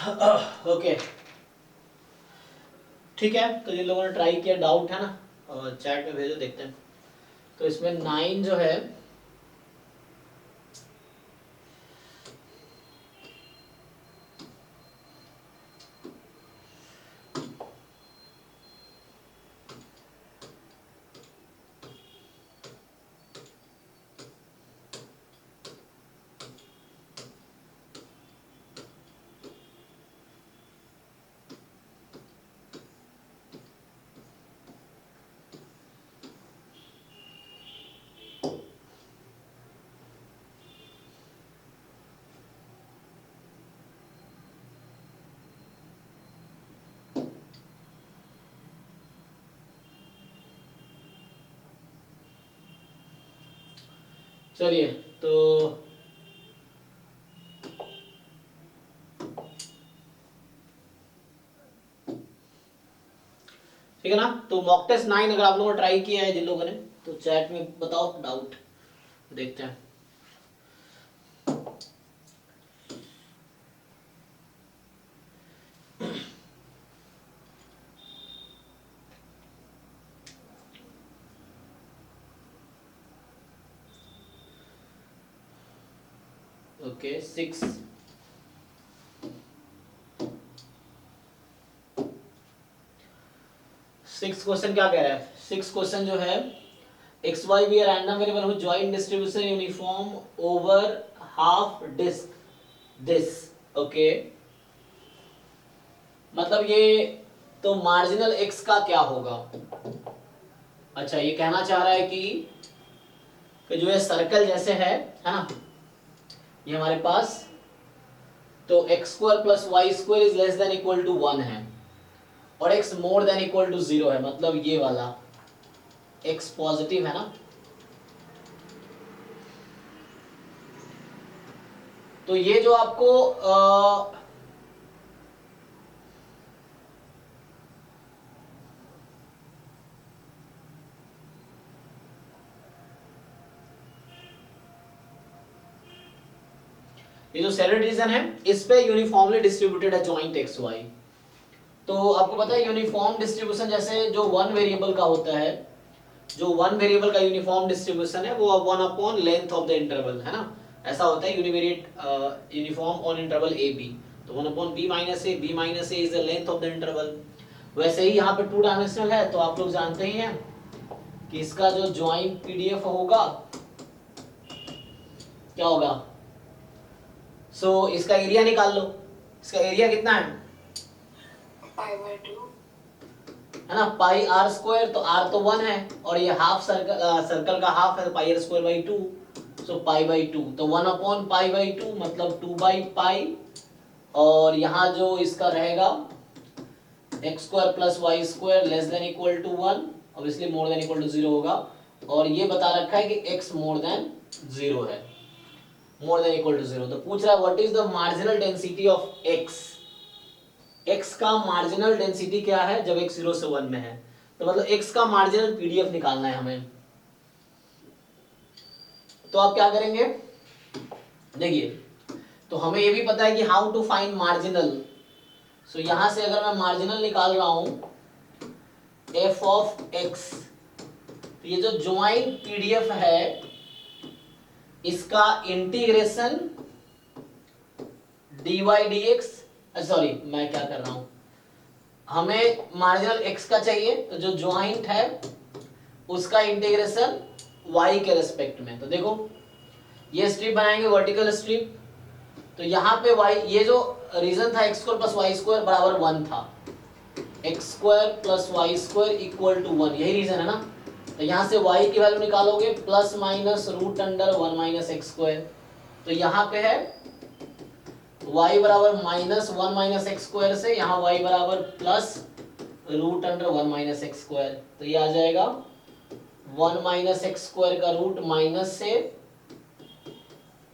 Okay ठीक है, तो जिन लोगों ने ट्राई किया डाउट है ना चैट में भेजो, देखते हैं। तो इसमें 9 जो है चलिए तो ठीक है ना। तो मॉक टेस्ट 9 अगर आप लोगों ने ट्राई किया है जिन लोगों ने, तो चैट में बताओ डाउट, देखते हैं। ओके 6 क्वेश्चन क्या कह रहा है? 6 क्वेश्चन जो है, X Y be random variable whose joint distribution uniform over half disc this. Okay, मतलब ये तो मार्जिनल एक्स का क्या होगा? अच्छा, ये कहना चाह रहा है कि जो ये सर्कल जैसे है ना, ये हमारे पास तो X square plus Y square is less than equal to 1 है और X more than equal to 0 है, मतलब ये वाला एक्स पॉजिटिव है ना। तो ये जो आपको ये जो सेलर रीजन है इस पे यूनिफॉर्मली डिस्ट्रीब्यूटेड है जॉइंट एक्स वाई। तो आपको पता है यूनिफॉर्म डिस्ट्रीब्यूशन जैसे जो वन वेरिएबल का होता है, जो वन वेरिएबल का यूनिफॉर्म डिस्ट्रीब्यूशन है वो 1 upon length of the interval है ना, ऐसा होता है univariate uniform on interval A B. तो 1 upon B minus A is the length of the interval. वैसे ही यहाँ पे 2 डायमेंशनल है, तो आप लोग जानते ही हैं कि इसका जो ज्वाइंट पीडीएफ होगा क्या होगा? इसका एरिया निकाल लो। इसका एरिया कितना है? π/2 है ना, पाई आर स्क्वायर, तो आर तो 1 है और ये हाफ सर्कल का हाफ है, तो pi R square by 2, so pi by 2। तो 1 अपॉन पाई बाई 2 मतलब 2 बाई पाई, और यहाँ जो इसका रहेगा X square plus Y square less than equal to 1, obviously more than equal to 0 होगा। और ये बता रखा है कि x मोर देन 0 है, मोर देन इक्वल टू 0। तो पूछ रहा है what is the marginal density of x। x का मार्जिनल डेंसिटी क्या है जब x 0 से 1 में है, तो मतलब x का मार्जिनल पीडीएफ निकालना है हमें। तो आप क्या करेंगे, देखिए, तो हमें ये भी पता है कि हाउ टू फाइंड मार्जिनल। सो यहां से अगर मैं मार्जिनल निकाल रहा हूं f ऑफ x, तो ये जो ज्वाइंट पीडीएफ है इसका इंटीग्रेशन dy dx, सॉरी मैं क्या कर रहा हूं, हमें मार्जिनल x का चाहिए, तो जो ज्वाइंट है उसका इंटीग्रेशन y के रेस्पेक्ट में। तो देखो ये स्ट्रिप बनाएंगे वर्टिकल स्ट्रिप, तो यहाँ पे y, ये जो रीजन था X square plus Y square बराबर 1 था, X square plus Y square equal to 1, यही रीजन है ना। तो यहाँ से y की वैल्यू निकालोगे plus minus root under 1 minus X square, तो यहाँ पे है y बराबर माइनस 1 माइनस एक्स स्क्वायर से यहाँ y बराबर plus root under 1 minus X square, तो ये आ जाएगा 1 माइनस एक्स स्क्वायर का रूट माइनस से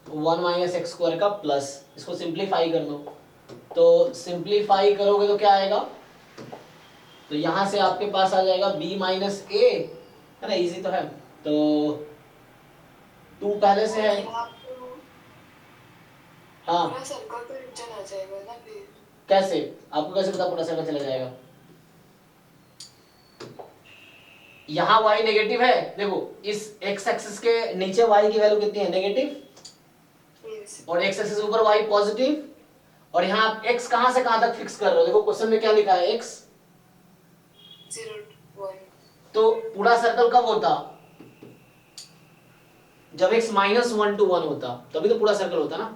1 माइनस एक्स स्क्वायर का प्लस। इसको सिंप्लीफाई कर लो, तो सिंप्लीफाई करोगे तो क्या आएगा, तो यहां से आपके पास आ जाएगा b माइनस ए, है ना, इजी तो है। तो 2 पहले से है, हाँ पूरा सर्कल पे रीजन आ जाएगा ना फिर। कैसे, आपको कैसे पता पूरा सर्कल चला जाएगा? यहाँ y नेगेटिव है, देखो इस x एक्सिस के नीचे y की वैल्यू कितनी है, नेगेटिव, और x एक्सिस ऊपर y पॉजिटिव, और यहाँ आप x कहां से कहां तक फिक्स कर रहे हो, देखो क्वेश्चन में क्या लिखा है, x 0 to 1। तो पूरा सर्कल कब होता, जब x -1 to 1 होता, तभी तो पूरा सर्कल होता ना।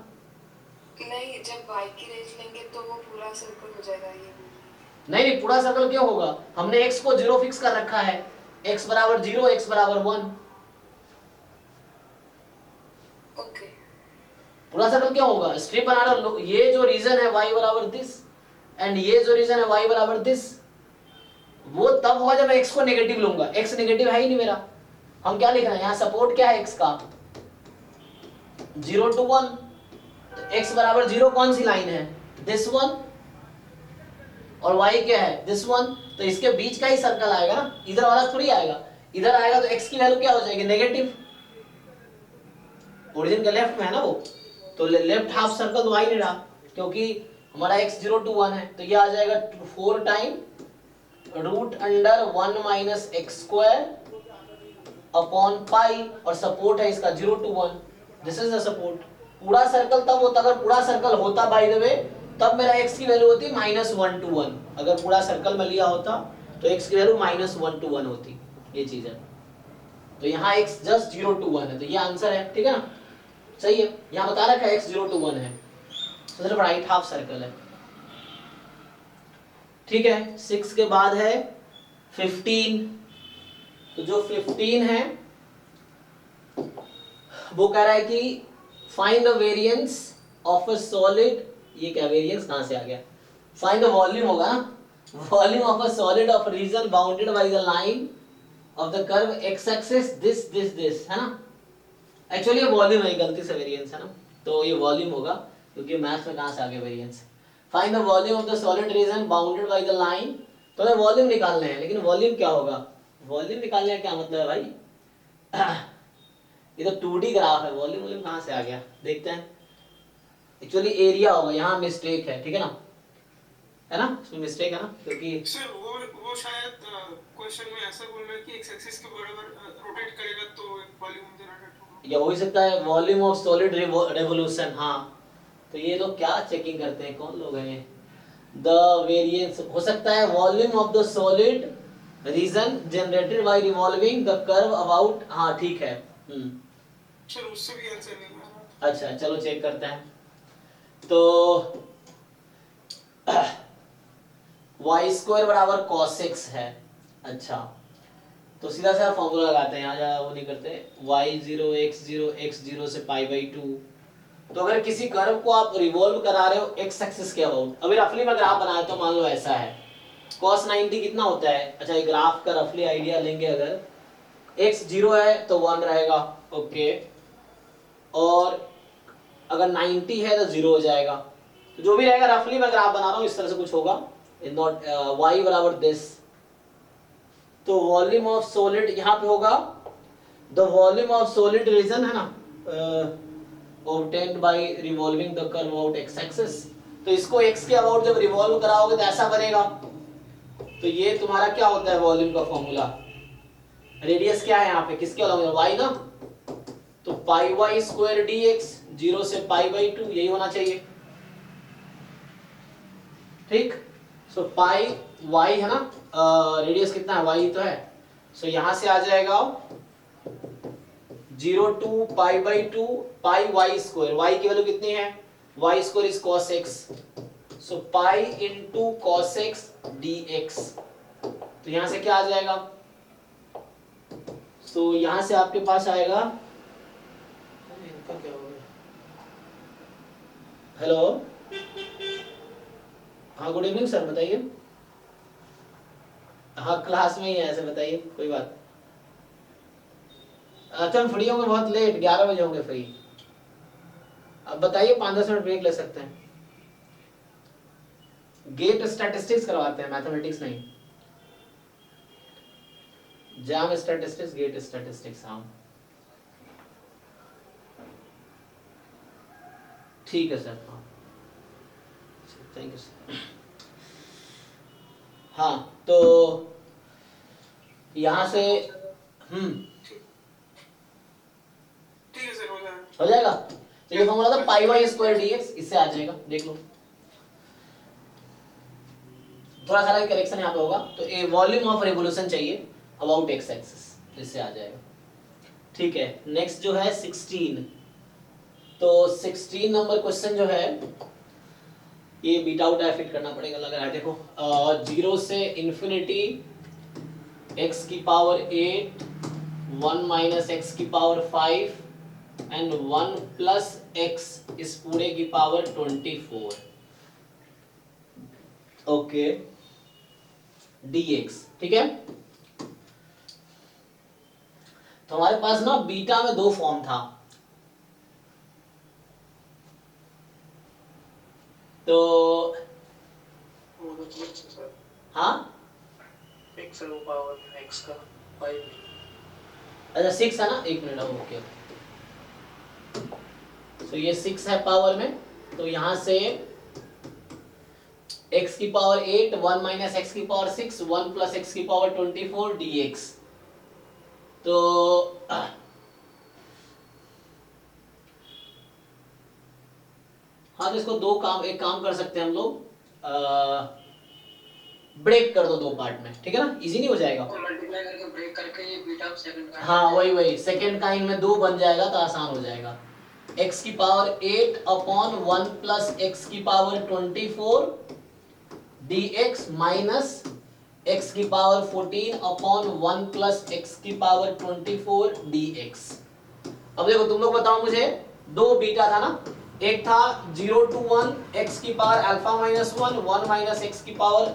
नहीं, जब y की रेंज लेंगे तो वो पूरा सर्कल हो जाएगा ये। नहीं, पूरा सर्कल क्यों होगा, हमने x को 0 फिक्स कर रखा है, x बराबर 0, x बराबर 1। ओके। पूरा सर्कल क्यों होगा, स्ट्रिप बना रहा हूं, ये जो रीजन है y बराबर दिस, एंड ये जो रीजन है y बराबर दिस, वो तब होगा जब मैं x को नेगेटिव लूंगा, x नेगेटिव है ही नहीं मेरा। हम क्या लिख रहे हैं, यहाँ सपोर्ट क्या है x का, 0 to 1, तो x बराबर 0 कौन सी लाइन है, दिस वन, और y क्या है, दिस वन, तो इसके बीच का ही सर्कल आएगा ना, इधर वाला थोड़ी आएगा, इधर आएगा तो x की वैल्यू क्या हो जाएगी, नेगेटिव, ओरिजिन के लेफ्ट में है ना वो, तो लेफ्ट हाफ सर्कल तो आ ही नहीं रहा, क्योंकि हमारा x 0 to 1 है, तो ये आ जाएगा 4 time root under 1 minus X square upon pi, और सपोर्ट है इसका 0 to 1, this is the support. पूरा सर्कल तब होता, अगर पूरा सर्कल होता बाय द वे, तब मेरा x की वैल्यू होती -1 to 1, अगर पूरा सर्कल में लिया होता तो x की वैल्यू -1 to 1 होती, ये चीज है। तो यहाँ x जस्ट 0 to 1 है, तो ये आंसर है, ठीक है ना, सही है, यहाँ बता रखा है x 0 to 1 है, तो सिर्फ राइट हाफ सर्कल है, ठीक है। 6 के बाद है 15, तो जो 15 है वो कह रहा है कि find the variance of a solid, ये क्या वेरिएंस कहां से आ गया, फाइंड द वॉल्यूम होगा ना, volume of a solid of reason bounded by the line of the curve x axis this this this, है ना, एक्चुअली ये वॉल्यूम है, गलती से वेरिएंस है ना, तो ये वॉल्यूम होगा, क्योंकि मैथ्स में कहां से आ गया variance. Find the volume of the solid reason bounded by the line, तो हमें वॉल्यूम निकालना है, लेकिन वॉल्यूम क्या होगा, वॉल्यूम निकालने का क्या मतलब है भाई, ये तो 2D ग्राफ है, वॉल्यूम कहां से आ गया, देखते हैं, एक्चुअली एरिया होगा, यहाँ मिस्टेक है, ठीक है ना, इसमें मिस्टेक है ना, क्योंकि सर वो शायद क्वेश्चन में ऐसा बोल रहा है कि एक्स एक्सिस के बराबर रोटेट करेगा तो वॉल्यूम जनरेट होगा, या हो ही सकता है वॉल्यूम ऑफ सॉलिड रेवोल्यूशन, हाँ, तो ये लोग क्या चेकिंग करते हैं, कौन लोग हैं, द वेरिएंस हो सकता है volume of the solid region generated by revolving the curve about, हाँ ठीक है, सर उससे भी आंसर नहीं आ रहा। अच्छा चलो चेक करते हैं, तो वाई स्क्वायर बराबर कॉस एक्स है, अच्छा तो सीधा सीधा फॉर्मूला लगाते हैं, यहाँ ज्यादा वो नहीं करते, y0 से π/2, तो अगर किसी कर्व को आप रिवॉल्व करा रहे हो x एक्सिस के अबाउट, अभी रफली मैं ग्राफ बनाया तो मान लो ऐसा है, cos 90 कितना होता है, अच्छा ये ग्राफ का रफली आइडिया लेंगे, अगर x 0 है तो 1 रहेगा, ओके, और अगर 90 है तो 0 हो जाएगा, तो जो भी रहेगा रफली मैं ग्राफ बना रहा हूँ, इस तरह से कुछ होगा, इन नॉट y बराबर दिस, तो वॉल्यूम ऑफ सॉलिड यहाँ पे होगा, the volume of solid region है ना, obtained by revolving the curve about x axis, तो इसको x के अबाउट जब रिवॉल्व कराओगे तो ऐसा बनेगा, तो ये तुम्हारा क्या होता है वॉल्यूम का फॉर्मूला, रेडियस क्या है यहाँ पे, किसके अलावा y ना, तो पाई वाई स्क्वायर dx 0 से π/2, यही होना चाहिए, ठीक, सो पाई y है ना, रेडियस कितना है, y तो है, सो यहां से आ जाएगा 0 to π/2 pi Y square, y की वैल्यू कितनी है, y square is cos x, so pi into cos x dx, तो यहां से क्या आ जाएगा, सो यहां से आपके पास आएगा, इनका क्या हो गया, हेलो, हाँ गुड इवनिंग सर, बताइए, हाँ क्लास में ही है, ऐसे बताइए, कोई बात, अच्छा हम फ्री होंगे बहुत लेट, 11 बजे होंगे फ्री, अब बताइए 5-10 मिनट ब्रेक ले सकते हैं, गेट स्टैटिस्टिक्स करवाते हैं, मैथमेटिक्स नहीं, जाम स्टैटिस्टिक्स, गेट स्टैटिस्टिक्स, हाँ ठीक है सर, हाँ थैंक यू सर। हाँ तो यहाँ से ठीक है सर, हो जाएगा। हो जाएगा। तो ये फॉर्मूला था पाई वाई स्क्वायर डीएक्स, इससे आ जाएगा, देख लो। थोड़ा सा करेक्शन यहाँ पे होगा, तो ए वॉल्यूम ऑफ रिवोल्यूशन चाहिए अबाउट एक्स एक्सिस, इससे आ जाएगा। ठीक है, नेक्स्ट जो है 16। तो 16 नंबर क्वेश्चन जो है ये बीटा उटा फिट करना पड़ेगा लग रहा है। देखो 0 से इंफिनिटी x की पावर 8, 1 माइनस x की पावर 5 एंड 1 प्लस x इस पूरे की पावर 24। Okay, dx। ठीक है, तो हमारे पास ना बीटा में दो फॉर्म था। तो हाँ x है वो पावर x का 5। अच्छा 6 है ना, एक मिनट। ओके, तो ये 6 है पावर में, तो यहां से x की पावर 8, 1 माइनस x की पावर 6, 1 प्लस x की पावर 24 dx। तो हाँ, तो इसको दो काम, एक काम कर सकते हैं हम लोग, ब्रेक कर दो दो पार्ट में, ठीक है ना, इजी नहीं हो जाएगा। मल्टीप्लाई करके ब्रेक करके ये बीटा सेकंड का, हाँ वही सेकंड काइंड में 2 बन जाएगा तो आसान हो जाएगा। x की पावर 8 अपॉन 1 प्लस x की पावर 24 dx माइनस x की पावर 14 अपॉन 1 प्लस x की पावर 24 dx। अब देखो तुम लोग बताओ मुझे, दो बीटा था ना, एक था 0 to 1 x की power alpha minus 1, 1 minus x की पावर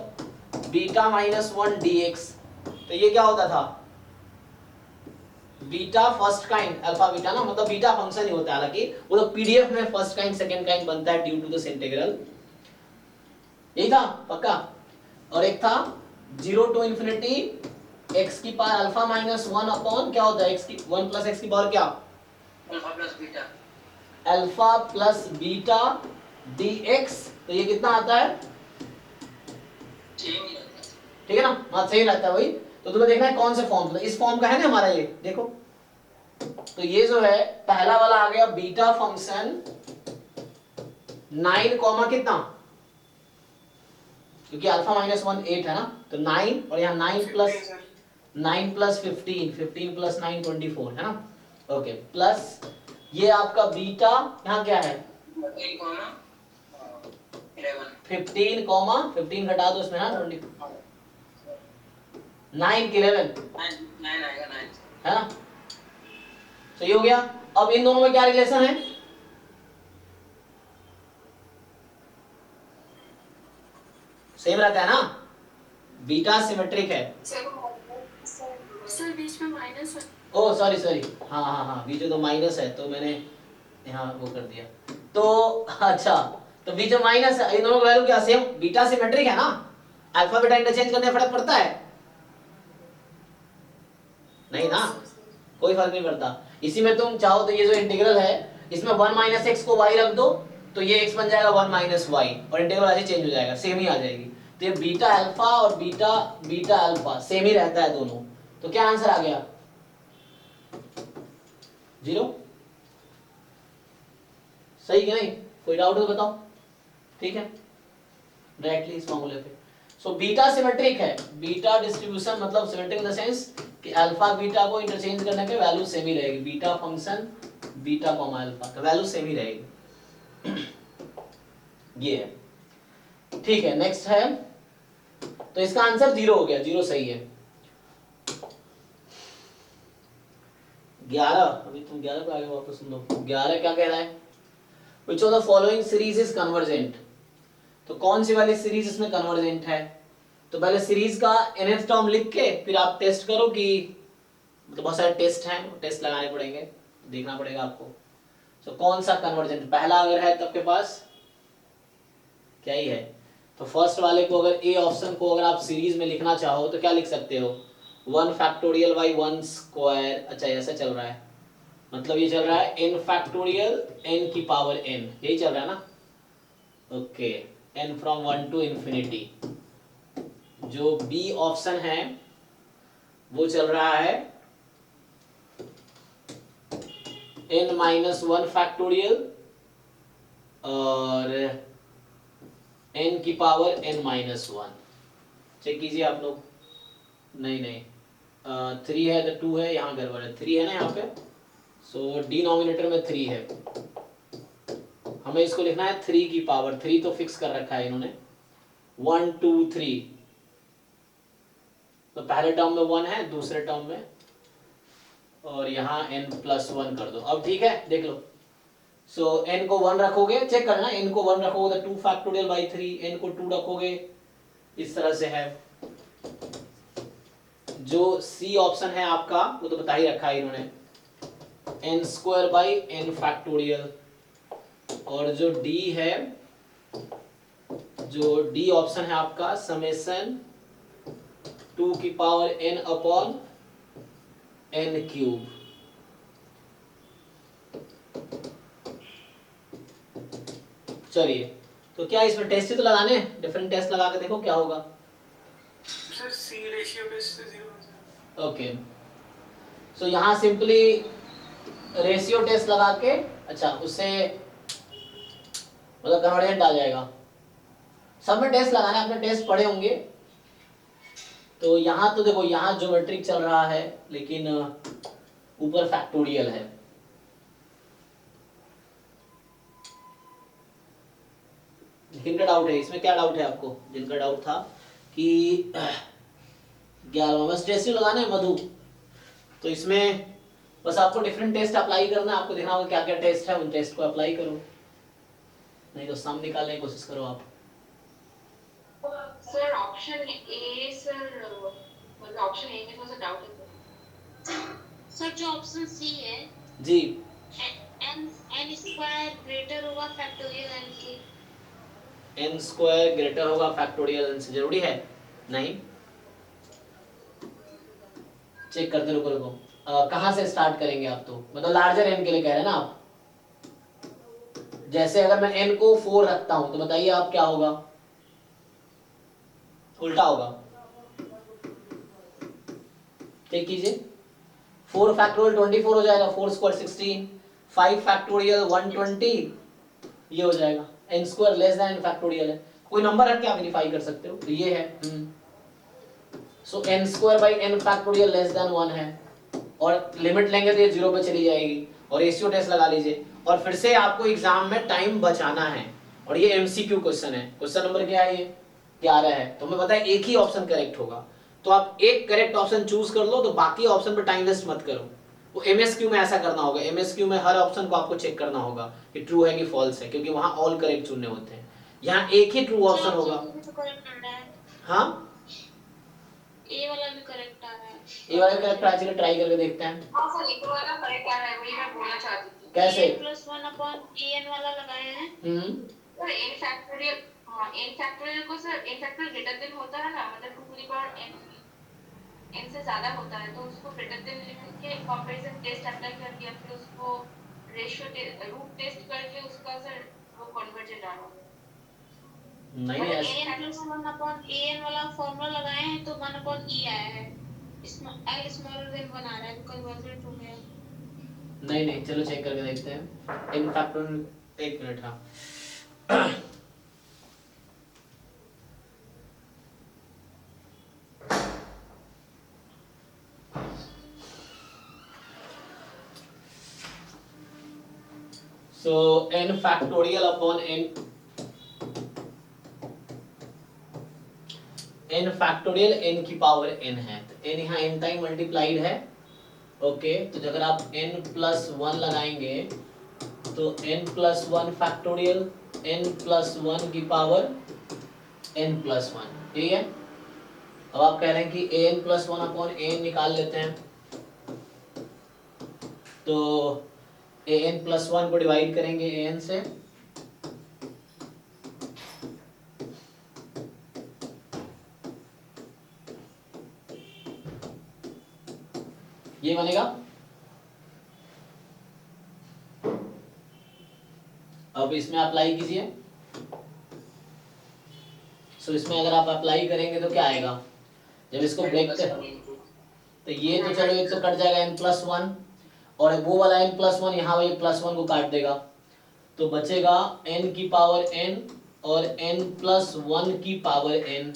बीटा माइनस 1 dx। तो ये क्या होता था, beta first kind alpha beta ना, मतलब बीटा फंक्शन ही होता है, हालांकि वो तो पीडीएफ में फर्स्ट काइंड सेकंड काइंड बनता है ड्यू टू दिस इंटीग्रल। यही था पक्का। और एक था 0 टू इंफिनिटी x की पावर अल्फा माइनस 1 अपॉन क्या होता है x की 1 प्लस x की पावर क्या, alpha plus beta, alpha plus beta dx। तो ये कितना आता है, सेम ही रहता है। ठीक है ना, हाँ सही रहता है वही। तो तुम्हें देखना है कौन से फॉर्म, तो इस फॉर्म का है ना हमारा ये, देखो तो ये जो है पहला वाला आ गया बीटा फंक्शन 9 कॉमा कितना, क्योंकि अल्फा माइनस 1 8 है ना, तो 9 और यहाँ 9 प्लस 15, 15 प्लस 9 24 है ना। ओके, प्लस ये आपका बीटा यहाँ क्या है 15 कॉमा 15 घटा दो इसमें ना 20, 9 के 11 9 आएगा 9 है ना। तो ये हो गया। अब इन दोनों में क्या रिलेशन है, सेम रहता है ना, बीटा सिमेट्रिक है। सर बीच में माइनस है। ओ सॉरी, हाँ बीच में तो माइनस है, तो मैंने यहाँ वो कर दिया। तो अच्छा, तो बीच में माइनस है, इन दोनों का वैल्यू क्या सेम, बीटा सिमेट्रिक है ना, अल्फा बीटा इंटरचेंज करने फर्क पड़ता है नहीं ना, कोई फर्क नहीं पड़ता। इसी में तुम चाहो तो ये जो इंटीग्रल है इसमें 1 माइनस एक्स को y रख दो, तो ये x बन जाएगा 1 माइनस वाई, और इंटीग्रल ऐसे चेंज हो जाएगा, सेम ही आ जाएगी। तो ये बीटा अल्फा और बीटा अल्फा सेम ही रहता है दोनों। तो क्या आंसर आ गया, 0। सही कि नहीं, कोई डाउट हो तो बताओ, ठीक है, डायरेक्टली इस फॉर्मूले पे। सो बीटा सिमेट्रिक है, बीटा डिस्ट्रीब्यूशन मतलब सिमेट्रिक इन द सेंस कि अल्फा बीटा को इंटरचेंज करने पे वैल्यू सेम ही रहेगी, beta function beta comma alpha का वैल्यू सेम ही रहेगी। ये है, ठीक है। नेक्स्ट है, तो इसका आंसर 0 हो गया, 0 सही है। 11, अभी तुम 11 पे आगे वापस सुन लो। 11 क्या कह रहा है, which of the following series is convergent। तो कौन सी वाली सीरीज इसमें कन्वर्जेंट है, तो पहले सीरीज का nth टर्म लिख के फिर आप टेस्ट करो कि, मतलब बहुत सारे टेस्ट हैं, टेस्ट लगाने पड़ेंगे, देखना पड़ेगा आपको। तो कौन सा कन्वर्जेंट पहला अगर है तो आपके पास क्या ही है, तो फर्स्ट वाले को अगर ए ऑप्शन को अगर आप सीरीज में लिखना चाहो तो क्या लिख सकते हो, 1 फैक्टोरियल बाई 1 स्क्वायर। अच्छा ऐसा चल रहा है, मतलब ये चल रहा है n फैक्टोरियल n की पावर n, यही चल रहा है ना। Okay, n from 1 to infinity. जो बी ऑप्शन है वो चल रहा है n माइनस 1 फैक्टोरियल और n की पावर n माइनस 1। चेक कीजिए आप लोग। नहीं नहीं, 3 है तो 2 है, यहाँ गड़बड़ है, 3 है ना यहाँ पे, सो डिनोमिनेटर में 3 है। हमें इसको लिखना है 3 की पावर, 3 तो फिक्स कर रखा है इन्होंने, 1 2 3। तो पहले टर्म में 1 है, दूसरे टर्म में, और यहाँ n प्लस 1 कर दो। अब ठीक है, देख लो। सो n को 1 रखोगे, चेक करना, n को 1 रखोगे तो 2 फैक्टोरियल बाई 3, n को 2 रखोगे, इस तरह से है। जो सी ऑप्शन है आपका वो तो बता ही रखा है इन्होंने, n square by n factorial. और जो डी है, जो डी ऑप्शन है आपका, समेशन 2 की power n upon n cube. चलिए, तो क्या इसमें टेस्ट ही तो लगाने, डिफरेंट टेस्ट लगा के देखो क्या होगा। सर सी रेशियो बेस से 0 ओके, सो यहाँ सिंपली रेशियो टेस्ट लगा के, अच्छा उससे मतलब कन्वर्जेंट आ जाएगा। सब में टेस्ट लगाना है, आपने टेस्ट पढ़े होंगे। तो यहाँ तो देखो, यहाँ ज्योमेट्रिक चल रहा है लेकिन ऊपर फैक्टोरियल है। जिनका डाउट है इसमें, क्या डाउट है आपको, जिनका डाउट था कि 11वां बस टेस्ट ही लगाना है मधु, तो इसमें बस आपको डिफरेंट टेस्ट अप्लाई करना है। आपको देखना होगा क्या क्या टेस्ट है, उन टेस्ट को अप्लाई करो, नहीं तो सम निकालने की कोशिश करो आप। सर ऑप्शन ए, सर मतलब ऑप्शन ए में थोड़ा सा डाउट है सर। जो ऑप्शन सी है जी, n स्क्वायर ग्रेटर होगा फैक्टोरियल n के। n स्क्वायर ग्रेटर होगा फैक्टोरियल n से, जरूरी है? नहीं, चेक करते रुको रुको। कहाँ से स्टार्ट करेंगे आप, तो मतलब लार्जर n के लिए कह रहे हैं ना आप। जैसे अगर मैं n को 4 रखता हूं तो बताइए आप क्या होगा, उल्टा होगा। चेक कीजिए, 4 फैक्टोरियल 24 हो जाएगा, 4 स्क्वायर 16, 5 फैक्टोरियल 120, ये हो जाएगा। n square less then n factorial है, कोई नंबर रख के आप वेरीफाई कर सकते हो, तो ये है। सो n square by n factorial less than 1 है, और लिमिट लेंगे तो ये 0 पे चली जाएगी। और रेशियो टेस्ट लगा लीजिए, और फिर से आपको एग्जाम में टाइम बचाना है। और ये एमसीक्यू क्वेश्चन है, क्वेश्चन नंबर क्या है, ये 11 है। तो हमें पता है एक ही ऑप्शन करेक्ट होगा, तो आप एक करेक्ट ऑप्शन चूज कर लो, तो बाकी ऑप्शन पे टाइम वेस्ट मत करो। वो एमएसक्यू में ऐसा करना होगा, एमएसक्यू में हर ऑप्शन को आपको चेक करना होगा कि ट्रू है कि फॉल्स है, क्योंकि वहां ऑल करेक्ट चुनने होते हैं। यहाँ एक ही ट्रू ऑप्शन होगा। हाँ, ए वाला भी करेक्ट आ रहा है। ये वाला करेक्ट आज के ट्राई करके देखते हैं। हाँ सर, एक वाला करेक्ट आ रहा है, वही मैं बोलना चाहती थी। कैसे? n+1 अपॉन an वाला लगाए हैं। सर n फैक्टोरियल, हाँ n फैक्टोरियल को sir n factorial greater than होता है ना, मतलब 2 की पावर n से ज्यादा होता है, तो उसको ग्रेटर देन लिख के कंपैरिजन टेस्ट अप्लाई करके या फिर उसको रेशियो रूट टेस्ट करके उसका सर वो कन्वर्जेंट आ रहा है। नहीं ऐसे n+1 अपॉन an वाला फॉर्मूला लगाए हैं तो 1 अपॉन e आया है। l स्मॉलर देन 1 आ रहा है, तो कन्वर्जेंट हो गया। नहीं, चलो चेक करके देखते हैं। इन फैक्टोरियल, एक मिनट। हाँ, so n factorial upon n factorial n की पावर n है, तो n यहाँ n टाइम मल्टीप्लाइड है। ओके, तो अगर आप n+1 लगाएंगे तो n+1 फैक्टोरियल n+1 की पावर n+1, ठीक है। अब आप कह रहे हैं कि an+1 अपॉन an निकाल लेते हैं, तो an+1 को डिवाइड करेंगे an से, ये बनेगा। अब इसमें अप्लाई कीजिए, सो इसमें अगर आप अप्लाई करेंगे तो क्या आएगा, जब इसको ब्रेक कर तो ये तो चलो एक तो कट जाएगा n+1 और वो वाला n+1 यहाँ वही +1 को काट देगा, तो बचेगा n की पावर n और n+1 की पावर n।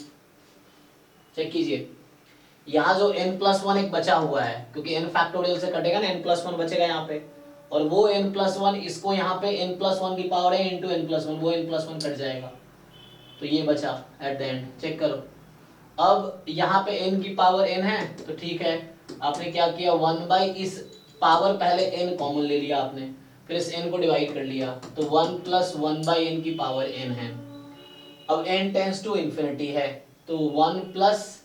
चेक कीजिए यहाँ जो n+1 एक बचा हुआ है क्योंकि n फैक्टोरियल से कटेगा ना, n+1 बचेगा यहाँ पे, और वो n+1 इसको यहाँ पे n+1 की पावर है इंटू n+1, वो n+1 कट जाएगा, तो ये बचा एट द एंड। चेक करो अब यहाँ पे n की पावर n है तो ठीक है, आपने क्या किया 1 इस पावर पहले n कॉमन ले लिया आपने, फिर इस n को डिवाइड कर लिया, तो 1 + 1/n की पावर n है। अब n टेंड्स टू इन्फिनिटी है तो 1 प्लस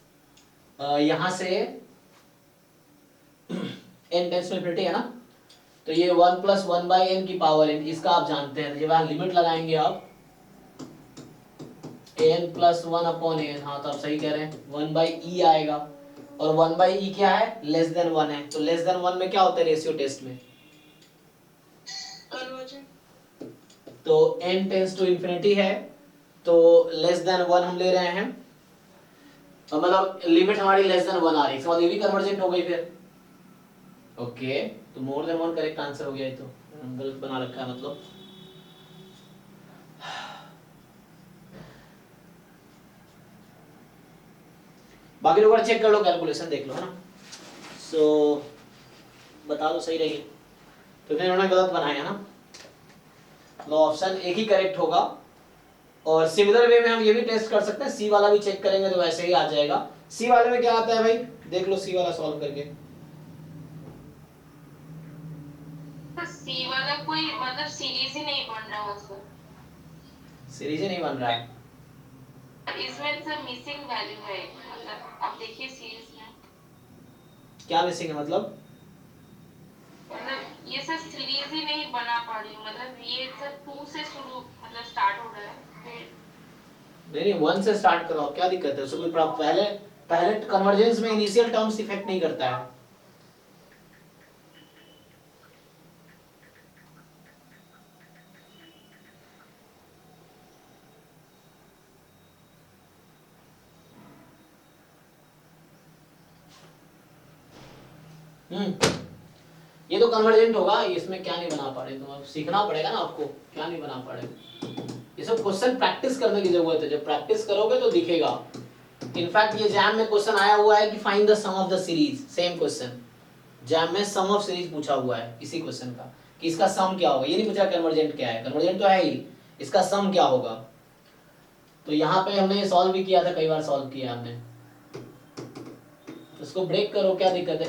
यहाँ से n टेंड्स टू इन्फिनिटी है ना, तो ये 1 + 1/n की पावर n, इसका आप जानते हैं, जब आप लिमिट लगाएंगे आप n+1/n, हाँ तो आप सही कह रहे हैं 1/e आएगा, और 1/e क्या है, लेस देन 1 है, तो लेस देन 1 में क्या होता है रेशियो टेस्ट में, कन्वर्जन। तो n टेंड्स टू इन्फिनिटी है तो लेस देन 1 हम ले रहे हैं, तो मतलब लिमिट हमारी लेस देन 1 आ रही है, इसके बाद ये भी कन्वर्जेंट हो गई फिर। ओके तो मोर देन 1 करेक्ट आंसर हो गया, ये तो गलत बना रखा है मतलब। बाकी लोग चेक कर लो, कैलकुलेशन देख लो, है ना। सो बता दो सही रही, तो फिर इन्होंने गलत बनाया ना, तो ऑप्शन एक ही करेक्ट होगा। और सिमिलर वे में हम ये भी टेस्ट कर सकते हैं, सी वाला भी चेक करेंगे तो वैसे ही आ जाएगा। सी वाले में क्या आता है भाई, देख लो सी वाला सॉल्व करके। सी वाला कोई मतलब सीरीज ही नहीं बन रहा उसका, सीरीज ही नहीं बन रहा है, इसमें से मिसिंग वैल्यू है, मतलब आप देखिए सीरीज में क्या मिसिंग है मतलब ये सब सीरीज ही नहीं बना पा रही हूँ, मतलब ये सब 2 से शुरू मतलब स्टार्ट हो रहा है, फिर नहीं 1 से स्टार्ट करो, क्या दिक्कत है उसको, कोई पहले कन्वर्जेंस में इनिशियल टर्म्स इफेक्ट नहीं करता है। ये तो कन्वर्जेंट होगा, इसमें क्या नहीं बना पा रहे, तो सीखना पड़ेगा ना आपको, क्या नहीं बना पा रहे, ये सब क्वेश्चन प्रैक्टिस करने की जरूरत है, जब प्रैक्टिस करोगे तो दिखेगा। इनफैक्ट ये जैम में क्वेश्चन आया हुआ है कि find the sum of the series, same question JAM में सम ऑफ सीरीज पूछा हुआ है इसी क्वेश्चन का, कि इसका सम क्या होगा, ये नहीं पूछा कन्वर्जेंट क्या है, कन्वर्जेंट तो है ही, इसका सम क्या होगा। तो यहाँ पे हमने ये सॉल्व भी किया था, कई बार सॉल्व किया हमने, इसको ब्रेक करो, क्या दिक्कत है,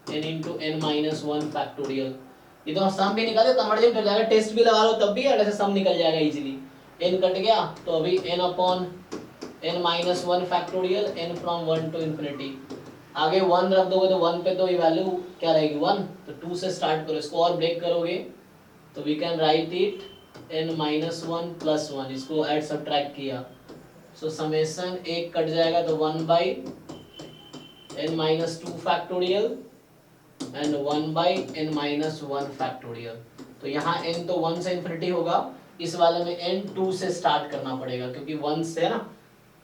n into n minus 1 factorial, ये तो सम भी निकाले कन्वर्जेंट हो जाएगा, टेस्ट भी लगा लो तब भी ऐसे सम निकल जाएगा इजीली। n कट गया तो अभी n/n minus 1 factorial, n from 1 to infinity, आगे 1 रख दोगे तो 1 पे तो ये वैल्यू क्या रहेगी 1, तो 2 से स्टार्ट करो, इसको और ब्रेक करोगे तो we can write it n minus 1 plus 1, इसको ऐड सब्ट्रैक्ट किया, सो समेशन एक कट जाएगा तो 1/n minus 2 factorial and 1/n minus 1 factorial. तो यहाँ n तो 1 से इन्फिनिटी होगा, इस वाले में n 2 से स्टार्ट करना पड़ेगा क्योंकि 1 से है ना,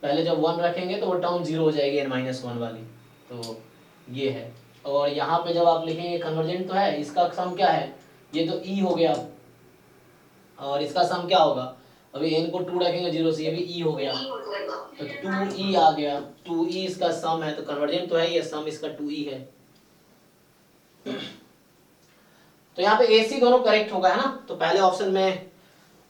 पहले जब 1 रखेंगे तो वो टर्म 0 हो जाएगी n minus 1 वाली, तो ये है। और यहाँ पे जब आप लिखेंगे कन्वर्जेंट तो है, इसका सम क्या है, ये तो e हो गया, और इसका सम क्या होगा, अभी n को 2 रखेंगे 0 से, ये भी e हो गया, तो 2e आ गया, 2e इसका सम है, तो कन्वर्जेंट तो है, ये सम इसका 2e है। तो यहाँ पे AC दोनों करेक्ट होगा, है ना, तो पहले ऑप्शन में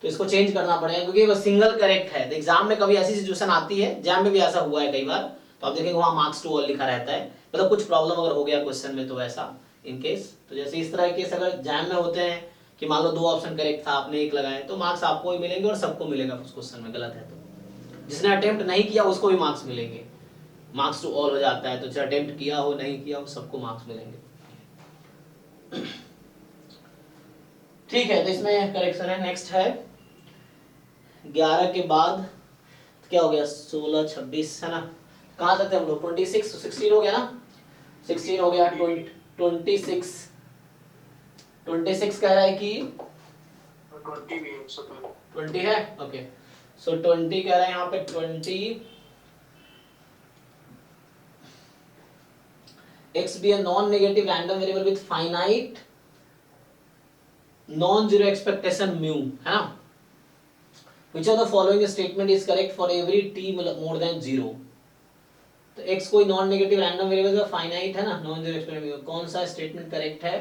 तो इसको चेंज करना पड़ेगा क्योंकि वो सिंगल करेक्ट है। तो एग्जाम में कभी ऐसी सिचुएशन आती है, जैम में भी ऐसा हुआ है कई बार, तो आप देखेंगे वहाँ मार्क्स टू ऑल लिखा रहता है, मतलब कुछ प्रॉब्लम अगर हो गया क्वेश्चन में तो ऐसा इन केस, तो जैसे इस तरह केस अगर जैम में होते हैं कि मान लो 2 ऑप्शन करेक्ट था, आपने 1 लगाए, तो मार्क्स आपको ही मिलेंगे और सबको मिलेगा उस क्वेश्चन में गलत है तो, जिसने अटेम्प्ट नहीं किया उसको भी मार्क्स मिलेंगे, मार्क्स टू ऑल हो जाता है, तो जो अटेम्प्ट किया हो नहीं किया हो सबको मार्क्स मिलेंगे। ठीक है, तो इसमें करेक्शन है। नेक्स्ट है 11 के बाद क्या हो गया, 16 26 है ना, कहाँ तक थे हम लोग, 26 16 हो गया ना, 16 हो गया, 26 कह रहा है कि 20 भी है उससे पहले। 20 है, ओके, सो 20 कह रहे हैं यहाँ पे 20 x be a non-negative random variable with finite non-zero expectation mu, है ना? Which of the following statement is correct for every t more than 0? तो x कोई नॉन नेगेटिव रैंडम वेरिएबल का फाइनाइट है ना, नॉन जीरो एक्सपेरिमेंट, कौन सा statement correct है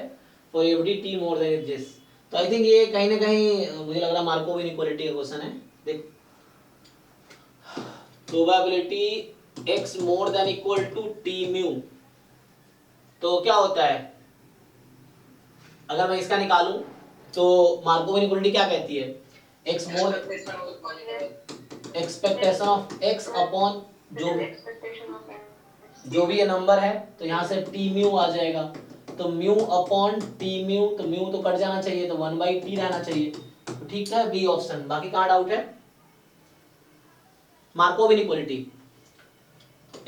for every t more then this? तो आई थिंक ये कहीं ना कहीं मुझे लग रहा मार्कोव इनइक्वालिटी का क्वेश्चन है. देख, probability x more than equal to t mu, तो क्या होता है अगर मैं इसका निकालूं तो मार्कोव इनइक्वालिटी क्या कहती है? x more expectation of x upon जो भी ये नंबर है, तो यहाँ से टी म्यू आ जाएगा, तो म्यू अपॉन टी म्यू, तो म्यू तो कट जाना चाहिए, तो 1/t रहना चाहिए. तो ठीक है, बी ऑप्शन. बाकी कहाँ डाउट है? Markov inequality,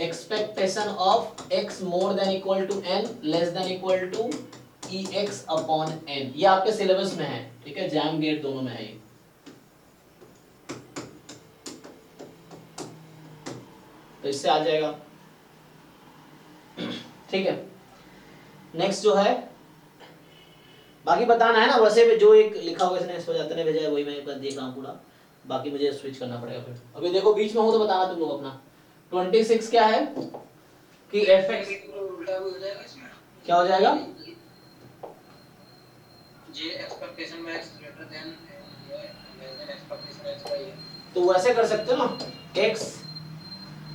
expectation of x more than equal to n less than equal to ex upon n. ये आपके सिलेबस में है, ठीक है, जैम गेट दोनों में है ये. तो इससे आ जाएगा. ठीक है, नेक्स्ट जो है, बाकी बताना है ना, वैसे जो एक लिखा हुआ इसने स्वजाता ने भेजा है वही मैं एक बार देख रहा हूँ पूरा, बाकी मुझे स्विच करना पड़ेगा फिर. अभी देखो बीच में हो तो बताना तुम लोग अपना. 26 क्या है कि fx क्या हो जाएगा? तो वैसे कर सकते हो ना, x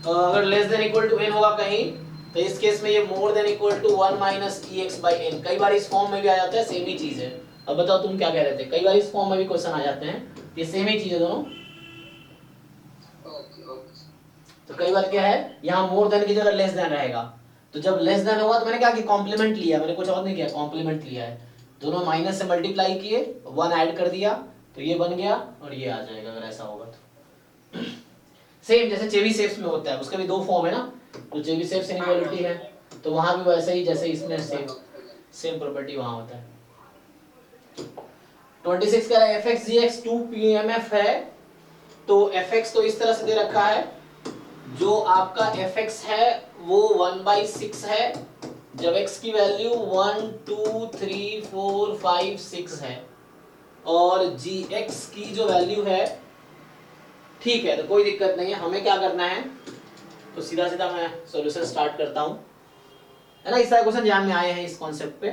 अगर less than equal to n होगा कहीं, तो इस केस में ये more than equal to 1 minus ex by n. कई बार इस फॉर्म में भी आ जाता है, सेम ही चीज है. अब बताओ तुम क्या कह रहे थे? कई बार इस फॉर्म में भी क्वेश्चन आ जाते हैं, ये सेम ही चीज है दोनों. तो कई बार क्या है, यहाँ मोर देन की जगह लेस देन रहेगा, तो जब लेस देन होगा तो मैंने क्या कि कॉम्प्लीमेंट लिया, मैंने कुछ और नहीं किया, कॉम्प्लीमेंट लिया है. दोनों माइनस से मल्टीप्लाई किए, 1 ऐड कर दिया, तो ये बन गया और ये आ जाएगा अगर ऐसा होगा तो. सेम जैसे चेबीशेव्स में होता है, उसका भी दो फॉर्म है ना, तो चेबीशेव्स इनइक्वालिटी है, तो वहां भी वैसे ही जैसे इसमें सेम प्रॉपर्टी वहां होता है. 26 का fx gx 2 pmf है, तो fx तो इस तरह से दे रखा है, जो आपका fx है वो 1/6 है, जब x की वैल्यू 1 2 3 4 5 6 है, और gx की जो वैल्यू है, ठीक है, तो कोई दिक्कत नहीं है. हमें क्या करना है, तो सीधा सीधा मैं सॉल्यूशन स्टार्ट करता हूं, है ना. इस तरह क्वेश्चन ध्यान में आए हैं इस कॉन्सेप्ट पे.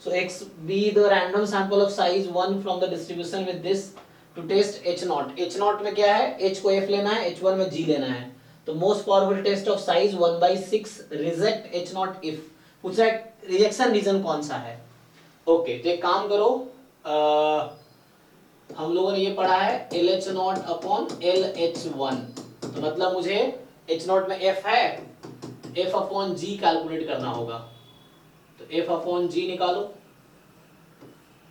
सो x be the random sample of size 1 from the distribution with this to test h0. h0 में क्या है, h को f लेना है, h1 में g लेना है. तो most powerful test of size 1/6 reject h0 if. पूछ रहा है रिजेक्शन रीजन कौन सा है. ओके, तो एक काम करो, हम लोगों ने ये पढ़ा है LH0 अपॉन LH1, तो मतलब मुझे H0 में f है, f अपॉन g कैलकुलेट करना होगा, तो f अपॉन g निकालो.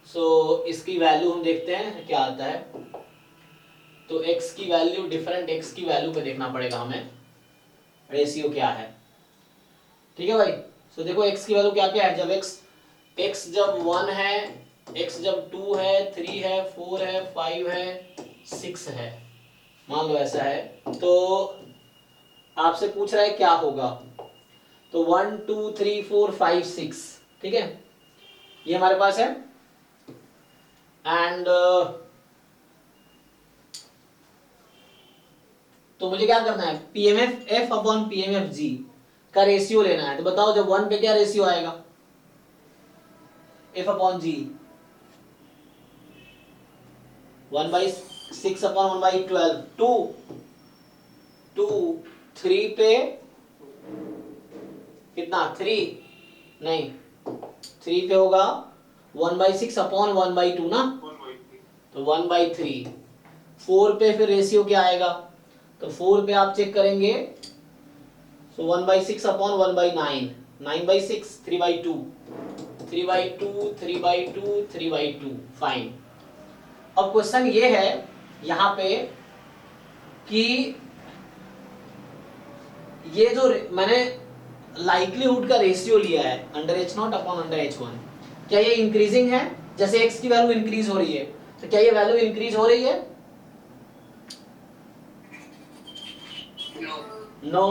सो इसकी वैल्यू हम देखते हैं क्या आता है. तो x की वैल्यू, डिफरेंट x की वैल्यू पे देखना पड़ेगा हमें, रेशियो क्या है. ठीक है भाई. सो देखो x की वैल्यू क्या क्या है, जब x जब 1 है, x जब 2 है, 3 है, 4 है, 5 है, 6 है, मान लो ऐसा है, तो आपसे पूछ रहा है क्या होगा. तो 1 2 3 4 5 6, ठीक है, ये हमारे पास है. एंड तो मुझे क्या करना है, पीएमएफ एफ अपॉन पीएमएफ जी का रेशियो लेना है. तो बताओ जब 1 पे क्या रेशियो आएगा, एफ अपॉन जी 1/6 अपॉन 1/12. 2 3 पे कितना, 3 नहीं, 3 पे होगा 1/6 अपॉन 1/2 ना, तो 1/3. 4 पे फिर रेशियो क्या आएगा, तो 4 पे आप चेक करेंगे, सो 1/6 अपॉन 1/9, 9/6, 3/2, 3/2, 3/2, 3/2. फाइन. अब क्वेश्चन ये है यहाँ पे कि ये जो मैंने लाइक्लीहुड का रेशियो लिया है under h0 upon under h1, क्या ये इंक्रीजिंग है? जैसे x की वैल्यू इंक्रीज हो रही है, तो क्या ये वैल्यू इंक्रीज हो रही है? No. नो,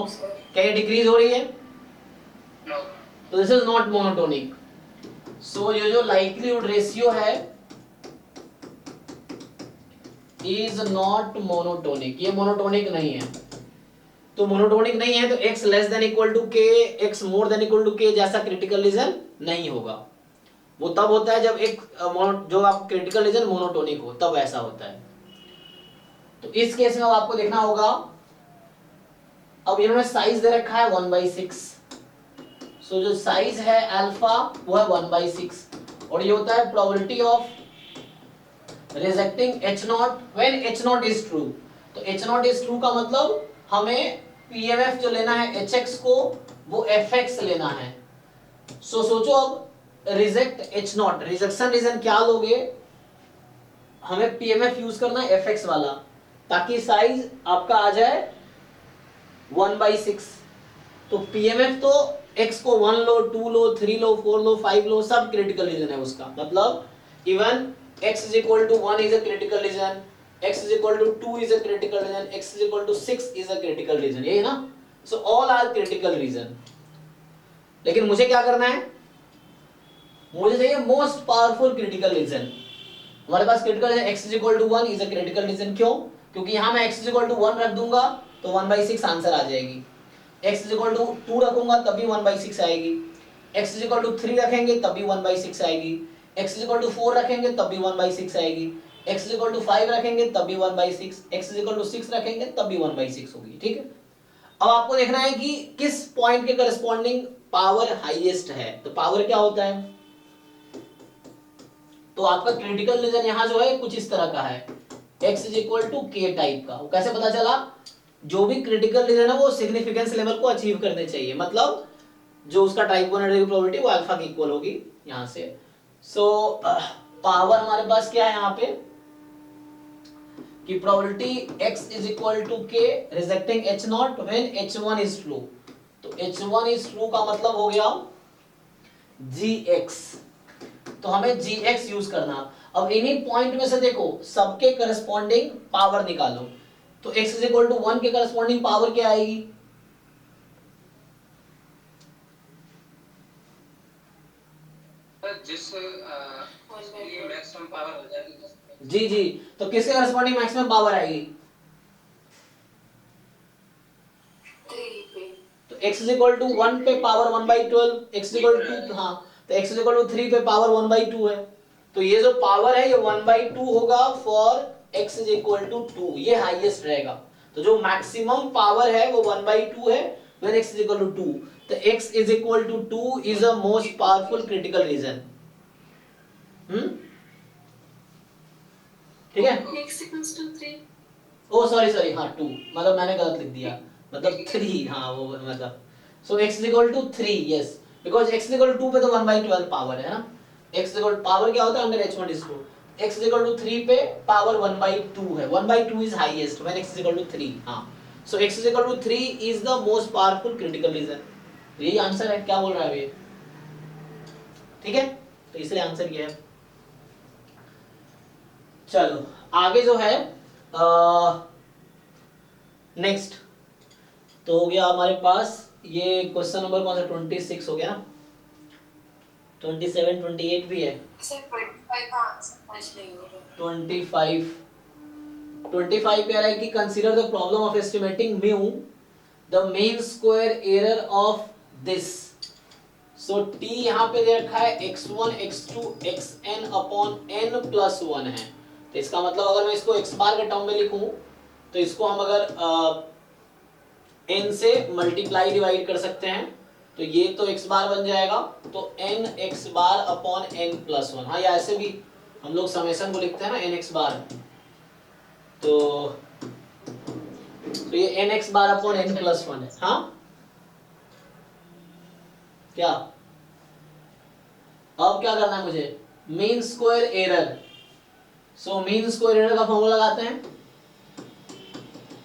क्या ये डिक्रीज हो रही है? No. तो this is not monotonic. So ये जो लाइक्लीहुड रेशियो है इज नॉट मोनोटोनिक, ये मोनोटोनिक नहीं है। तो मोनोटोनिक नहीं है तो x less than equal to k, x more than equal to k जैसा क्रिटिकल रीजन नहीं होगा। वो तब होता है जब एक जो आप क्रिटिकल रीजन मोनोटोनिक हो, तब ऐसा होता है। तो इस केस में अब आपको देखना होगा, अब इन्होंने साइज दे रखा है 1/6। सो जो साइज है अल्फा वो है 1/6 और ये होता है probability of rejecting H0 when H0 is true. तो H0 इज ट्रू का मतलब हमें PMF जो लेना है HX को वो FX लेना है। सो सोचो अब रिजेक्ट H0, रिजेक्शन रीजन क्या लोगे? हमें PMF यूज करना है FX वाला ताकि साइज आपका आ जाए 1/6। तो PMF तो X को 1 लो, 2 लो, 3 लो, 4 लो, 5 लो, सब क्रिटिकल रीजन है उसका। मतलब even x is equal to 1 is a critical region, x is equal to 2 is a critical region, x is equal to 6 is a critical region, यही ना? So all are critical region। लेकिन मुझे क्या करना है? मुझे चाहिए मोस्ट पावरफुल क्रिटिकल रीजन। हमारे पास critical region x is equal to 1 is a critical region। क्यों? क्योंकि यहाँ मैं x is equal to 1 रख दूंगा तो 1/6 आंसर आ जाएगी। x is equal to 2 रखूंगा तब भी 1/6 आएगी। x is equal to 3 रखेंगे तब भी 1/6 आएगी। x is equal to 4 रखेंगे तब भी 1/6 आएगी। x is equal to 5 रखेंगे तब भी 1/6। x is equal to 6 रखेंगे तब भी 1/6 होगी। ठीक है, अब आपको देखना है कि किस पॉइंट के करस्पॉन्डिंग पावर हाईएस्ट है। तो पावर क्या होता है? तो आपका क्रिटिकल रीजन यहाँ जो है कुछ इस तरह का है, x is equal to k type का। वो कैसे पता चला? जो भी क्रिटिकल रीजन है वो सिग्निफिकेंस लेवल को अचीव करने चाहिए, मतलब जो उसका ट्राइगोनोमेट्रिक प्रोबेबिलिटी वो अल्फा की इक्वल होगी यहाँ से। सो पावर हमारे पास क्या है यहाँ पे कि probability x is equal to k rejecting H0 when H1 is true। तो H1 is true का मतलब हो गया gx, तो हमें gx यूज करना। अब इन्हीं पॉइंट में से देखो सबके करस्पॉन्डिंग पावर निकालो। तो x is equal to 1 के करस्पॉन्डिंग पावर क्या आएगी? जिस मैक्सिमम पावर हो जाएगी। जी जी, तो किसके करस्पॉन्डिंग मैक्सिमम पावर आएगी? 3 पे। तो x is equal to 1 पे power 1/12, x is equal to हाँ, तो x is equal to 3 पे पावर 1/2 है। तो ये जो पावर है ये 1/2 होगा for x is equal to 2, ये हाईएस्ट रहेगा। तो जो मैक्सिमम पावर है वो 1/2 है when x is equal to 2। तो x is equal to 2 is a most powerful critical region। ठीक है? x equals to 3। Oh sorry हाँ 2, मतलब मैंने गलत लिख दिया, मतलब 3, हाँ वो मतलब सो x is equal to 3, yes, because x is equal to 2 पे तो 1/12 पावर है ना। x is equal पावर क्या होता है अंडर h1 इसको, x is equal to 3 पे पावर 1/2 है, 1/2 is highest when x is equal to 3। हाँ, सो x is equal to 3 is the most powerful critical reason. यही आंसर है, क्या बोल रहा है ये? ठीक है, तो इसलिए आंसर ये है। चलो आगे जो है नेक्स्ट तो हो गया हमारे पास ये क्वेश्चन नंबर कौन सा 26 हो गया ना, 27 28 भी है, सर 25 का आंसर मैच नहीं हो रहा। 25 कह रहा है कि consider the problem of estimating mu the mean square error of this. So t यहाँ पे दे रखा है x1 x2 xn upon n plus 1 है। तो इसका मतलब अगर मैं इसको x बार के टर्म में लिखूं तो इसको हम अगर n से मल्टीप्लाई डिवाइड कर सकते हैं तो ये तो x बार बन जाएगा, तो n x bar upon n plus 1। हाँ, या ऐसे भी हम लोग समेशन को लिखते हैं ना n x बार, तो ये n x bar upon n plus 1 है। हाँ क्या, अब क्या करना है मुझे? Mean square error. So mean square error का फॉर्मूला लगाते हैं,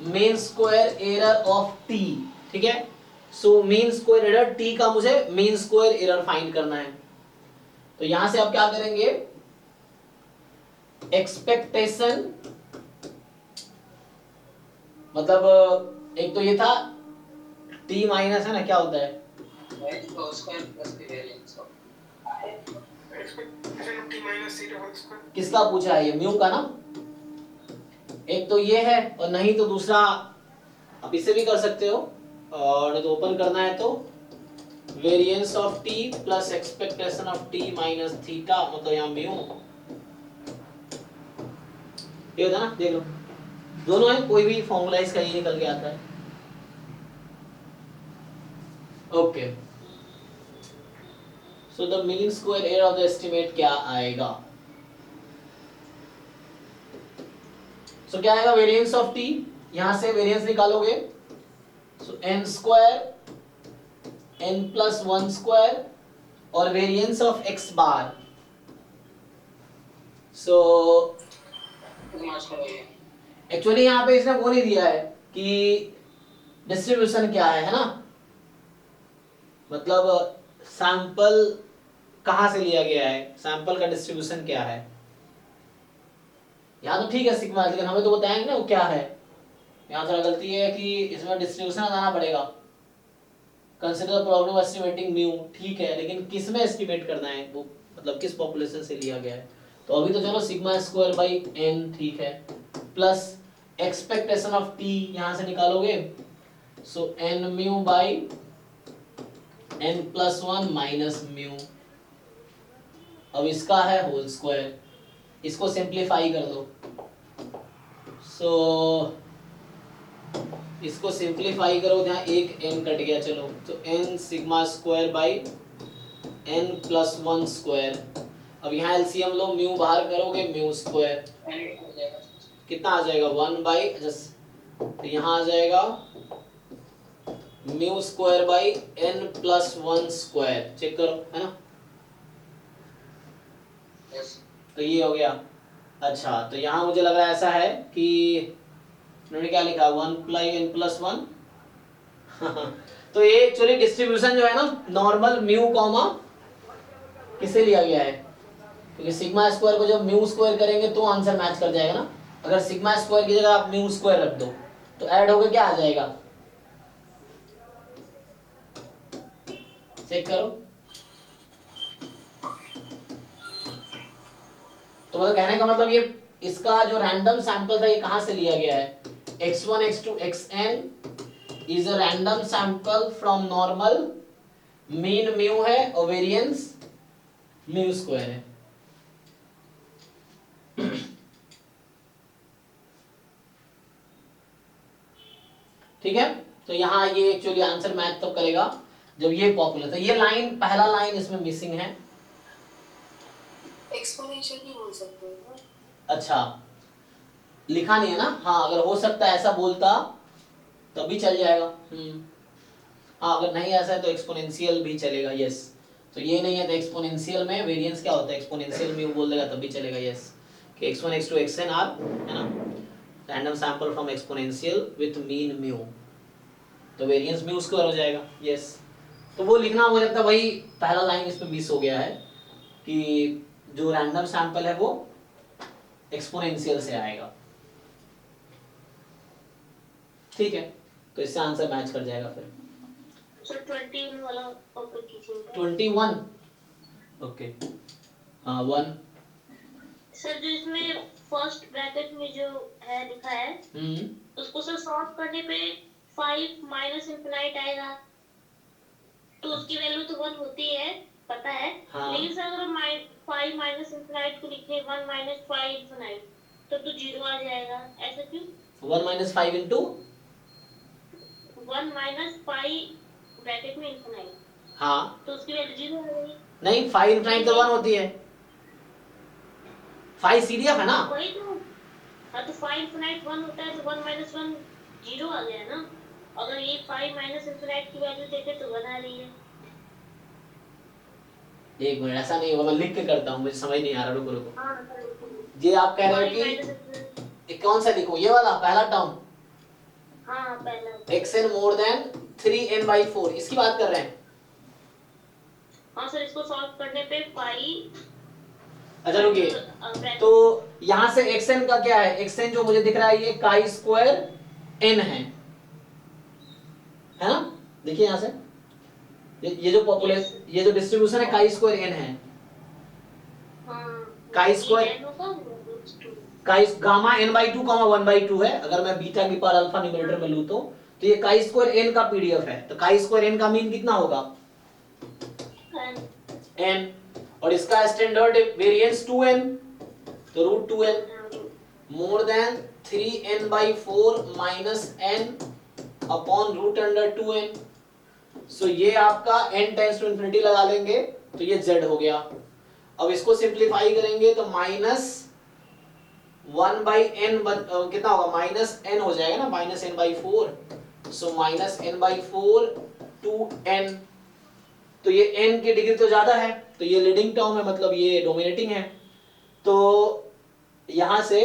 mean square error of t। ठीक है, so mean square error t का मुझे मीन स्क्वायर एरर फाइंड करना है। तो यहां से आप क्या करेंगे, एक्सपेक्टेशन मतलब एक तो ये था t माइनस है ना, क्या होता है x whole square plus the variance of expectation of t minus theta whole square. किसका पूछा है ये, म्यू का ना। एक तो ये है और नहीं तो दूसरा आप इसे भी कर सकते हो, और नहीं तो ओपन करना है तो variance of t plus expectation of t minus theta, मतलब यहाँ म्यू ये होता है ना, देख लो दोनों है, कोई भी फॉर्मूला इसका ये निकल के आता है। Okay, so the mean square error of the estimate क्या आएगा? सो क्या आएगा, वेरिएंस ऑफ t, यहां से वेरिएंस निकालोगे, so n square n plus 1 square और variance of x bar, so actually यहाँ पे इसने वो नहीं दिया है कि डिस्ट्रीब्यूशन क्या है ना, मतलब सैंपल कहाँ से लिया गया है, सैंपल का डिस्ट्रीब्यूशन क्या है। यहाँ तो ठीक है सिग्मा, लेकिन हमें तो बताएंगे ना वो क्या है। यहाँ थोड़ा गलती है कि इसमें डिस्ट्रीब्यूशन लगाना पड़ेगा। Consider the problem estimating mu, ठीक है, लेकिन किस में एस्टिमेट करना है वो, मतलब किस पॉपुलेशन से लिया गया है। तो अभी तो चलो सिग्मा स्क्वायर बाई n, ठीक है, प्लस एक्सपेक्टेशन ऑफ t यहां से निकालोगे, so n mu by n plus 1 minus mu. अब इसका है होल स्क्वायर, इसको सिंप्लीफाई कर दो, सो इसको सिंप्लीफाई करो, यहाँ एक n कट गया, चलो तो n sigma square by n plus 1 square. अब यहाँ एलसीएम लो, म्यू बाहर करोगे म्यू स्क्वायर, कितना आ जाएगा 1 बाई, तो यहाँ आ जाएगा mu square by n plus 1 square, check करो है ना। तो ये हो गया। अच्छा, तो यहाँ मुझे लग रहा है ऐसा है कि उन्होंने क्या लिखा 1 प्लाई n प्लस 1 तो ये एक्चुअली डिस्ट्रीब्यूशन जो है ना, नॉर्मल म्यू कॉमा किसे लिया गया है, क्योंकि सिग्मा स्क्वायर को जब म्यू स्क्वायर करेंगे तो आंसर मैच कर जाएगा ना। अगर सिग्मा स्क्वायर की जगह आप म्यू स्क्वायर रख दो तो ऐड होकर क्या आ जाएगा, चेक करो। तो मतलब कहने का मतलब ये इसका जो रैंडम सैंपल था ये कहां से लिया गया है, x1 x2 xn is a random sample from normal, mean mu है और वेरिएंस म्यू स्क्वायर है। ठीक है, तो यहाँ ये एक्चुअली आंसर मैच तब करेगा जब ये पॉपुलर था। ये लाइन, पहला लाइन इसमें मिसिंग है। एक्सपोनेंशियल भी बोल सकते हो ना? अच्छा, लिखा नहीं है ना, हाँ अगर हो सकता है ऐसा बोलता तब भी चल जाएगा। हाँ अगर नहीं ऐसा है तो एक्सपोनेंशियल भी चलेगा, यस। तो ये नहीं है तो एक्सपोनेंशियल में वेरिएंस क्या होता है, एक्सपोनेंशियल म्यू बोल देगा तब भी चलेगा, यस। कि x1 x2 xn आर है ना, random sample from exponential with mean mu, तो वेरिएंस म्यू स्क्वायर हो जाएगा, यस। तो वो लिखना हो जाता है, वही पहला लाइन इसमें मिस हो गया है कि जो रैंडम सैंपल है वो एक्सपोनेंशियल से आएगा। ठीक है, तो इससे आंसर मैच कर जाएगा फिर। सर 21 वाला ओपन कीजिएगा। 21 ओके, हाँ 1। सर जो इसमें फर्स्ट ब्रैकेट में जो है लिखा है उसको सर सॉल्व करने पे 5 माइनस इंफिनाइट आएगा, तो उसकी वैल्यू तो 1 होती है पता है। हाँ। लेकिन सर अगर 5 माइनस इंफिनाइट को लिखे 1 माइनस 5 इंफिनाइट तो 0 आ जाएगा, ऐसा क्यों? 1 माइनस 5 इंटू 1 माइनस 5 ब्रैकेट में इंफिनाइट, हाँ तो उसकी वैल्यू 0 आ जाएगी। नहीं, 5 इंफिनाइट तो 1 होती है, 5 सीडीएफ है ना। वही तो, हाँ तो 5 इंफिनाइट 1 होता है तो 1 माइनस 1 0 आ गया ना। अगर ये 5 माइनस इंफिनाइट की वैल्यू देखे तो 1 आ रही है। एक मिनट, ऐसा नहीं होगा, मैं लिख के करता हूँ, मुझे समझ नहीं आ रहा, रुको रुको। हाँ सर, ये आप कह रहे हो कि कौन सा लिखूं, ये वाला पहला टर्म हाँ पहला xn मोर देन 3n/4, इसकी बात कर रहे हैं। हाँ सर, इसको सॉल्व करने पे 5। अच्छा रुकिए, तो यहाँ से xn का क्या है, xn जो मुझे दिख रहा है ये chi स्क्वायर n है, है ना, देखिए यहाँ से ये जो पॉपुलेशन, ये जो डिस्ट्रीब्यूशन है chi² n है, गामा n/2 1/2 है, अगर मैं बीटा की पावर अल्फा न्यूमरेटर में लूं तो ये chi² n का पीडीएफ है, तो chi² n का मीन कितना होगा n, और इसका स्टैंडर्ड वेरिएंस 2n, तो √2n more than 3n/4 minus n upon √2n। सो ये आपका n टेंस टू इन्फिनिटी लगा लेंगे तो ये z हो गया। अब इसको सिंप्लीफाई करेंगे तो -1/n कितना होगा, -n हो जाएगा ना, -n/4, सो -n/4 2n, तो ये n की डिग्री तो ज्यादा है, तो ये लीडिंग टर्म है, मतलब ये डोमिनेटिंग है, तो यहां से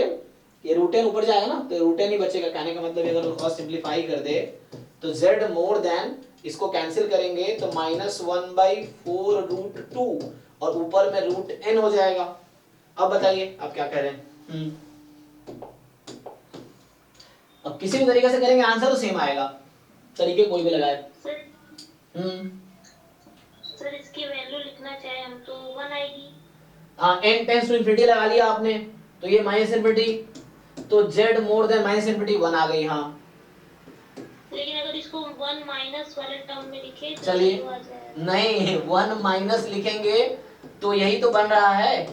ये √n ऊपर जाएगा ना, तो √n ही बचेगा, कहने का मतलब अगर उसको सिंप्लीफाई कर दे तो z मोर देन, इसको कैंसिल करेंगे तो -1/4 √2 और ऊपर में √n हो जाएगा। अब बताइए आप क्या कह रहे हैं? अब किसी भी तरीके से करेंगे आंसर तो सेम आएगा, तरीके कोई भी लगाए। सर इसकी वैल्यू लिखना चाहे हम तो 1 आएगी। हाँ, n टेंस टू इन्फिनिटी लगा लिया आपने, तो ये -∞, तो z मोर देन -∞ 1 आ गई। हाँ, लेकिन अगर इसको 1 माइनस वाले टर्म में लिखे तो चलिए, 0 आ जाएगा। नहीं 1 माइनस लिखेंगे तो यही तो बन रहा है,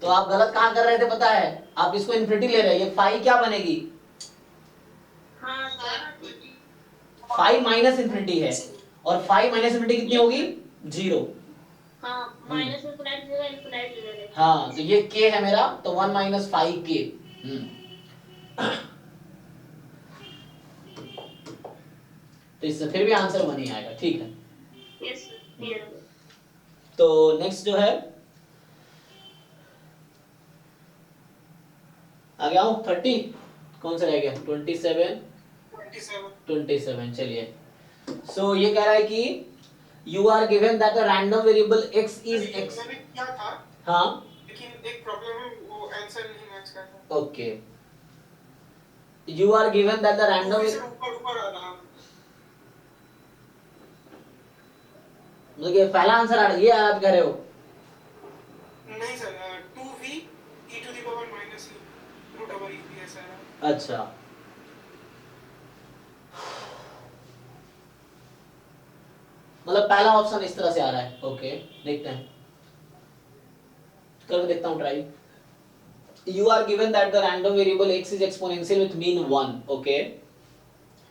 तो आप गलत कहां कर रहे थे पता है, आप इसको इन्फिनिटी ले रहे हैं, ये फाई क्या बनेगी, हाँ सर, फाई -∞ है, और फाई -∞ कितनी होगी 0। हाँ माइनस इनफिनिटी जगह इनफिनिटी ले लेंगे। हाँ, तो ये k है मेरा, तो 1 - 5k। तो इससे फिर भी आंसर 1 ही आएगा, ठीक है। यस सर, क्लियर हो गया। तो नेक्स्ट जो है आ गया हूँ 30, कौन सा रह गया 27। 27 चलिए। सो ये कह रहा है कि you are given that the random variable x is x। मैंने किया था, हाँ, लेकिन एक प्रॉब्लम है, वो आंसर नहीं मैच कर रहा। Okay, you are given that the random, ऊपर आ रहा। मतलब ये पहला आंसर आ रहा है, ये आप कह रहे हो? नहीं sir, 2v e to the power minus e root over e ऐसा है। अच्छा, मतलब पहला ऑप्शन इस तरह से आ रहा है, ओके, देखते हैं, करके देखता हूं try. You are given that the random variable x is exponential with mean 1, okay,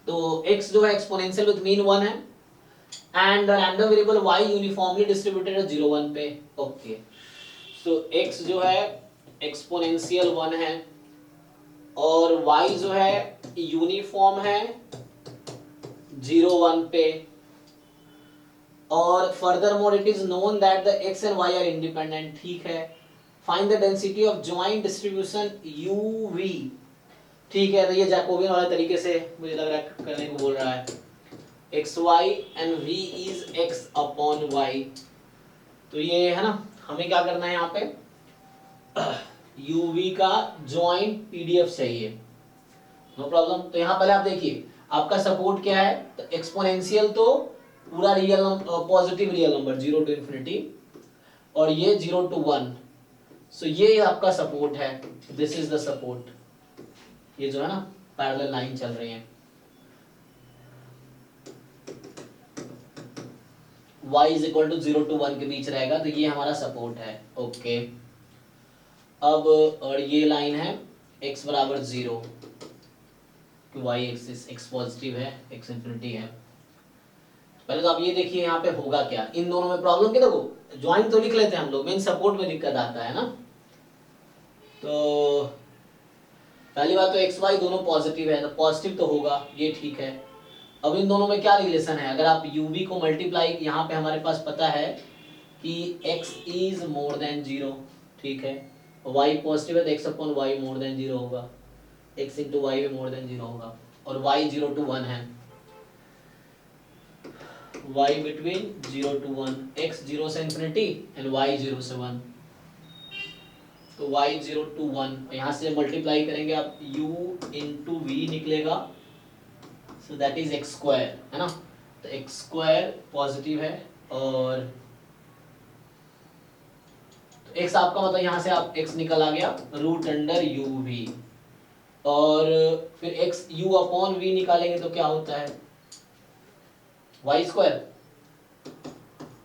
तो x जो है एक्सपोनेंशियल विद मीन 1 है, and the random variable y uniformly distributed है 0 1 पे, ओके, सो x जो है एक्सपोनेंशियल 1 है और y जो है यूनिफॉर्म है 0 1 पे, और furthermore it is known that the x and y are independent, ठीक है। Find the density of joint distribution uv, ठीक है, तो ये जैकोबियन वाले तरीके से मुझे लग रहा है करने को बोल रहा है, xy and v is x upon y, तो ये है ना, हमें क्या करना है यहाँ पे uv का जॉइंट पीडीएफ चाहिए, नो प्रॉब्लम। तो यहाँ पहले आप देखिए आपका सपोर्ट क्या है, तो एक्सपोनेंशियल तो पूरा real positive real number 0 to ∞, और ये 0 to 1, सो ये आपका सपोर्ट है, दिस इज द सपोर्ट, ये जो है ना पैरेलल लाइन चल रही है, y is equal to 0 to 1 के बीच रहेगा, तो ये हमारा सपोर्ट है, ओके। अब और ये लाइन है x बराबर 0, y एक्सिस x पॉजिटिव है, x इंफिनिटी है। पहले तो आप ये देखिए यहाँ पे होगा क्या, इन दोनों में प्रॉब्लम क्या, देखो ज्वाइन तो लिख लेते हैं हम लोग, मेन सपोर्ट में दिक्कत आता है ना, तो पहली बात तो एक्स वाई दोनों पॉजिटिव है, तो पॉजिटिव तो होगा, ये ठीक है। अब इन दोनों में क्या रिलेशन है, अगर आप यूवी को मल्टीप्लाई, यहाँ पे हमारे पास पता है कि x इज मोर देन 0, ठीक है, y पॉजिटिव है तो x upon y more then 0 होगा, x इंटू वाई भी मोर देन 0 होगा, और y 0 to 1 है, y बिटवीन 0 to 1, x 0 से इंफिनिटी एंड y 0 से 1, तो y 0 to 1, यहाँ से मल्टीप्लाई करेंगे आप u इंटू वी निकलेगा, so that is x square, है ना। तो एक्स स्क्वायर पॉजिटिव है और तो एक्स आपका मतलब यहाँ से आप एक्स निकल आ गया रूट अंडर यू वी, और फिर एक्स यू अपॉन वी निकालेंगे तो क्या होता है वाई स्क्वायर,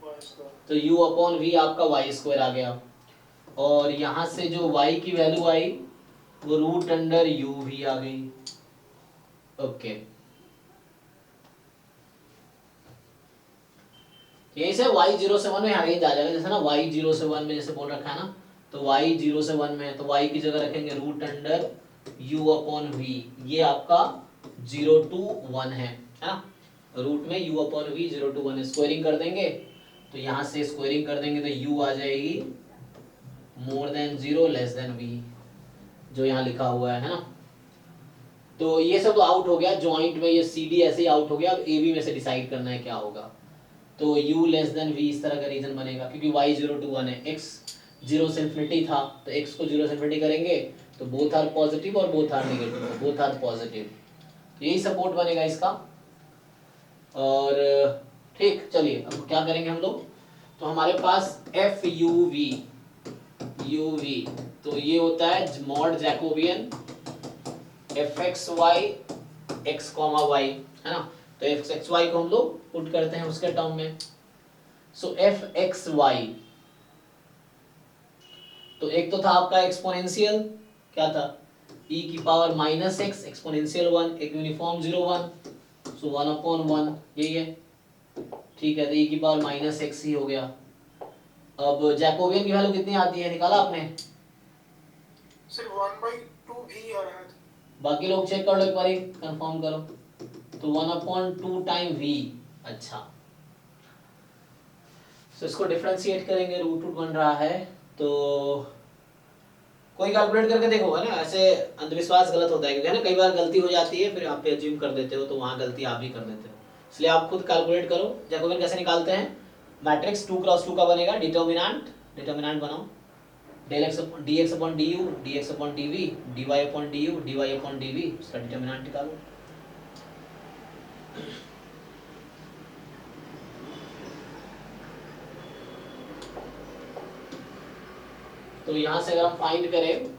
वाई स्क्वायर। तो u अपॉन वी आपका वाई स्क्वायर आ गया, और यहाँ से जो y की वैल्यू आई वो रूट अंडर यू वी आ गई। ओके, यही से y 0 से 1 में यहाँ रेंज आ जाएगा, जैसे ना y 0 से 1 में जैसे बोल रखा है ना, तो y 0 से 1 में है तो y की जगह रखेंगे root under u upon v, ये आपका 0 to 1 है ना, रूट में u अपॉन v 0 to 1 है, स्क्वायरिंग कर देंगे तो यहाँ से स्क्वायरिंग कर देंगे तो u आ जाएगी more than 0 less than v, जो यहाँ लिखा हुआ है ना। तो ये सब तो आउट हो गया, जॉइंट में ये सी डी ऐसे ही आउट हो गया, अब ए बी में से डिसाइड करना है क्या होगा। तो u लेस देन v इस तरह का रीजन बनेगा, क्योंकि y 0 to 1 है, x 0 से इन्फिनिटी था तो x को 0 से इन्फिनिटी करेंगे तो बोथ आर पॉजिटिव और both are negative, both are positive, तो यही सपोर्ट बनेगा इसका। और ठीक, चलिए अब क्या करेंगे हम लोग, तो हमारे पास एफ यू वी, तो ये होता है mod Jacobian F X Y X comma Y, है ना। तो एफ एक्स वाई को हम लोग पुट करते हैं उसके टर्म में, सो एफ एक्स वाई, तो एक तो था आपका एक्सपोनेंशियल, क्या था e की पावर माइनस एक्स एक्सपोनेंशियल 1, एक यूनिफॉर्म 0 1, सो 1 अपॉन 1 यही है, ठीक है। तो e की पावर माइनस एक्स ही हो गया। अब जैकोबियन की वैल्यू कितनी आती है, निकाला आपने? सिर्फ 1/2 भी आ रहा है। बाकी लोग चेक कर लो एक बार, कंफर्म करो। तो 1/2 टाइम v, अच्छा, तो इसको डिफरेंशिएट करेंगे, रूट रूट बन रहा है, तो कोई कैलकुलेट करके देखो, है ना। ऐसे अंधविश्वास गलत होता है, क्योंकि है ना कई बार गलती हो जाती है, फिर आप पे अज्यूम कर देते हो, तो वहाँ गलती आप भी कर देते हो, इसलिए आप खुद कैलकुलेट करो। जैकोबियन कैसे निकालते हैं, मैट्रिक्स 2 क्रॉस 2 का बनेगा, डिटर्मिनेंट बनाओ, del X D X upon D U, D X upon D V, D Y upon D U, D Y upon D V, उसका डिटर्मिनेंट निकालो। तो यहाँ से अगर हम फाइंड करें,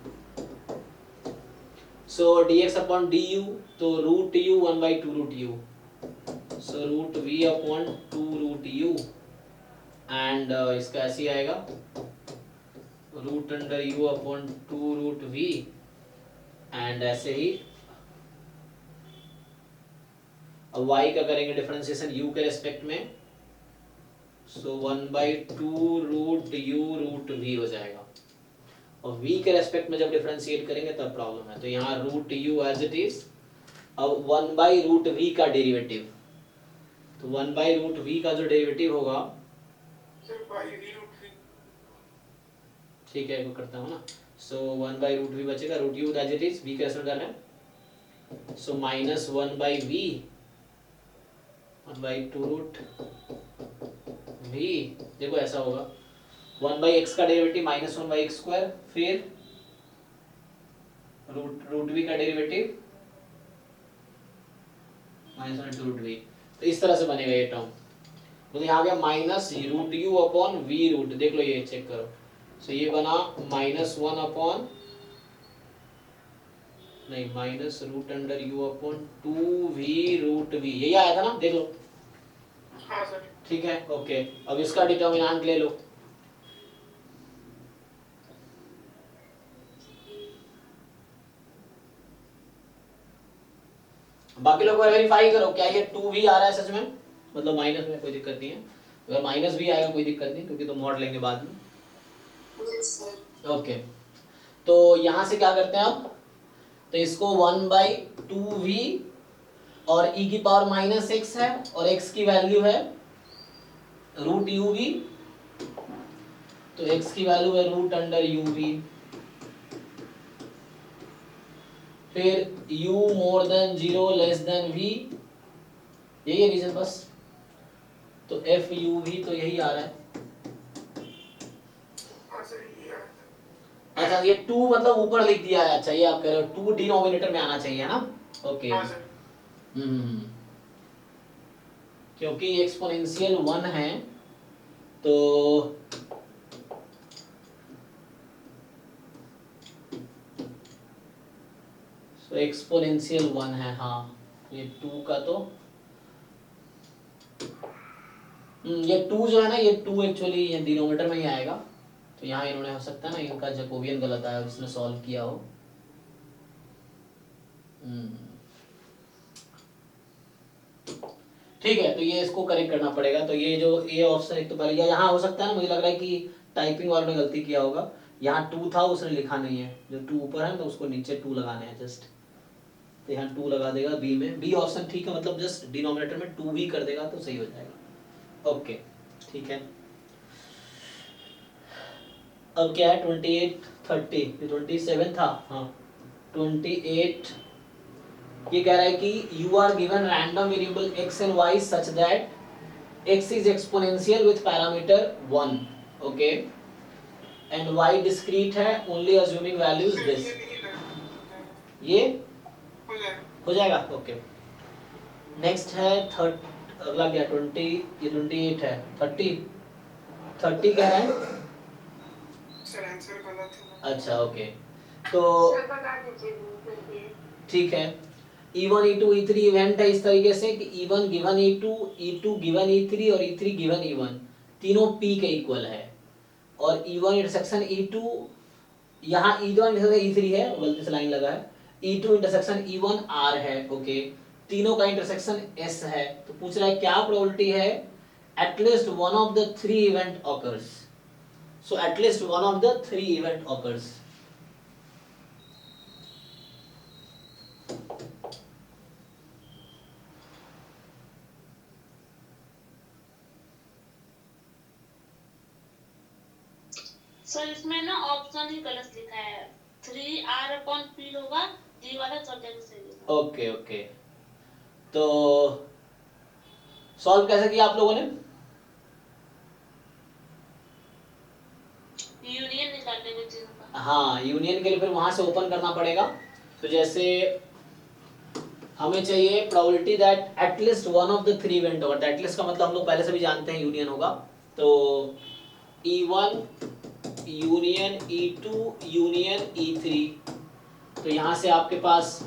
so D X upon D U, तो root U 1/2 root U, so root V upon 2 root U, and इसका ऐसे ही आएगा root under U upon 2 root V, and ऐसे ही अब y का करेंगे डिफरेंशिएशन u के रेस्पेक्ट में, सो 1/2 रूट u रूट v हो जाएगा, और v के रेस्पेक्ट में जब डिफरेंशिएट करेंगे तब प्रॉब्लम है। तो यहाँ root u as it is, अब 1/√v का डेरिवेटिव, तो 1/√v का जो डेरिवेटिव होगा, सिर्फ v/√v, ठीक है, वो करता हूँ ना, सो 1/√v बचेगा, root u as it is, v के रेस्पेक्ट कर रहे हैं, so minus 1/v 1/2 root v, देखो ऐसा होगा 1/x का डेरिवेटिव माइनस 1/x स्क्वायर, फिर रूट v का डेरिवेटिव माइनस 1/2 रूट v, तो इस तरह से बनेगा ये टर्म। तो यहाँ आ गया minus root U upon V root, देख लो ये चेक करो, सो ये बना माइनस 1 अपॉन नहीं minus root under U upon 2v root v, यही आया था ना, देख लो, हाँ सर। ठीक है, ओके। अब इसका डिटर्मिनेंट ले लो, बाकी लोग वेरीफाई करो क्या ये 2v आ रहा है सच में, मतलब माइनस में कोई दिक्कत नहीं है, अगर माइनस भी आएगा कोई दिक्कत नहीं, क्योंकि तो मॉड लेंगे बाद में, यस सर। ओके। तो यहाँ से क्या करते हैं आप, तो इसको 1/2v और e की पावर माइनस एक्स है, और x की वैल्यू है रूट यू वी, तो x की वैल्यू है रूट अंडर यू वी, फिर u more than 0 less than v, यही है रीजन बस, तो एफ यू वी तो यही आ रहा है। हाँ सर, ये आ रहा था। अच्छा, ये 2 मतलब ऊपर लिख दिया है, अच्छा ये आप कह रहे हो 2 डिनोमिनेटर में आना चाहिए, है ना, ओके। हाँ सर। क्योंकि एक्सपोनेंशियल 1 है तो एक्सपोनेंशियल 1 है, हाँ ये 2 का तो ये 2 जो है ना, ये 2 एक्चुअली ये डिनोमिनेटर में ही आएगा, तो यहाँ इन्होंने हो सकता है ना इनका जैकोबियन गलत आया जिसने सॉल्व किया हो। ठीक है, तो ये इसको करेक्ट करना पड़ेगा। तो ये जो ए ऑप्शन एक तो पहले या यहाँ हो सकता है ना, मुझे लग रहा है कि टाइपिंग वालों ने गलती किया होगा, यहाँ 2 था उसने लिखा नहीं है, जो 2 ऊपर है तो उसको नीचे 2 लगाने हैं जस्ट, तो यहाँ 2 लगा देगा बी में। बी ऑप्शन ठीक है, मतलब जस्ट डिनोमिनेटर में 2 भी कर देगा तो सही हो जाएगा। ओके ठीक है, अब क्या है 28 30, ये 27 था, हाँ 28। ये कह रहा है कि you are given random variable x and y such that x is exponential with parameter 1, okay, and y discrete है, ओनली अज्यूमिंग वैल्यूज दिस। ये हो जाएगा, ओके। नेक्स्ट है अगला क्या 20, ये 28 है, 30 कह रहा है सर आंसर गलत है। अच्छा ओके, तो ठीक है, E1 E2 E3 इवेंट है इस तरीके से कि E1 given E2, E2 given E3 और E3 गिवन E1, तीनों P के इक्वल है, और E1 इंटरसेक्शन E2, यहाँ E1 E3 है, गलती से लाइन लगा है, E2 इंटरसेक्शन E1 R है, ओके, तीनों का इंटरसेक्शन S है। तो पूछ रहा है क्या प्रोबेबिलिटी है at least one of the 3 event occurs, so at least one of the 3 event occurs. Sir इसमें ना ऑप्शन ही गलत लिखा है, 3R/P होगा, डी वाला सब जगह सही है। ओके ओके, तो सॉल्व कैसे किया आप लोगों ने? यूनियन निकालने में चीज़ का। हाँ, यूनियन के लिए फिर वहां से ओपन करना पड़ेगा। तो जैसे हमें चाहिए probability that at least one of the 3 event होगा, एटलीस्ट का मतलब हम लोग पहले से भी जानते हैं यूनियन होगा, तो E1 union E2 union E3, तो यहाँ से आपके पास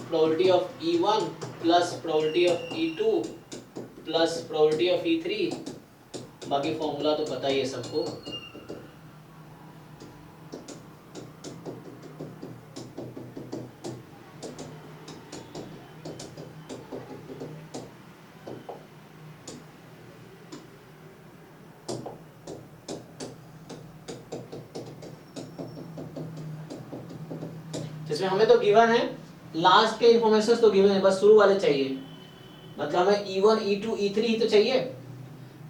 probability of E1 plus probability of E2 plus probability of E3, बाकी फॉर्मूला तो पता ही है सबको। जिसमें हमें तो गिवन है, लास्ट के इंफॉर्मेशन तो गिवन है, बस शुरू वाले चाहिए, मतलब हमें E1 E2 E3 ही तो चाहिए,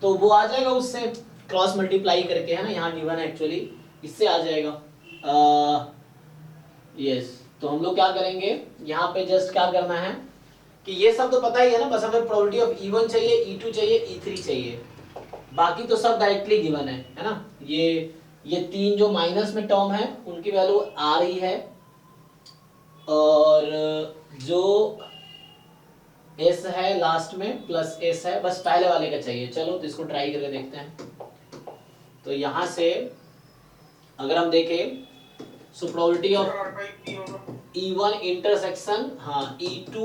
तो वो आ जाएगा उससे क्रॉस मल्टीप्लाई करके, है ना, यहाँ गिवन है एक्चुअली, इससे आ जाएगा। यस, तो हम लोग क्या करेंगे, यहाँ पे जस्ट क्या करना है कि ये सब तो पता ही है ना, बस हमें प्रोबेबिलिटी ऑफ E1 चाहिए, E2 चाहिए, E3 चाहिए, बाकी तो सब डायरेक्टली गिवन है ना। ये 3 जो माइनस में टर्म है उनकी वैल्यू आ रही है, और जो S है लास्ट में प्लस S है, बस पहले वाले का चाहिए। चलो तो इसको ट्राई करके देखते हैं। तो यहां से अगर हम देखें, so probability of E1 intersection, हाँ E2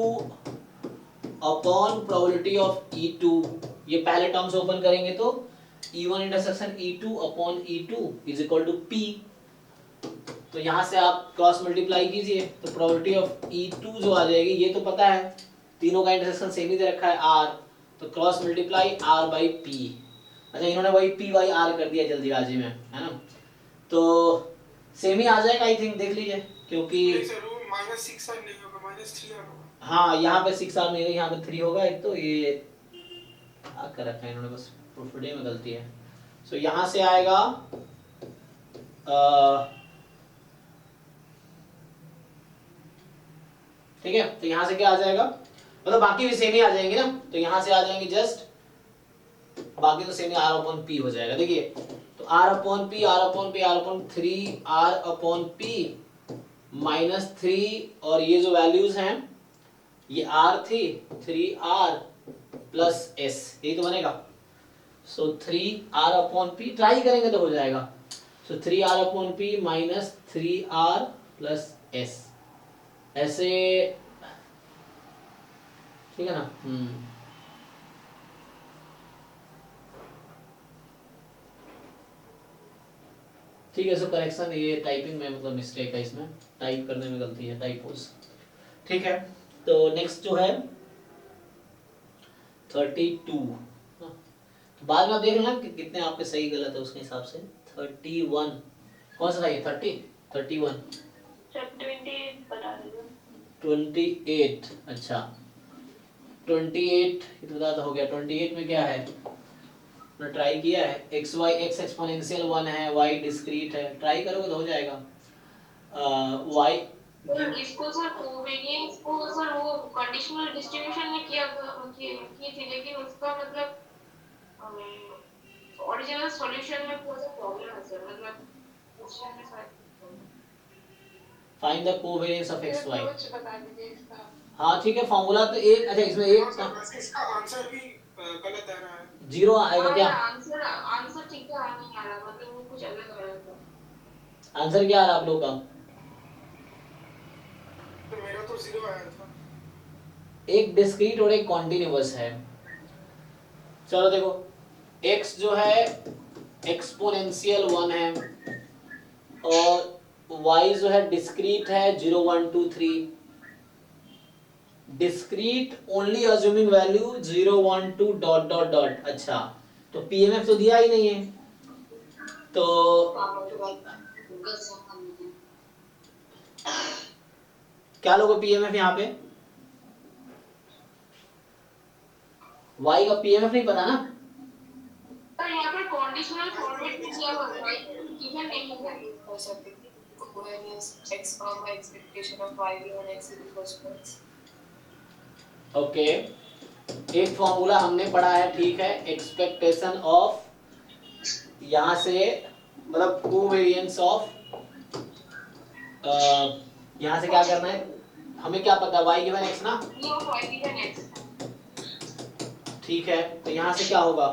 upon probability of E2, ये पहले टर्म से ओपन करेंगे तो E1 intersection E2 upon E2 is equal to P, तो यहाँ से आप क्रॉस मल्टीप्लाई कीजिए, तो प्रोबेबिलिटी ऑफ E2 जो आ जाएगी, ये तो पता है तीनों का इंटरसेक्शन सेम ही दे रखा है R, तो cross multiply R by P, अच्छा इन्होंने वही P बाई R कर दिया जल्दीबाजी में, है ना, तो सेम ही आ जाएगा आई थिंक, देख लीजिए, क्योंकि -6 नहीं होगा, -3 होगा। हाँ यहाँ पे 6 R नहीं होगा, यहाँ पे 3 होगा, एक तो ये क्या कर रखा है इन्होंने, बस प्रूफिडे में गलती है। सो यहाँ से आएगा ठीक है, तो यहाँ से क्या आ जाएगा, मतलब बाकी भी सेम ही आ जाएंगे ना, तो यहाँ से आ जाएंगे जस्ट, बाकी तो सेम ही R अपॉन P हो जाएगा। देखिए तो R upon P, R upon P, R upon 3, R upon P -3, और ये जो वैल्यूज हैं ये r थी 3r प्लस s, यही तो बनेगा। सो 3r अपॉन p, ट्राई करेंगे तो हो जाएगा। सो 3r upon p minus 3r plus s, ऐसे ठीक है ना। ठीक है। सो करेक्शन, ये टाइपिंग में मतलब मिस्टेक है, इसमें टाइप करने में गलती है, टाइपोस। ठीक है, तो नेक्स्ट जो है 32। तो बाद में आप देख लेना कि कितने आपके सही गलत है उसके हिसाब से। 31 कौन सा था ये? 30 31 28 बता दीजिए। 28 अच्छा 28 ये तो ज़्यादा हो गया। 28 में क्या है, आपने ट्राई किया है? एक्स वाई, एक्स एक्सपोनेंशियल 1 है, वाई डिस्क्रीट है, ट्राई करोगे तो हो जाएगा। वाई इसको सर कोवेरिएंस को सर वो कंडीशनल डिस्ट्रीब्यूशन में की थी, लेकिन उसका मतलब ओरिजिनल सॉल्यूशन में थोड़ा सा प्रॉब्लम है सर, मतलब क्वेश्चन में शायद find the covariance of X Y. कुछ बता दीजिए इसका। हाँ ठीक है, फॉर्मूला तो एक, अच्छा इसमें एक वैसे इसका आंसर भी गलत आ रहा है। 0 आएगा क्या? आंसर ठीक है नहीं आ रहा, मतलब वो कुछ अलग आ रहा था। आंसर क्या आ रहा है आप लोग का? तो मेरा तो 0 आया था। एक डिस्क्रीट और एक कॉन्टिन्यूअस है। चलो देखो, x जो है एक्सपोनेंशियल 1 है और y जो है डिस्क्रीट है 0 1 2 3। Discrete only assuming value 0 1 2 dot dot dot. अच्छा तो पीएमएफ तो दिया ही नहीं है, तो क्या लोगे पीएमएफ यहाँ पे? y का पीएमएफ नहीं पता ना? सर यहाँ पर कंडीशनल फॉर्मेट में क्या होता है, गिवन नहीं है। Covariance x comma expectation of y given x is equals to x. Okay एक फॉर्मूला हमने पढ़ा है, ठीक है, एक्सपेक्टेशन ऑफ, यहाँ से मतलब कोवेरिएंस ऑफ, यहाँ से क्या करना है हमें, क्या पता y गिवन x ना, ये ऑफ y गिवन x। ठीक है, तो यहाँ से क्या होगा?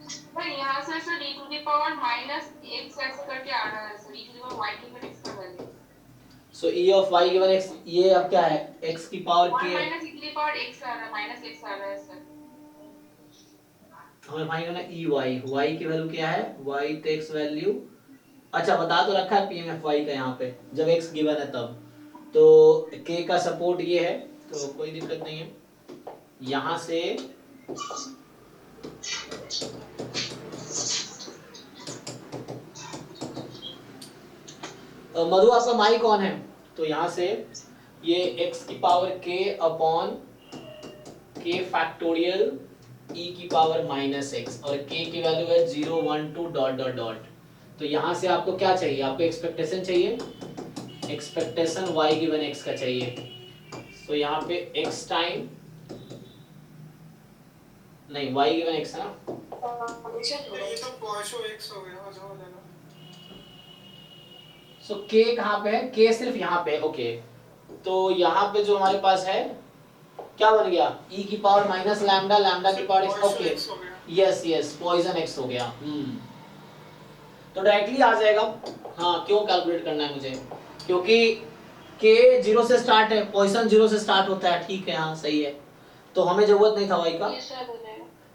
सर यहाँ से sir e to the power minus x ऐसे करके आ रहा है sir, e to the power y given x का value. So e of y given x, ये अब क्या है, x की power 1 k, minus e to the power x आ रहा है, माइनस x आ रहा है सर। हमें फाइंड करना है y की वैल्यू क्या है, y तो x वैल्यू, अच्छा बता तो रखा है पीएमएफ y का यहाँ पे, जब x गिवन है तब, तो k का सपोर्ट ये है तो कोई दिक्कत नहीं है। यहाँ से मधु आपका माई कौन है, तो यहाँ से ये x की power k upon k factorial e की पावर माइनस x और k की वैल्यू है 0 1 2 डॉट डॉट डॉट। तो यहाँ से आपको क्या चाहिए, आपको एक्सपेक्टेशन चाहिए, एक्सपेक्टेशन y गिवन x का चाहिए। तो यहाँ पे x टाइम नहीं y गिवन x है ना, ये तो पांचों x हो गया जो हो जाएगा। सो k कहाँ पे है, k सिर्फ यहाँ पे है, ओके। तो यहाँ पे जो हमारे पास है क्या बन गया, e की पावर माइनस लैम्डा, लैम्डा की power x, okay yes yes Poisson x हो गया। तो डायरेक्टली आ जाएगा। हाँ क्यों कैलकुलेट करना है मुझे, क्योंकि k 0 से स्टार्ट है, पॉइजन 0 से स्टार्ट होता है, ठीक है हाँ सही है, तो हमें जरूरत नहीं था y का।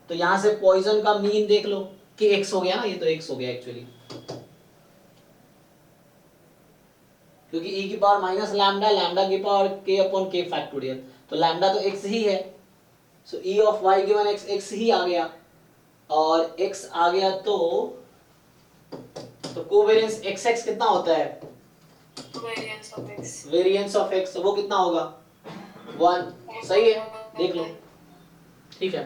तो यहाँ से पॉइजन का मीन देख लो कि x हो गया ना, ये तो x हो गया एक्चुअली, क्योंकि e की पावर माइनस लैम्डा, लैम्डा की power k upon k factorial, तो लैम्डा तो x ही है। सो e of y given x, x ही आ गया, और x आ गया तो कोवेरिएंस xx कितना होता है, Variance of x. Variance of x, वो कितना होगा 1, सही है देख लो, ठीक है।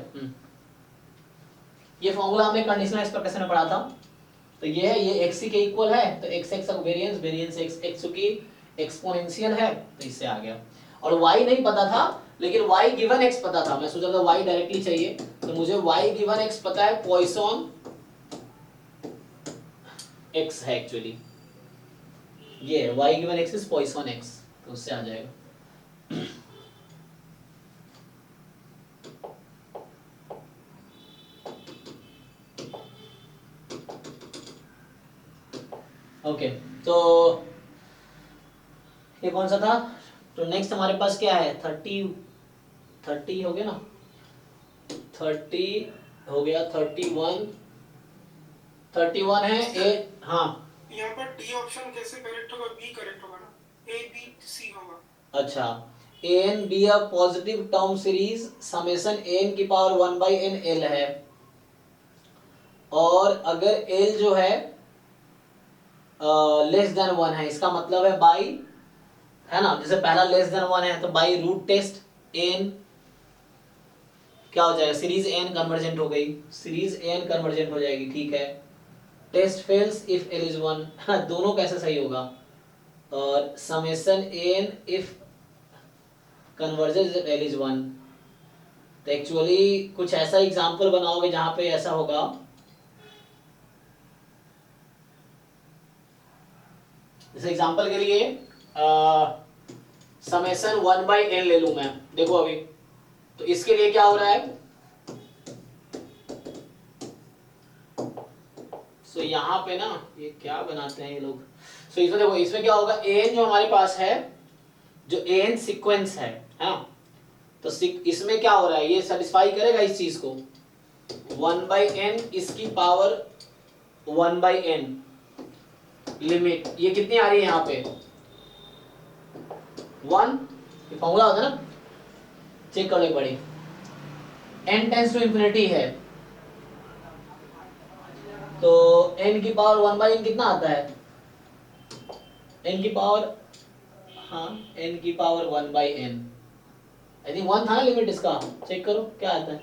ये फॉर्मूला हमने कंडीशनल एक्सपेक्टेशन में पढ़ा था, तो ये है, ये x के इक्वल है, तो x का वेरिएंस, वेरिएंस x की एक्सपोनेंशियल है, तो इससे आ गया। और y नहीं पता था, लेकिन y गिवन x पता था, मैं सोचा था y डायरेक्टली चाहिए, तो मुझे y गिवन x पता है, पॉइसन x है एक्चुअली, ये y given x is Poisson x, तो उससे आ जाएगा। ओके, तो ये कौन सा था? तो नेक्स्ट हमारे पास क्या है? 30 हो गया ना, 30 हो गया, 31 है ए। हाँ यहाँ पर डी ऑप्शन कैसे करेक्ट होगा? बी करेक्ट होगा ना, ए बी सी होगा। अच्छा, N be a positive term series summation N की पावर 1/n एल है, और अगर एल जो है लेस देन 1 है, इसका मतलब है बाई, है ना, जैसे पहला लेस देन 1 है तो बाई रूट टेस्ट एन क्या हो जाएगा? सीरीज एन कन्वर्जेंट हो गई, सीरीज एन कन्वर्जेंट हो जाएगी, ठीक है। Test fails if L is 1, दोनों कैसे सही होगा? और summation N if convergence if L is 1, तो एक्चुअली कुछ ऐसा एग्जांपल बनाओगे जहां पे ऐसा होगा, जैसे एग्जांपल के लिए समेशन 1/n ले लूं मैं, देखो अभी, तो इसके लिए क्या हो रहा है? सो यहाँ पे ना ये क्या बनाते हैं ये लोग, सो इसमें देखो, इसमें क्या होगा? एन जो हमारे पास है, जो एन सीक्वेंस है ना, तो इसमें क्या हो रहा है? ये सेटिस्फाई करेगा इस चीज को, 1/n इसकी पावर 1/n लिमिट, ये कितनी आ रही है यहाँ पे? 1, ये फॉर्मूला होता है ना, चेक कर लो एक बारी, n टेंड्स टू इंफिनिटी है, तो n की पावर 1/n कितना आता है? n की पावर, हाँ n की पावर 1/n, आई थिंक 1 था ना लिमिट इसका, चेक करो क्या आता है।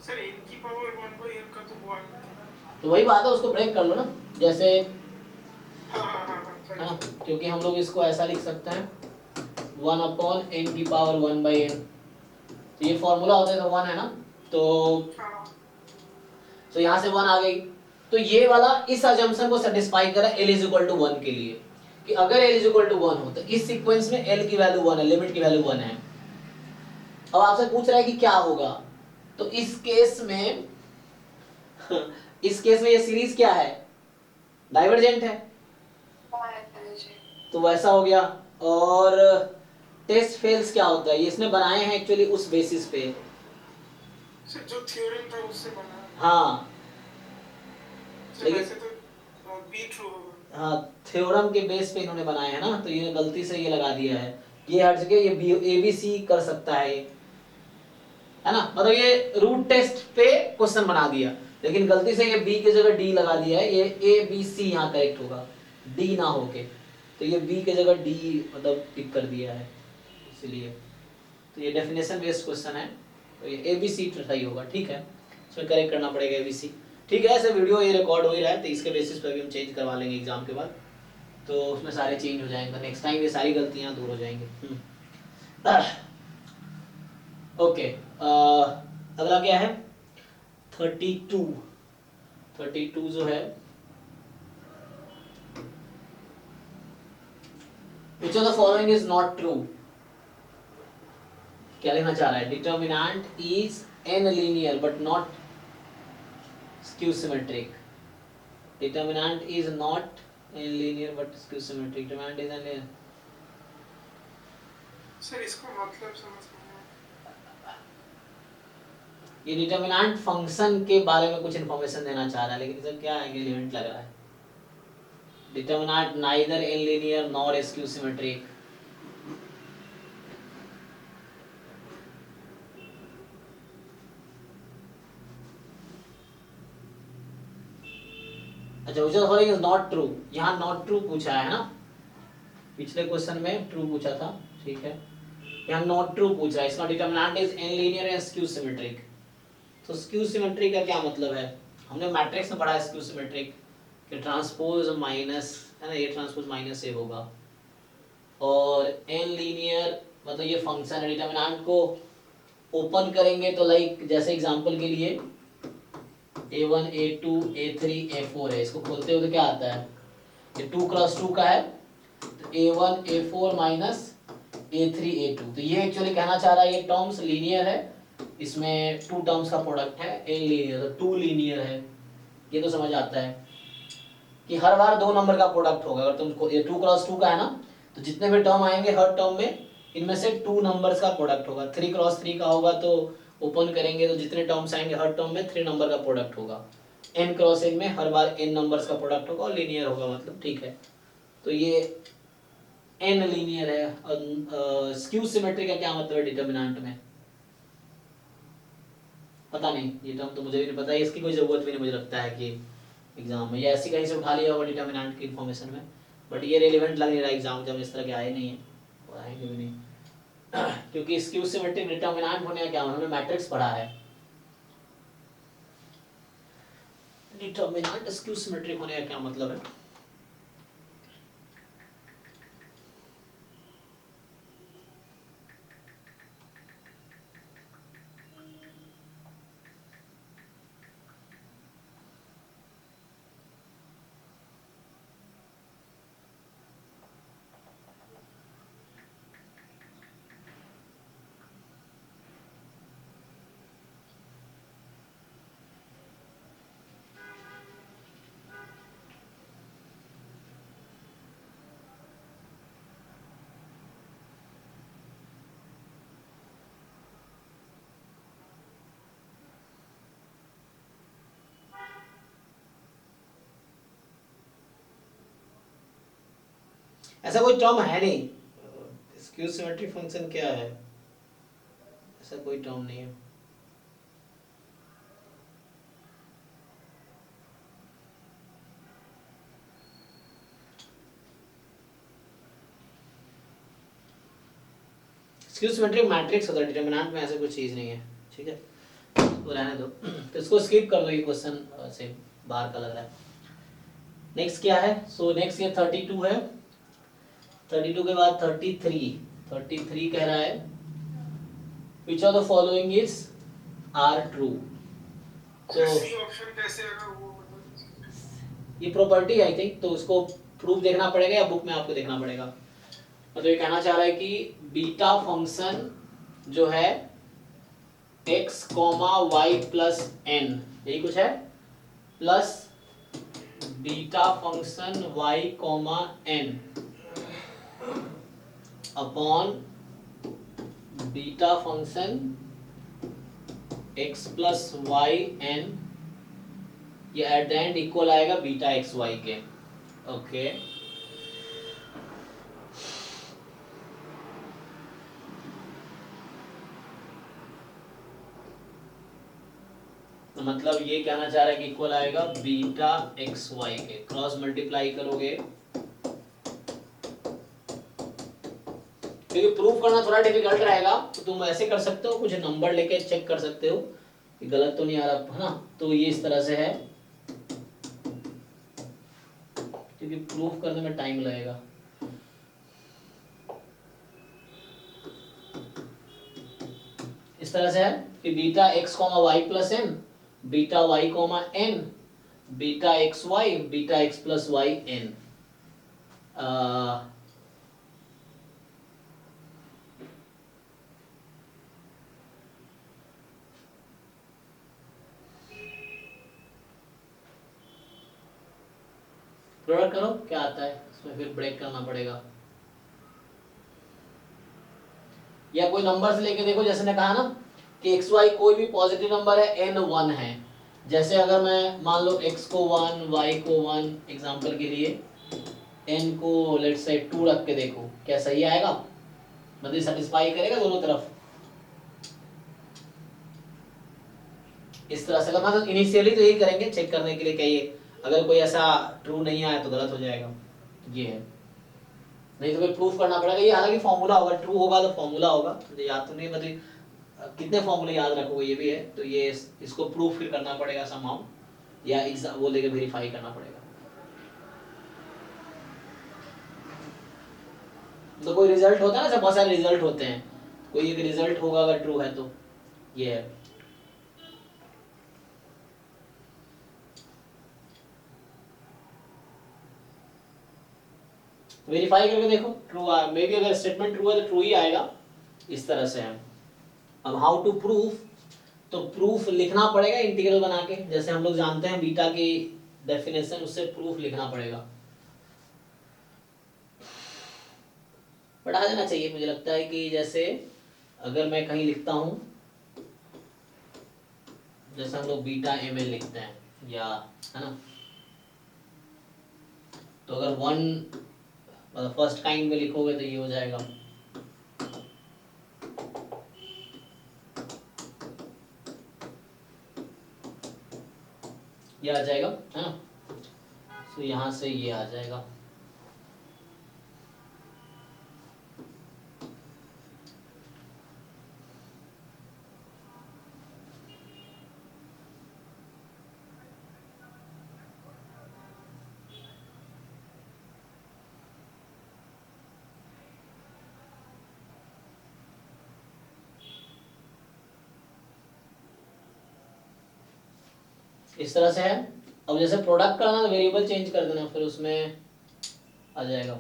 सर इनकी पावर 1/n का तो 1। तो वही बात है, उसको ब्रेक कर लो ना, जैसे हाँ, है ना, क्योंकि हम लोग इसको ऐसा लिख सकते हैं 1/n की पावर 1/n, तो ये फॉर्मूला होता है तो 1 है ना, तो यहाँ से 1 आ गई, तो ये वाला इस अजम्पशन को सेटिस्फाई करा l इज इक्वल टू 1 के लिए, कि अगर l इज इक्वल टू 1 हो तो इस सीक्वेंस में l की वैल्यू 1 है, लिमिट की वैल्यू 1 है। अब आपसे पूछ रहा है कि क्या होगा, तो इस केस में इस केस में ये सीरीज क्या है? डाइवर्जेंट है, तो वैसा हो गया। और टेस्ट फेल्स क्या होता है? ये इसने बनाए हैं एक्चुअली उस बेसिस पे, सर जो थ्योरम था उससे बना है। हाँ सर वैसे तो बी ट्रू होगा। हाँ, थ्योरम के बेस पे इन्होंने बनाए हैं ना, तो ये गलती से ये लगा दिया है, ये हट के ये ए बी सी कर सकता है ये, है ना, मतलब ये रूट टेस्ट पे क्वेश्चन बना दिया, लेकिन गलती से ये बी की जगह डी लगा दिया है, ये ए बी सी यहाँ करेक्ट होगा, डी ना होके, तो ये बी की जगह डी मतलब टिक कर दिया है, इसलिए तो ये डेफिनेशन बेस्ड क्वेश्चन है, तो ये ए बी सी सही होगा, ठीक है, इसमें करेक्ट करना पड़ेगा ए बी सी, ठीक है। ऐसे वीडियो ये रिकॉर्ड हो ही रहा है, तो इसके बेसिस पे भी हम चेंज करवा लेंगे एग्जाम के बाद, तो उसमें सारे चेंज हो जाएंगे, नेक्स्ट टाइम ये सारी गलतियां दूर हो जाएंगी। ओके, अगला क्या है? 32 जो है, which of the following is not true? क्या लिखना चाह रहा है? Determinant is n linear but not skew symmetric. Determinant is not n linear but skew symmetric. Determinant is n linear. Sir इसका मतलब समझ नहीं आया। ये डिटर्मिनेंट फंक्शन के बारे में कुछ इन्फॉर्मेशन देना चाह रहा है, लेकिन इसे क्या है कि लिमिट लग रहा है। Determinant neither n linear nor skew symmetric. अच्छा, which of the following is not true? यहाँ not true पूछा है ना, पिछले क्वेश्चन में ट्रू पूछा था, ठीक है, यहाँ नॉट ट्रू पूछा है, इसका डिटर्मिनेंट इज n linear या स्क्यू सिमेट्रिक। तो स्क्यू सिमेट्रिक का क्या मतलब है? हमने मैट्रिक्स में पढ़ा है स्क्यू सिमेट्रिक कि ट्रांसपोज माइनस, है ना, ये ट्रांसपोज माइनस ए होगा, और n linear मतलब ये फंक्शन है, डिटर्मिनेंट को ओपन करेंगे तो लाइक जैसे एग्जांपल के लिए a1 a2 a3 a4 है, इसको खोलते हो तो क्या आता है? ये 2 क्रॉस 2 का है, तो a1 a4 minus a3 a2, तो ये एक्चुअली कहना चाह रहा है ये टर्म्स लीनियर है, इसमें टू टर्म्स का प्रोडक्ट है, एन लीनियर, तो टू लीनियर है, ये तो समझ आता है कि हर बार दो नंबर का प्रोडक्ट होगा। अगर तुमको ये 2 क्रॉस 2 का है ना, तो जितने भी टर्म आएंगे हर टर्म में इनमें से 2 नंबर्स का प्रोडक्ट होगा। 3 क्रॉस 3 का होगा तो ओपन करेंगे तो जितने टर्म्स आएंगे हर टर्म में 3 नंबर का प्रोडक्ट होगा। n क्रॉस n में हर बार n नंबर्स का प्रोडक्ट होगा और लीनियर होगा, मतलब ठीक है। तो ये n लीनियर है। और स्क्यू सिमेट्री का क्या मतलब है डिटर्मिनेंट में? पता नहीं, ये टर्म तो मुझे भी नहीं पता है, इसकी कोई जरूरत भी नहीं मुझे लगता है कि एग्जाम में, या ऐसी कहीं से उठा लिया होगा डिटर्मिनेंट की इन्फॉर्मेशन में, बट ये रेलिवेंट लग नहीं रहा एग्जाम जब इस तरह के आए नहीं है और आएंगे भी नहीं क्योंकि स्क्यू सिमेट्रिक डिटर्मिनेंट होने का क्या मतलब, हमने मैट्रिक्स पढ़ा है। डिटर्मिनेंट स्क्यू सिमेट्रिक होने का क्या मतलब है? ऐसा कोई टर्म है नहीं। स्क्यू सिमेट्रिक फंक्शन क्या है? ऐसा कोई टर्म नहीं है। स्क्यू सिमेट्रिक मैट्रिक्स होता है, डिटरमिनेंट में ऐसा कुछ चीज नहीं है, ठीक है, तो रहने दो। तो इसको स्किप कर दो, ये क्वेश्चन से बाहर का लग रहा है। नेक्स्ट क्या है? सो नेक्स्ट ये 32 है। 32 के बाद 33 कह रहा है which of the following is are true। तो सी ऑप्शन कैसे आएगा वो मतलब? ये प्रॉपर्टी है आई थिंक, तो उसको प्रूफ देखना पड़ेगा या बुक में आपको देखना पड़ेगा। मतलब ये कहना चाह रहा है कि बीटा फंक्शन जो है x, y प्लस n, यही कुछ है, plus beta function y, n upon beta function x plus y n, ये एट द एंड इक्वल आएगा बीटा एक्स वाई के। ओके, तो मतलब ये कहना चाह रहा है कि इक्वल आएगा बीटा एक्स वाई के। क्रॉस मल्टीप्लाई करोगे, क्योंकि प्रूफ करना थोड़ा डिफिकल्ट रहेगा, तो तुम ऐसे कर सकते हो, कुछ नंबर लेके चेक कर सकते हो कि गलत तो नहीं आ रहा है ना। तो ये इस तरह से है, क्योंकि प्रूफ करने में टाइम लगेगा। इस तरह से है कि beta x comma y plus n, beta y comma n, beta x y, beta x plus y n. Product करो क्या आता है इसमें, फिर ब्रेक करना पड़ेगा, या कोई नंबर से लेके देखो। जैसे ने कहा ना कि एक्स वाई कोई भी पॉजिटिव नंबर है, एन 1 है। जैसे अगर मैं मान लो x को 1, y को 1 एग्जांपल के लिए, n को लेट्स से 2 रख के देखो, क्या सही आएगा? मतलब सेटिस्फाई करेगा दोनों तरफ? इस तरह से मतलब इनिशियली तो यही करेंगे चेक करने के लिए, कहिए अगर कोई ऐसा ट्रू नहीं आया तो गलत हो जाएगा, ये है। नहीं तो फिर प्रूफ करना पड़ेगा। ये हालांकि फॉर्मूला होगा, ट्रू होगा तो फॉर्मूला होगा, मुझे याद तो नहीं, मतलब कितने फॉर्मूले याद रखोगे ये भी है। तो ये इसको प्रूफ फिर करना पड़ेगा समहाउ, या एग्जाम वो लेके वेरीफाई करना पड़ेगा। तो कोई रिजल्ट होता है ना, बहुत सारे रिजल्ट होते हैं, कोई एक रिजल्ट होगा अगर ट्रू है तो ये है। वेरीफाई करके देखो ट्रू, मे बी अगर स्टेटमेंट ट्रू है तो ट्रू ही आएगा। इस तरह से है। अब हाउ टू प्रूफ, तो प्रूफ लिखना पड़ेगा इंटीग्रल बना के, जैसे हम लोग जानते हैं बीटा की डेफिनेशन, उससे प्रूफ लिखना पड़ेगा। पढ़ा देना चाहिए, मुझे लगता है कि जैसे अगर मैं कहीं लिखता हूं, जैसे हम लोग बीटा एम एल लिखते हैं, या है ना, तो अगर वन मतलब फर्स्ट काइंड में लिखोगे तो ये हो जाएगा, ये आ जाएगा, है ना। तो यहाँ से ये आ जाएगा। इस तरह से है। अब जैसे प्रोडक्ट करना तो वेरिएबल चेंज कर देना, फिर उसमें आ जाएगा।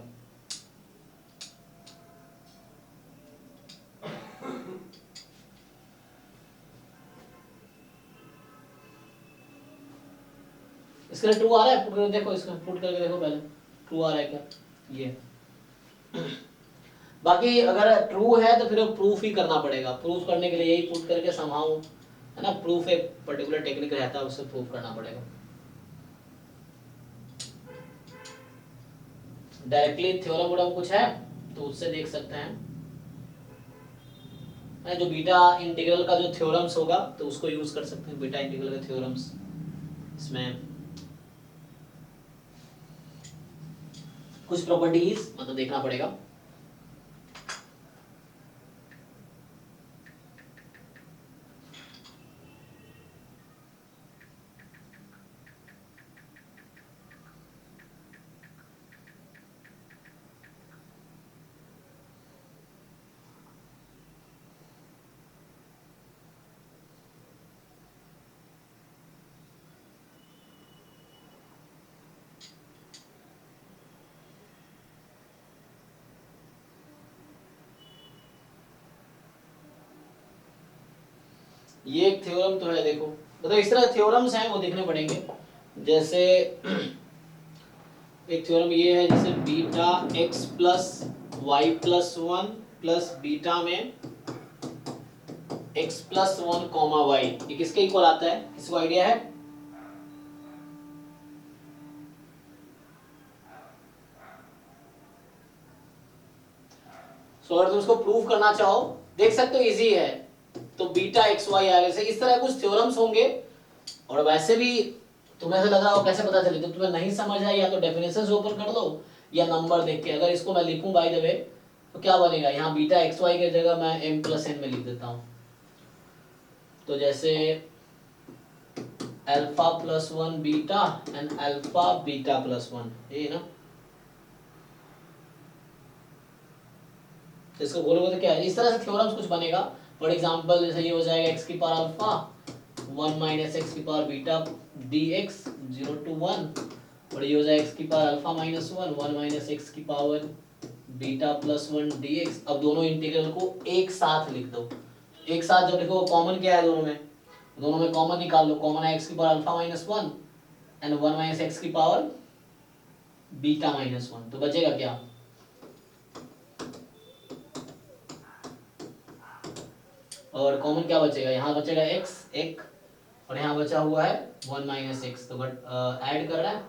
इसके लिए ट्रू आ रहा है, पुट करके देखो, इसको पुट करके देखो पहले ट्रू आ रहा है क्या, ये। बाकी अगर ट्रू है तो फिर प्रूफ ही करना पड़ेगा। प्रूफ करने के लिए यही पुट करके समहाउ, है ना, प्रूफ एक पर्टिकुलर टेक्निक रहता है, उससे प्रूफ करना पड़ेगा। डायरेक्टली थ्योरम वोरम कुछ है तो उससे देख सकते हैं, जो बीटा इंटीग्रल का जो थ्योरम्स होगा तो उसको यूज कर सकते हैं, बीटा इंटीग्रल के थ्योरम्स। इसमें कुछ प्रॉपर्टीज मतलब देखना पड़ेगा। ये एक थ्योरम तो है, देखो मतलब इस तरह थ्योरम्स हैं वो देखने पड़ेंगे। जैसे एक थ्योरम ये है, जैसे beta x plus Y plus one plus beta में X plus one comma Y, ये किसके इक्वल आता है, किसको आइडिया है? सो अगर तुम उसको प्रूव करना चाहो देख सकते हो, इजी है। तो बीटा एक्स वाई आगे से इस तरह कुछ थ्योरम्स होंगे। और वैसे भी तुम्हें ऐसा लग रहा हो कैसे पता चले, तो तुम्हें नहीं समझ आए या तो डेफिनेशन ओपन कर लो या नंबर देख के। अगर इसको मैं लिखूं बाय द वे तो क्या बनेगा, यहाँ बीटा एक्स वाई की जगह मैं एम प्लस एन में लिख देता हूँ। तो जैसे alpha plus one beta and alpha beta plus one, ये ना। तो इसको बोलोगे तो क्या है, इस तरह से थ्योरम्स कुछ बनेगा। फॉर एग्जांपल जैसे ये हो जाएगा एक्स की पावर अल्फा 1 माइनस एक्स की पावर बीटा dx 0 to 1, और ये हो जाएगा एक्स की power alpha minus 1 minus x की पावर बीटा प्लस 1 dx। अब दोनों इंटीग्रल को एक साथ लिख दो। एक साथ जब लिखो, कॉमन क्या है दोनों में, दोनों में कॉमन निकाल लो। कॉमन है एक्स की power alpha minus 1 and 1 minus x की पावर बीटा माइनस 1, तो बचेगा क्या, और कॉमन क्या बचेगा, यहाँ बचेगा x एक, और यहाँ बचा हुआ है 1 माइनस एक्स। तो बट ऐड कर रहा है,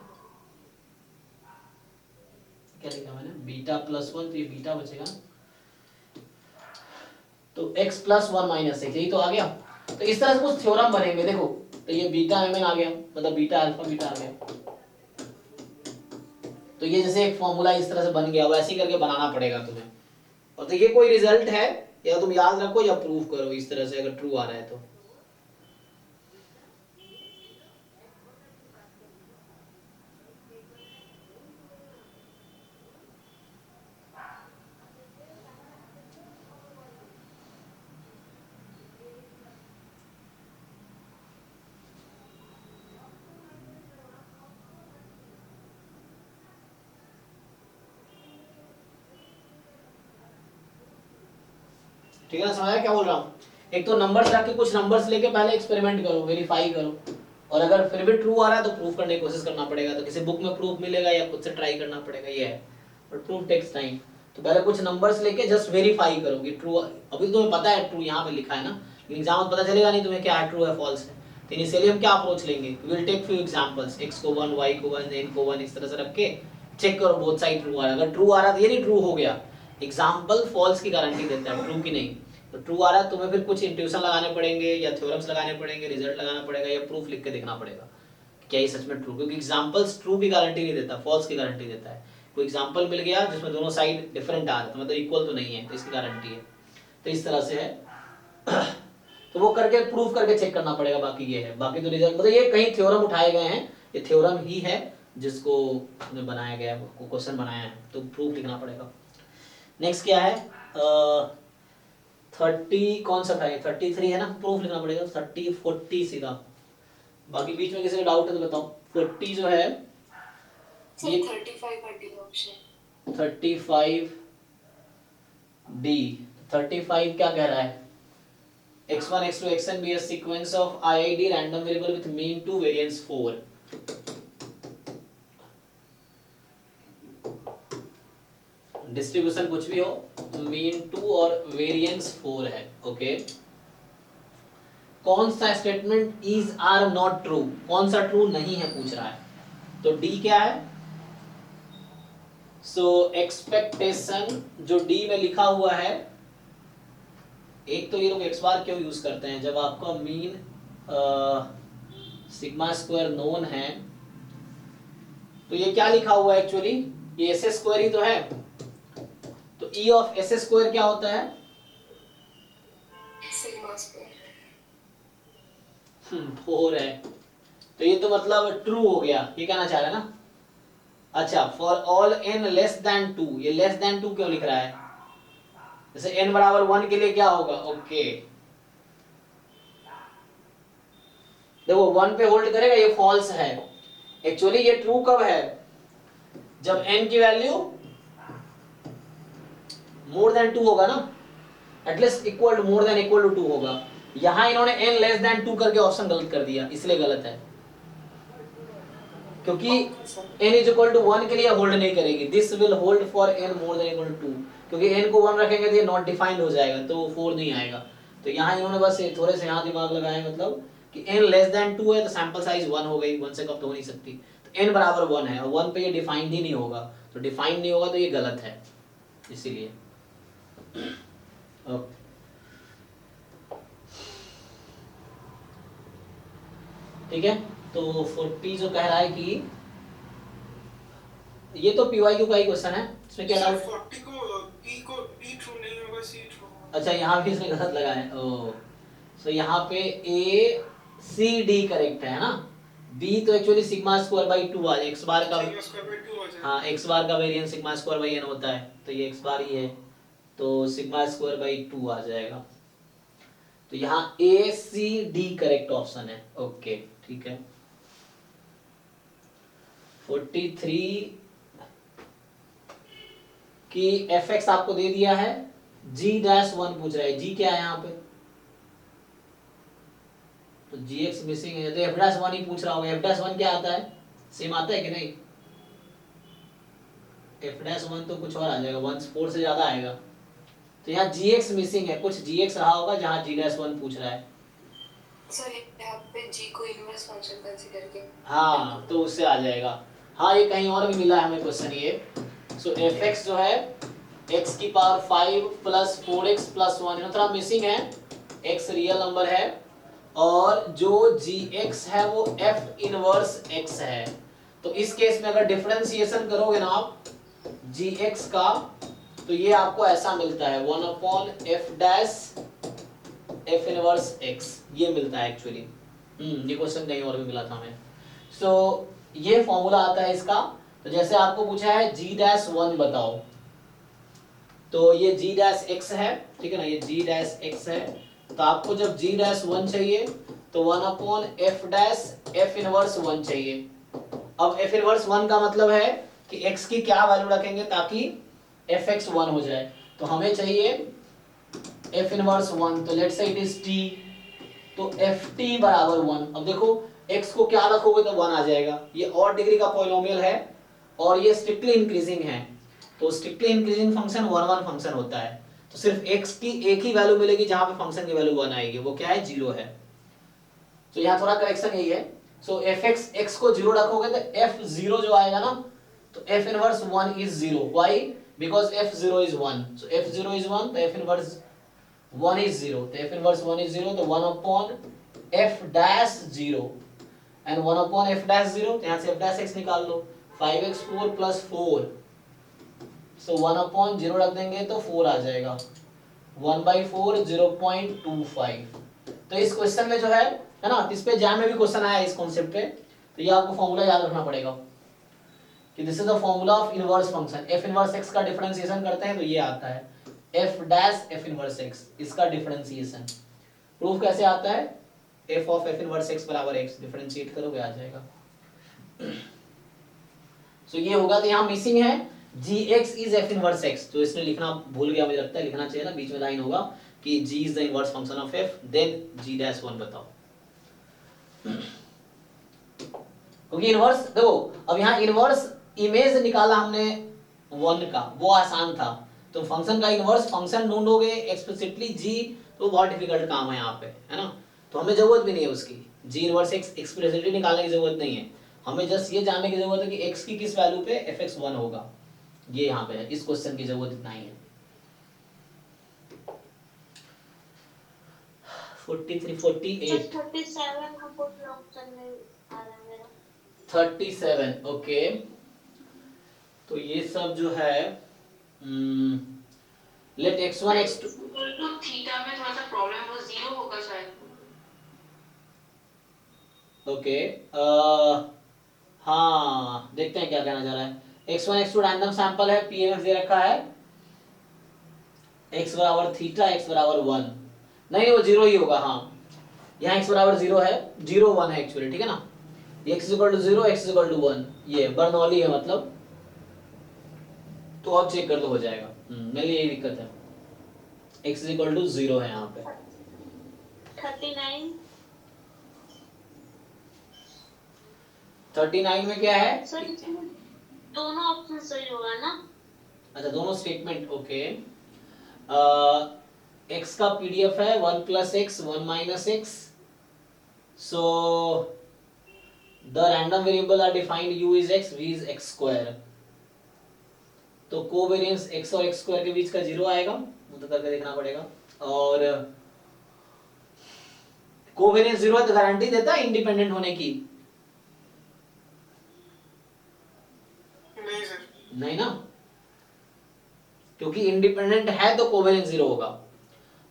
क्या लिखा मैंने, बीटा प्लस 1, तो ये बीटा बचेगा, तो x प्लस 1 माइनस एक्स, यही तो आ गया। तो इस तरह से कुछ थ्योरम बनेंगे, देखो। तो ये बीटा एम एन आ गया, मतलब बीटा अल्फा बीटा आ गया। तो ये जैसे एक फॉर्मूला इस तरह से बन गया, वैसे ही करके बनाना पड़ेगा तुम्हें। और तो ये कोई रिजल्ट है, या तुम याद रखो या प्रूव करो इस तरह से, अगर ट्रू आ रहा है तो। ठीक है ना, समझ आया क्या बोल रहा हूँ? एक तो नंबर्स रख के कुछ नंबर्स लेके पहले एक्सपेरिमेंट करो, वेरीफाई करो, और अगर फिर भी ट्रू आ रहा है तो प्रूफ करने की कोशिश करना पड़ेगा। तो किसी बुक में प्रूफ मिलेगा या खुद से ट्राई करना पड़ेगा, ये है, बट प्रूफ टेक्स टाइम। तो पहले कुछ नंबर्स लेके जस्ट वेरीफाई करो कि ट्रू, अभी तो तुम्हें पता है ट्रू यहाँ पे लिखा है ना, लेकिन एग्जाम में पता चलेगा नहीं तुम्हें क्या है, ट्रू है फॉल्स है। तो इनिशियली हम क्या अप्रोच लेंगे, we will take few examples, x को 1, y को 1, n को 1, इस तरह से रख के चेक करो बोथ साइड ट्रू आ रहा है। अगर ट्रू आ रहा है तो ये नहीं ट्रू हो गया, एग्जांपल फॉल्स की गारंटी देता है, ट्रू की नहीं। तो ट्रू आ रहा है तुम्हें फिर कुछ इंट्यूशन लगाने पड़ेंगे या थ्योरम्स लगाने पड़ेंगे, रिजल्ट लगाना पड़ेगा या प्रूफ लिख के देखना पड़ेगा क्या ये सच में ट्रू, क्योंकि एग्जांपल्स ट्रू की गारंटी नहीं देता, फॉल्स की गारंटी देता है। कोई एग्जांपल मिल गया जिसमें दोनों साइड डिफरेंट आ रहा है तो मतलब इक्वल तो नहीं है, तो इसकी गारंटी है। तो इस तरह से है तो वो करके प्रूफ करके चेक करना पड़ेगा, बाकी ये है, बाकी तो रिजल्ट मतलब ये कहीं थ्योरम उठाए गए हैं, ये थ्योरम ही है जिसको बनाया गया है, क्वेश्चन बनाया है, तो प्रूफ लिखना पड़ेगा। नेक्स्ट क्या है 30 कौन सा था ये 33 है ना, प्रूफ लिखना पड़ेगा 30 40 सीधा। बाकी बीच में किसी का डाउट है तो बताओ। 40 जो है ये 35 ऑप्शन 35 डी, 35 क्या कह रहा है, x1 x2 xn be a sequence of IID random variable with mean 2 variance 4। Distribution कुछ भी हो, मीन 2 और वेरिएंस 4 है, ओके। कौन सा statement is or not true, कौन सा ट्रू नहीं है पूछ रहा है, तो डी क्या है, सो एक्सपेक्टेशन जो डी में लिखा हुआ है, एक तो ये लोग एक्स बार क्यों यूज करते हैं, जब आपका मीन सिग्मा स्क्वायर नोन है तो ये क्या लिखा हुआ है एक्चुअली, ये एस स्क्वायर ही तो है, तो ई ऑफ एस स्क्वायर क्या होता है, सिग्मा स्क्वायर 4 है, तो ये तो मतलब ट्रू हो गया, ये कहना चाह रहा है ना। अच्छा for all n less then 2, ये लेस देन 2 क्यों लिख रहा है, जैसे n बराबर 1 के लिए क्या होगा, ओके देखो 1 पे होल्ड करेगा, ये फॉल्स है। एक्चुअली ये ट्रू कब है, जब n की वैल्यू मोर देन 2 होगा ना, at least equal to more than equal to 2 होगा। यहां इन्होंने n लेस देन 2 करके ऑप्शन गलत कर दिया, इसलिए गलत है, क्योंकि n इज इक्वल टू 1 के लिए होल्ड नहीं करेगी, this will hold for n more than equal to 2, क्योंकि n को 1 रखेंगे तो ये नॉट डिफाइंड हो जाएगा, तो 4 नहीं आएगा। तो यहाँ इन्होंने बस थोड़े से यहाँ दिमाग लगाया, मतलब कि n लेस देन 2 है तो सैंपल साइज 1 हो गई, 1 से कम तो हो नहीं सकती, तो n बराबर 1 है और 1 पे ये डिफाइंड ही नहीं होगा, तो डिफाइंड नहीं होगा तो ये गलत है, इसीलिए ठीक है। तो 40 जो कह रहा है कि ये तो PYQ का ही क्वेश्चन है, इसमें क्या डाउट, 40 को B ट्रू नहीं होगा, C ट्रू होगा। अच्छा यहाँ भी इसने गलत लगा है, ओ सो यहाँ पे A C D करेक्ट है ना, B तो एक्चुअली सिग्मा स्क्वायर बाई 2 आ जाए, x बार का, हाँ x बार का variance sigma square by n होता है, तो ये x बार ही है, तो सिग्मा स्क्वायर बाई 2 आ जाएगा, तो यहाँ A C D correct option है, ओके ठीक है। 43 कि fx आपको दे दिया है, g-1 पूछ रहा है, g क्या है यहाँ पे, तो gx मिसिंग है, तो f-1 ही पूछ रहा होगा, f-1 क्या आता है, सेम आता है कि नहीं, f-1 तो कुछ और आ जाएगा, 1/4 से ज्यादा आएगा, तो यहाँ gx मिसिंग है, कुछ gx रहा होगा जहाँ g-1 पूछ रहा है, सर यहाँ पे g को इनवर्स फंक्शन कंसीडर के, हाँ तो उससे आ जाएगा। हाँ ये कहीं और भी मिला है हमें क्वेश्चन ये, सो fx जो है x की पावर 5 प्लस 4x प्लस 1, थोड़ा मिसिंग है, x रियल नंबर है और जो gx है वो f इनवर्स x है, तो इस केस में अगर डिफरेंशिएशन करोगे ना आप gx का, तो ये आपको ऐसा मिलता है 1/f dash f inverse x, ये मिलता है एक्चुअली, ये क्वेश्चन कहीं और भी मिला था हमें। सो ये फॉर्मूला आता है इसका, तो जैसे आपको पूछा है g-1 बताओ, तो ये g-x है, ठीक है ना, ये g-x है, तो आपको जब g-1 चाहिए तो 1/f डैश f इनवर्स 1 चाहिए। अब f इनवर्स 1 का मतलब है कि x की क्या वैल्यू रखेंगे ताकि fx 1 हो जाए, तो हमें चाहिए f इनवर्स 1, तो let's say it is t, तो ft बराबर 1। अब देखो x को क्या रखोगे तो 1 आ जाएगा। ये और डिग्री का पॉलिनोमियल है और ये स्ट्रिक्टली इंक्रीजिंग है, तो स्ट्रिक्टली इंक्रीजिंग फंक्शन 1 1 फंक्शन होता है। तो सिर्फ x की एक ही वैल्यू मिलेगी जहां पे फंक्शन की वैल्यू 1 आएगी, वो क्या है 0 है। तो यहाँ थोड़ा करेक्शन यही है। सो fx x को 0 रखोगे तो f0 जो आएगा ना, तो f inverse 1 is 0। Why? Because f0 is 1, so f0 is 1, तो f इनवर्स 1 इज 0, तो f इनवर्स 1 इज 0, तो 1 upon f dash 0 and 1 upon f dash 0, तो यहाँ से f डैश x निकाल लो, 5x4 प्लस 4, सो 1 अपॉन 0 रख देंगे तो 4 आ जाएगा, 1/4 0.25। तो इस क्वेश्चन में जो है ना, इस पे एग्जाम में भी क्वेश्चन आया इस कॉन्सेप्ट पे, तो ये आपको फॉर्मूला याद रखना पड़ेगा कि this is the formula of inverse function. f inverse x का डिफरेंशिएशन करते हैं तो ये आता है f dash f inverse x, इसका डिफरेंशिएशन प्रूफ कैसे आता है, f of f inverse x बराबर x, डिफरेंशिएट करोगे आ जाएगा। सो ये होगा, तो यहाँ मिसिंग है gx is f inverse x, तो इसने लिखना भूल गया, मुझे लगता है लिखना चाहिए ना, बीच में लाइन होगा कि g is the inverse function of f, then g dash 1 बताओ। क्योंकि इनवर्स देखो, अब यहाँ इनवर्स इमेज निकाला हमने 1 का, वो आसान था, तो फंक्शन का इनवर्स फंक्शन ढूंढोगे एक्सप्लिसिटली g, तो बहुत डिफिकल्ट काम है यहाँ पे, है ना। तो हमें जरूरत भी नहीं है उसकी, g इनवर्स x एक्सप्लिसिटली निकालने की जरूरत नहीं है, हमें जस्ट ये जानने की जरूरत है कि x की किस वैल्यू पे fx 1 होगा, ये यहाँ पे है, इस क्वेश्चन की जरूरत इतना ही है। 43 48 37 का कोई ऑप्शन नहीं आ रहा है मेरा। 37 ओके। तो ये सब जो है लेट x1 x2 तो थीटा में थोड़ा सा प्रॉब्लम है, वो 0 होगा शायद। ओके हाँ देखते हैं क्या कहना चाह रहा है। x1 x2 रैंडम सैंपल है, pmf दे रखा है, x बराबर थीटा x बराबर 1, नहीं वो 0 ही होगा। हाँ यहाँ x बराबर 0 है, 0 1 है एक्चुअली, ठीक है ना, x equal to 0 x equal to 1, ये बर्नौली है मतलब, तो आप चेक कर लो हो जाएगा। मेरे लिए यही दिक्कत है, x इक्वल टू 0 है यहाँ पे। 39 39 में क्या है, सर, इसमें दोनों ऑप्शन सही होगा ना? अच्छा दोनों स्टेटमेंट ओके। x का पीडीएफ है 1 + x 1 - x, so the random variable are defined u is x, v is x square, तो कोवेरिएंस x और x स्क्वायर के बीच का 0 आएगा, मतलब करके देखना पड़ेगा, और कोवेरिएंस 0 है तो गारंटी देता है इंडिपेंडेंट होने की, नहीं सर, नहीं ना, क्योंकि इंडिपेंडेंट है तो कोवेरिएंस 0 होगा,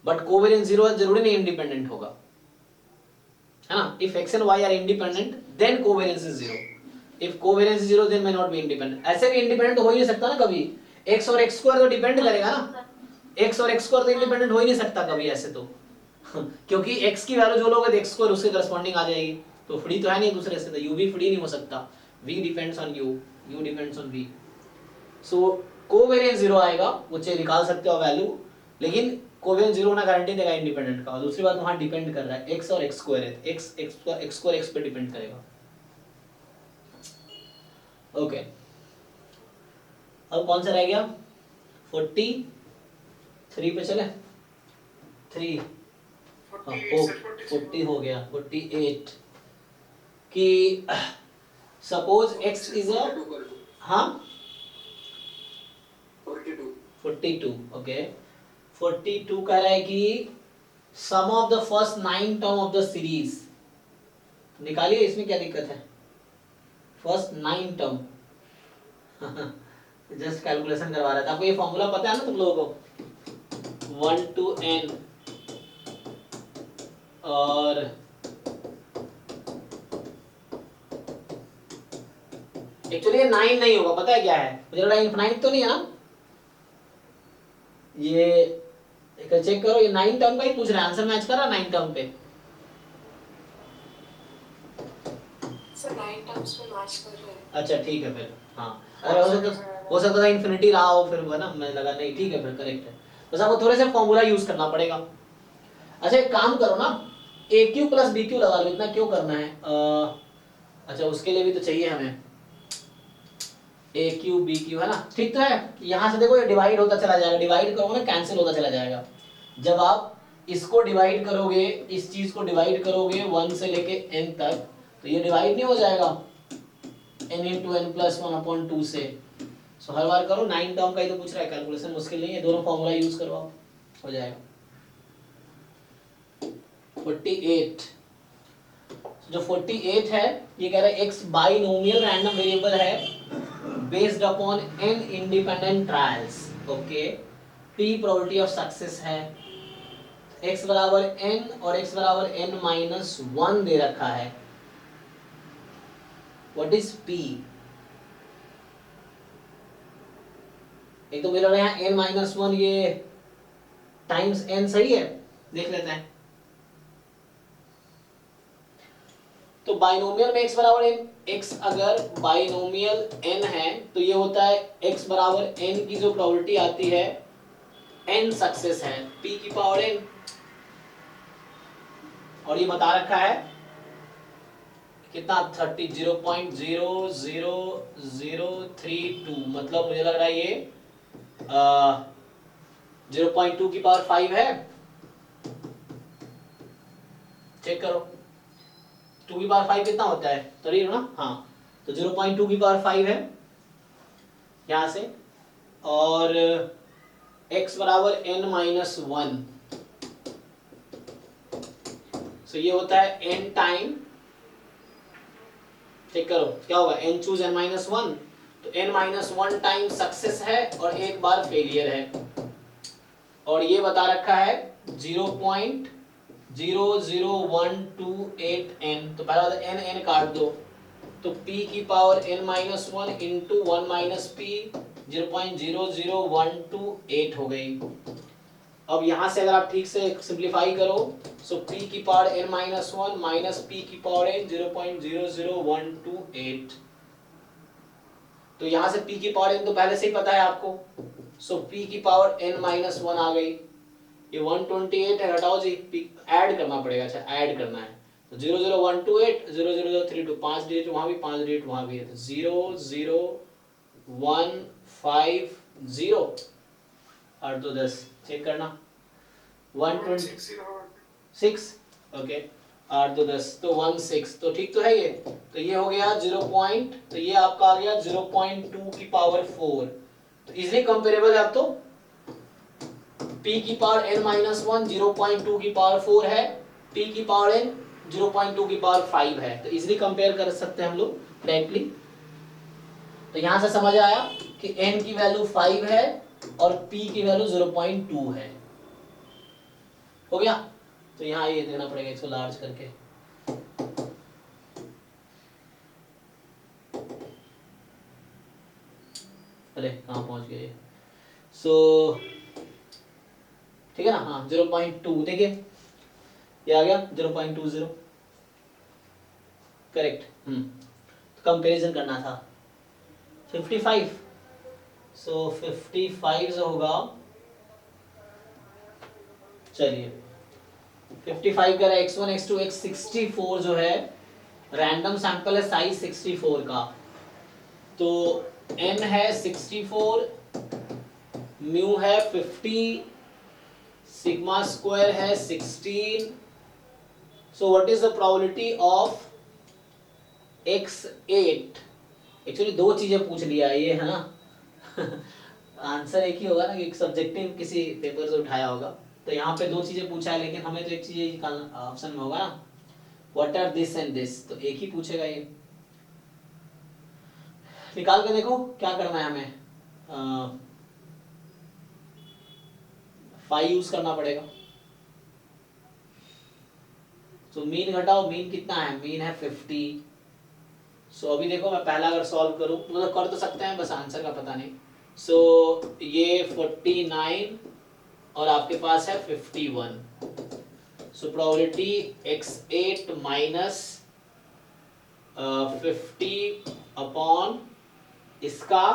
बट कोवेरिएंस 0 है जरूरी नहीं इंडिपेंडेंट होगा, है ना। If x and y are independent then covariance is 0, if covariance is 0 then may not be independent। ऐसे भी इंडिपेंडेंट हो ही नहीं सकता ना कभी, x और x स्क्वायर तो डिपेंड करेगा ना, x और x स्क्वायर तो इंडिपेंडेंट हो ही नहीं सकता कभी ऐसे तो क्योंकि x की वैल्यू जो लोगे तो x स्क्वायर उसके करस्पॉन्डिंग आ जाएगी, तो फ्री तो है नहीं दूसरे से, तो u भी फ्री नहीं हो सकता, v depends on u, u depends on v, so covariance 0 आएगा, वो चाहे निकाल सकते हो वैल्यू, लेकिन कोवेरिएंस 0 होना गारंटी देगा इंडिपेंडेंट का, और दूसरी बात वहां डिपेंड कर रहा है x और x स्क्वायर है, x स्क्वायर x पे डिपेंड करेगा। ओके अब कौन सा रह गया, 43 पे चले, 3 40 हो गया, 48 कि सपोज x इज अ, हाँ 42 ओके। 42 कह रहा है कि sum of the first 9 term of the series, निकालिए इसमें क्या दिक्कत है, फर्स्ट 9 टर्म जस्ट कैलकुलेशन करवा रहा था, आपको ये फॉर्मूला पता है ना तुम लोगों को, 1 to n, और एक्चुअली ये 9 नहीं होगा, पता है क्या है, मुझे लग रहा है इनफिनाइट तो नहीं है ना, ये एक चेक करो, ये 9 टर्म का ही पूछ रहा है, आंसर मैच कर रहा है 9 टर्म पे, सर 9 टर्म्स में मैच कर रहे हैं। अच्छा ठीक है फिर, हाँ अरे हो सकता था इन्फिनिटी रहा हो फिर, है ना, मैं लगा नहीं, ठीक है फिर करेक्ट है। बस आपको थोड़े से फॉर्मूला यूज करना पड़ेगा। अच्छा एक काम करो ना, ए क्यू प्लस बी क्यू लगा लो, इतना क्यों करना है? अच्छा उसके लिए भी तो चाहिए हमें ए क्यू बी क्यू, है ना? ठीक तो है। यहाँ से देखो ये डिवाइड होता चला जाएगा, डिवाइड करोगे ना कैंसिल होता चला जाएगा। जब आप इसको डिवाइड करोगे, इस चीज को डिवाइड करोगे 1 से लेके n तक, तो ये डिवाइड नहीं हो जाएगा n इंटू n प्लस 1/2 से। सो हर बार करो, 9 टर्म का ही तो पूछ रहा है, कैलकुलेशन मुश्किल नहीं है, दोनों फॉर्मूला यूज करो आप, हो जाएगा। 48 जो 48 है ये कह रहा है x बाइनोमियल रैंडम वेरिएबल है based upon n independent trials. Okay, p probability of success है, x बराबर n और x बराबर n माइनस 1 दे रखा है। What is p? एक तो मिल रहा है n माइनस 1, ये टाइम्स n सही है, देख लेते हैं। तो बाइनोमियल में x बराबर n, x अगर बाइनोमियल n है तो ये होता है x बराबर n की जो प्रोबेबिलिटी आती है n सक्सेस है p की पावर n, और ये बता रखा है कितना 0.000032, मतलब मुझे लग रहा है ये 0.2 की पावर 5 है। चेक करो 2 की पावर 5 कितना होता है, तो ना हाँ, तो 0.2 की पावर 5 है यहां से, और x बराबर n माइनस 1, सो ये होता है n टाइम, चेक करो क्या होगा, n चूज n माइनस 1, तो n माइनस 1 टाइम सक्सेस है और एक बार फेलियर है, और ये बता रखा है 0.00128n, तो पहला n n काट दो, तो p की power n minus 1 into 1 minus p 0.00128 हो गई। अब यहां से अगर आप ठीक से सिंप्लीफाई करो, सो p की power n minus 1 minus p की पावर n 0.00128, तो यहां से p की पावर n तो पहले से ही पता है आपको, सो p की पावर n माइनस 1 आ गई, ये 128 है, हटाओ जी, ऐड करना पड़ेगा, अच्छा ऐड करना है, तो 00128 00032, 5 डिजिट वहां भी 5 डिजिट वहां भी है, तो 00150 और 2 10, चेक करना 126, ओके, 8 2 10 तो 16, तो ठीक तो है ये, तो ये हो गया 0 पॉइंट, तो ये आपका आ गया 0.2 की पावर 4, तो इजीली कंपेरेबल है। अब तो p की पावर n माइनस 1 0.2 की पावर 4 है, p की पावर n 0.2 की पावर 5 है, तो इजीली कंपेयर कर सकते हैं हम लोग डायरेक्टली। तो यहां से समझ आया कि n की वैल्यू 5 है और p की वैल्यू 0.2 है, हो गया। तो यहाँ ये देना पड़ेगा इसको लार्ज करके, अरे कहाँ पहुंच गए, सो ठीक है ना, हाँ 0.2, देखिए ये आ गया 0.20, करेक्ट। तो कंपैरिजन करना था 55, सो 55 जो होगा, चलिए 55 का x1 x2 x64 जो है रैंडम सैंपल है साइज 64 का, तो n है 64, म्यू है 50, सिग्मा स्क्वायर है 16, so what is the probability of x8? Actually दो चीजें पूछ लिया है ये, है ना आंसर एक ही होगा ना, कि सब्जेक्टिव किसी पेपर से उठाया होगा, तो यहाँ पे दो चीजें पूछा है, लेकिन हमें तो एक चीज निकालना ऑप्शन में होगा ना, what are this and this, तो एक ही पूछेगा ये, निकाल के देखो क्या करना है हमें, 5 यूज करना पड़ेगा, तो मीन घटाओ, मीन कितना है, मीन है 50, सो अभी देखो मैं पहला अगर सॉल्व करूं, मतलब कर तो सकते हैं, बस आंसर का पता नहीं, सो ये 49 और आपके पास है 51, so probability x8 minus 50 upon इसका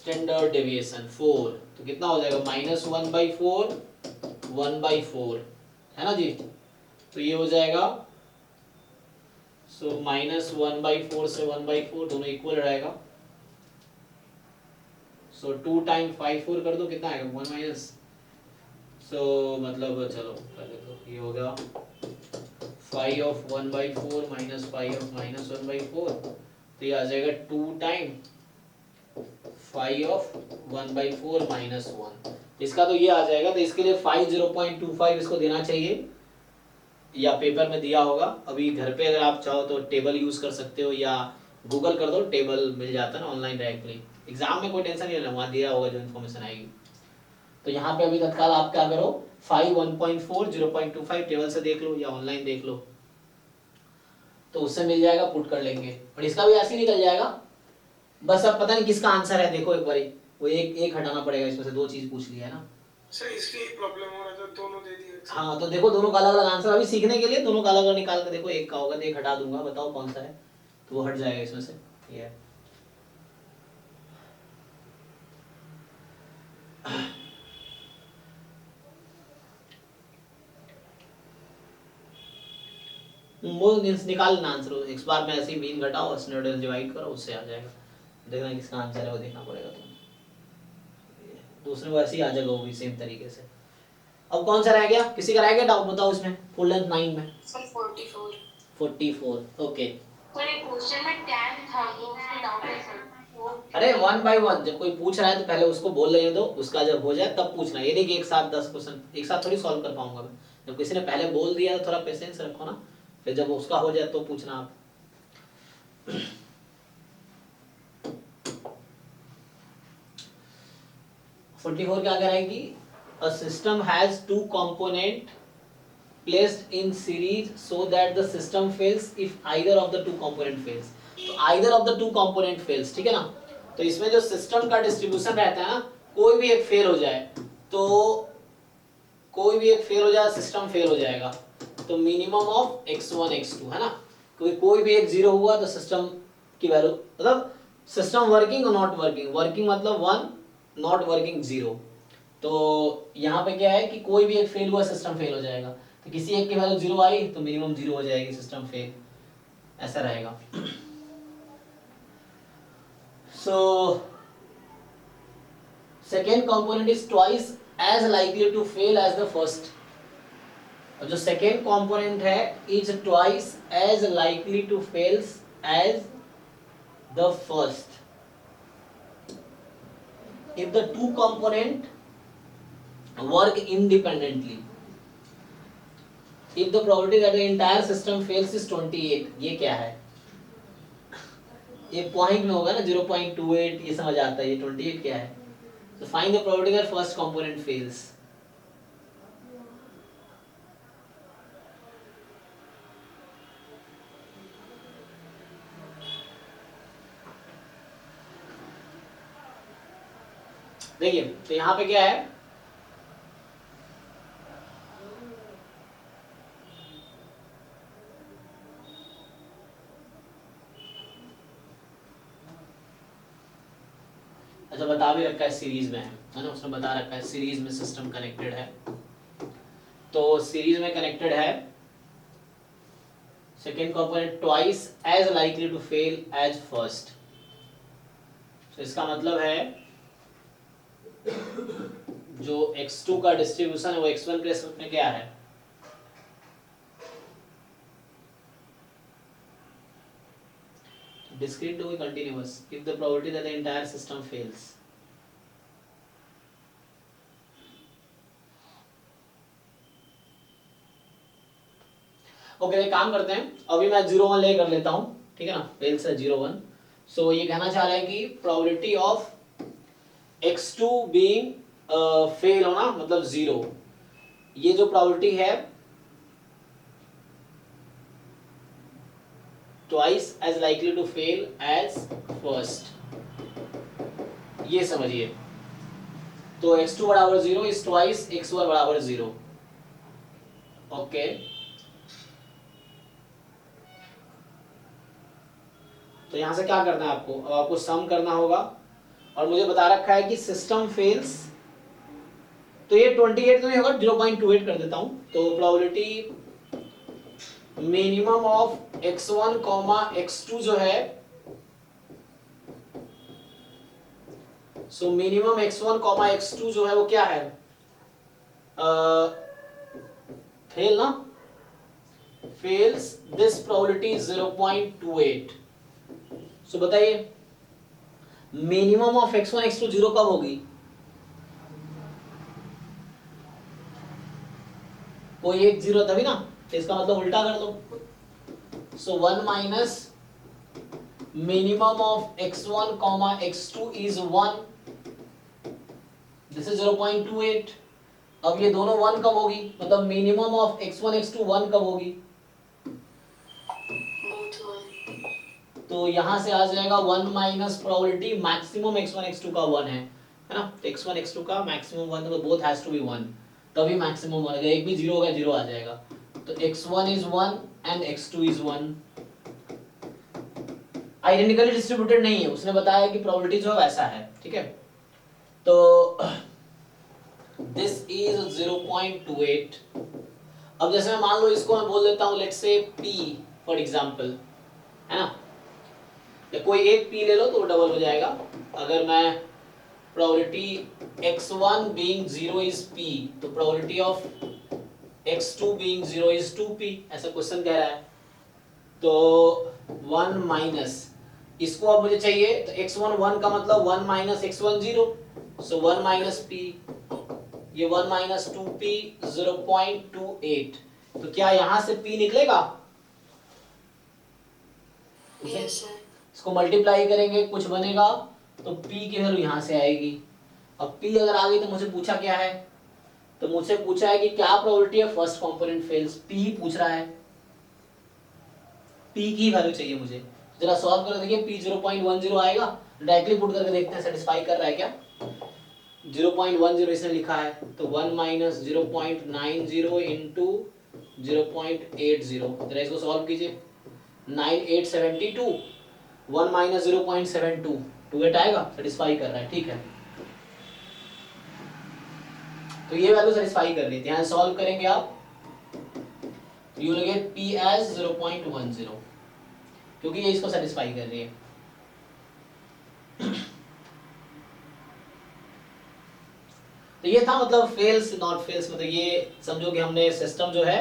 स्टैंडर्ड डेविएशन 4, तो कितना हो जाएगा -1/4 1/4 है ना जी। तो ये हो जाएगा, सो -1/4 से 1/4 दोनों इक्वल रहेगा। सो 2 टाइम 5 4 कर दो, कितना आएगा 1 माइनस, सो मतलब चलो पहले तो ये हो गया 5 ऑफ 1/4 माइनस 5 ऑफ -1/4, तो ये आ जाएगा 2 टाइम 5 ऑफ 1/4 -1। इसका तो ये आ जाएगा, तो इसके लिए 5 0.25 इसको देना चाहिए, या पेपर में दिया होगा। अभी घर पे अगर आप चाहो तो टेबल यूज कर सकते हो, या गूगल कर दो, टेबल मिल जाता है ना ऑनलाइन डायरेक्टली। एग्जाम में कोई टेंशन नहीं लेना, वहाँ दिया होगा जो इन्फॉर्मेशन आएगी। तो यहाँ पे अभी तत्काल आप क्या करो, 5 1.4 0.25 टेबल से देख लो या ऑनलाइन देख लो, तो उससे मिल जाएगा, पुट कर लेंगे। और इसका भी ऐसे ही निकल जाएगा। बस अब पता नहीं किसका आंसर है, देखो एक बारी, वो एक हटाना पड़ेगा, इसमें से 2 चीज पूछ लिया है ना सर। इसलिए प्रॉब्लम हो रहा था, दोनों दे दिए। हाँ, तो देखो दोनों का अलग अलग आंसर, अभी सीखने के लिए दोनों का अलग अलग निकाल के देखो, एक का होगा तो एक हटा दूंगा, बताओ कौन सा है, तो वो हट जाएगा इसमें से। ये है वो निकाल लेना आंसर, एक बार में ऐसे ही मीन घटाओ, स्टैंडर्ड डिवाइड करो, उससे आ जाएगा। देखना किसका आंसर है वो देखना पड़ेगा तुम्हें, दूसरे को ऐसे ही आ जाएगा वो भी सेम तरीके से। अब कौन सा रह गया, किसी का रह गया डाउट बताओ इसमें, फुल लेंथ 9 में सर 44। 44 ओके। सर एक क्वेश्चन में टैन था, वो उसमें डाउट है सर। अरे 1 बाय 1 जब कोई पूछ रहा है तो पहले उसको बोल लेने दो, उसका जब हो जाए तब पूछना। ये नहीं कि एक साथ 10 क्वेश्चन एक साथ थोड़ी सॉल्व कर पाऊंगा मैं। जब किसी ने पहले बोल दिया तो थोड़ा पेशेंस रखो ना, फिर जब उसका हो जाए तो पूछना आप। फोर्टी क्या कह रहा है कि a system has 2 component placed in series so that the system fails if either of the 2 component fails। तो either of the 2 component fails, ठीक है ना। तो इसमें जो सिस्टम का डिस्ट्रीब्यूशन रहता है ना, कोई भी एक फेल हो जाए तो कोई भी एक फेल हो जाए सिस्टम फेल हो जाएगा। तो मिनिमम ऑफ x1 x2 है ना, कोई भी एक 0 हुआ तो सिस्टम की वैल्यू, मतलब सिस्टम वर्किंग और नॉट वर्किंग, वर्किंग मतलब 1, नॉट वर्किंग 0। तो यहाँ पे क्या है कि कोई भी एक फेल हुआ सिस्टम फेल हो जाएगा, तो किसी एक की वैल्यू 0 आई तो मिनिमम 0 हो जाएगी, सिस्टम फेल, ऐसा रहेगा। So second component is twice as likely to fail as the first. और जो सेकेंड कंपोनेंट है is twice as likely to fails as the first if the 2 component work independently, if the probability that the entire system fails is 28। ये क्या है, ये point में होगा ना 0.28, ये समझ आता है, ये 28 क्या है। तो find the probability that first component fails। देखिए तो यहाँ पे क्या है, अच्छा बता भी रखा है सीरीज में है ना, उसने बता रखा है सीरीज में सिस्टम कनेक्टेड है। तो सीरीज में कनेक्टेड है, second component twice as likely to fail as first. तो इसका मतलब है जो x2 का डिस्ट्रीब्यूशन है वो x1 के रेस्पेक्ट में क्या है, discrete to be continuous if the probability that the entire system fails। Okay एक काम करते हैं, अभी मैं 0 1 ले कर लेता हूं, ठीक है ना, फेल्स है 0 1। सो ये कहना चाह रहा है कि probability of x2 being fail होना मतलब 0, ये जो प्रोबेबिलिटी है twice as likely to fail as first, ये समझिए। तो x2 बराबर 0 इज twice x1 बराबर 0। ओके तो यहां से क्या करना है आपको, अब आपको सम करना होगा और मुझे बता रखा है कि सिस्टम फेल्स, तो ये 28 तो नहीं होगा, 0.28 कर देता हूं। तो probability minimum of x1 x2 जो है, सो मिनिमम x1 x2 जो है वो क्या है, फेल ना, फेल्स दिस प्रोबेबिलिटी 0.28। सो बताइए मिनिमम ऑफ x1 x2 0 कब होगी? कोई एक 0 तभी ना, तो इसका मतलब उल्टा कर दो। सो 1 minus minimum of x1 x2 is 1, this is 0.28। अब ये दोनों 1 कब होगी, मतलब मिनिमम ऑफ x1 x2 1 कब होगी? both one. तो यहां से आ जाएगा 1 minus probability maximum x1 x2 का 1 है ना, तो x1 x2 का मैक्सिमम 1, तो बोथ हैज टू बी 1, तभी मैक्सिमम 1 है। एक भी 0 होगा 0 आ जाएगा। तो x1 is 1 and x2 is 1। Identically distributed नहीं है, उसने बताया कि प्रोबेबिलिटी जो है वैसा है, ठीक है। तो दिस इज 0.28। अब जैसे मैं मान लो इसको मैं बोल देता हूं let's say p for example, है ना, या कोई एक p ले लो तो डबल हो जाएगा। अगर मैं probability x1 being 0 is p, तो probability of x2 being 0 is 2p, ऐसा क्वेश्चन कह रहा है। तो 1 माइनस इसको अब मुझे चाहिए, तो x1 1 का मतलब 1 माइनस x1 0, सो 1 माइनस p, ये 1 माइनस 2p 0.28। तो क्या यहां से p निकलेगा? Yes, sir. इसको मल्टीप्लाई करेंगे कुछ बनेगा, तो p की वैल्यू यहां से आएगी। अब p अगर आ गई तो मुझे पूछा क्या है, तो मुझसे पूछा है कि क्या प्रोबेबिलिटी है फर्स्ट कंपोनेंट फेल्स, p पूछ रहा है, p की वैल्यू चाहिए मुझे। जरा सॉल्व कर देखिए, p 0.10 आएगा, डायरेक्टली पुट करके देखते हैं सेटिस्फाई कर रहा है क्या। 0.10 इसने लिखा है, तो 1 माइनस 0.90 इंटू 0.80, जरा इसको सॉल्व कीजिए। 9872, 1 माइनस 0.72, 28 आएगा, सेटिस्फाई कर रहा है, ठीक है। तो ये वैल्यू सेटिस्फाई कर रही है, यहाँ सॉल्व करेंगे आप, you will get p as 0.10, क्योंकि ये इसको सेटिस्फाई कर रही है। तो ये था मतलब फेल्स नॉट फेल्स, मतलब ये समझो कि हमने सिस्टम जो है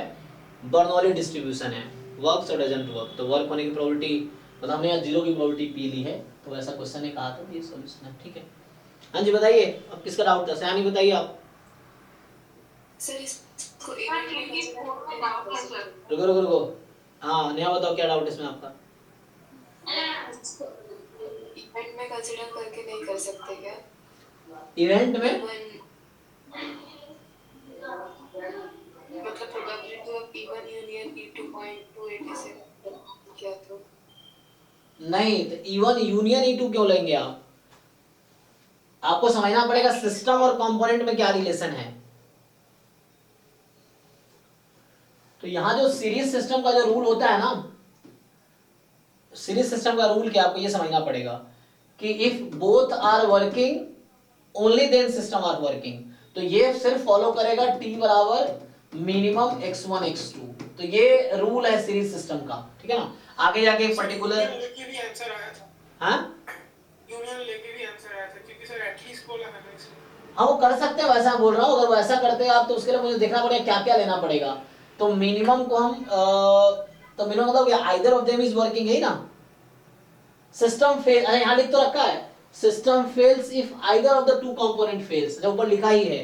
बर्नौली डिस्ट्रीब्यूशन है, वर्क्स और डजंट वर्क, तो वर्क होने की प्रोबेबिलिटी मतलब हमने यहाँ 0 की प्रोबेबिलिटी पी ली है, तो ऐसा क्वेश्चन ने कहा था, ये सॉल्यूशन है, ठीक है। हाँ जी बताइए, अब किसका डाउट था, सयानी बताइए आप। Sir, इसको हाँ, क्योंकि फोन में डाउट है सर। रुको रुको रुको, हाँ नेहा बताओ क्या डाउट है इसमें आपका। इवेंट में कंसीडर करके नहीं कर सकते क्या? इवेंट में मतलब probability of P1 union P2.28 से क्या तो नहीं, तो E1 यूनियन E2 क्यों लेंगे आप, आपको समझना पड़ेगा सिस्टम और कंपोनेंट में क्या रिलेशन है। तो यहां जो सीरीज सिस्टम का जो रूल होता है ना, सीरीज सिस्टम का रूल क्या, आपको ये समझना पड़ेगा कि if both are working only then system are working, तो ये सिर्फ फॉलो करेगा t बराबर मिनिमम x1 x2, तो ये रूल है सीरीज सिस्टम का, ठीक है ना। आगे जाके एक पर्टिकुलर लेके भी आंसर आया था, हाँ यूनियन लेके भी आंसर आया था, क्योंकि सर एटलीस्ट बोला है ना इसमें। हाँ वो कर सकते हैं, वैसा बोल रहा हूँ, अगर वैसा करते हैं आप तो उसके लिए मुझे देखना पड़ेगा क्या क्या लेना पड़ेगा। तो मिनिमम को हम तो मिनिमम मतलब either of them is working है ना, सिस्टम फेल, अरे यहाँ लिख तो रखा है system fails if either of the two component fails, जब ऊपर लिखा ही है,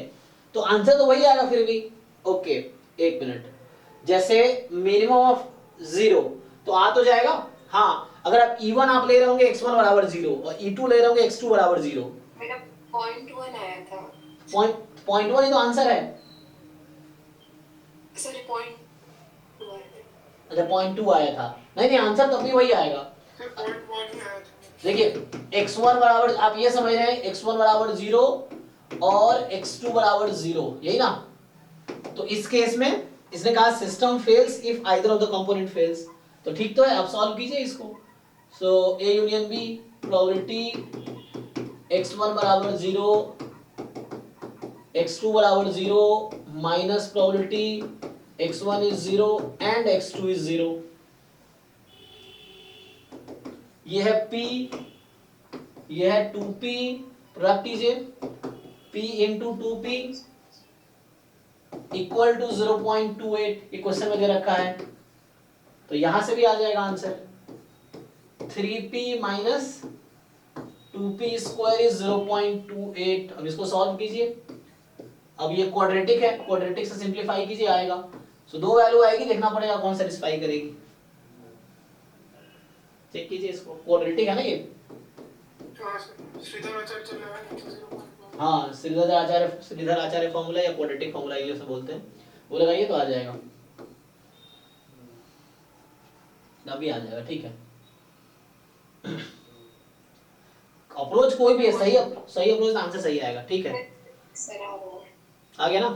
तो आंसर तो वही आएगा फिर भी। ओके एक मिनट, जैसे मिनिमम ऑफ 0 तो आ तो जाएगा, हाँ अगर आप E1 आप ले रहे होंगे x1 बराबर 0 और E2 ले रहे होंगे x2 बराबर 0, मेरा 0.1 आया था पॉइंट 1 ही तो आंसर है। सर 0.2 आया था। अच्छा 0.2 आया था, नहीं नहीं आंसर तब भी वही आएगा। फिर 0.1 ही आया था। देखिए x1 बराबर, आप ये समझ रहे हैं x1 बराबर 0 और x2 बराबर 0, यही ना। तो इस केस में इसने कहा system fails if either of the component fails, तो ठीक तो है, अब सॉल्व कीजिए इसको। सो A union B probability x1 बराबर 0, x2 बराबर 0, minus probability x1 is 0 and x2 is 0। ये है p, ये है 2p, रख दीजिए p into 2p equal to 0.28, ये क्वेश्चन में दे रखा है। तो यहां से भी आ जाएगा answer 3p minus 2p square is 0.28। अब इसको सॉल्व कीजिए। अब ये क्वाड्रेटिक है, क्वाड्रेटिक से सिंपलीफाई कीजिए, आएगा। सो दो वैल्यू आएगी, देखना पड़ेगा कौन सेटिस्फाई करेगी। चेक कीजिए इसको, क्वाड्रेटिक है ना ये। श्रीधर आचार्य चल रहा है। हाँ, श्रीधर आचार्य फॉर्मूला या क्वाड्रेटिक फॉर्मूला इंग्लिश में बोलते हैं, वो लगाइए तो आ जाएगा। अभी आ जाएगा, ठीक है। अप्रोच कोई भी है, सही अप्रोच आंसर सही आएगा, ठीक है। सर आ रहा है। आ गया ना?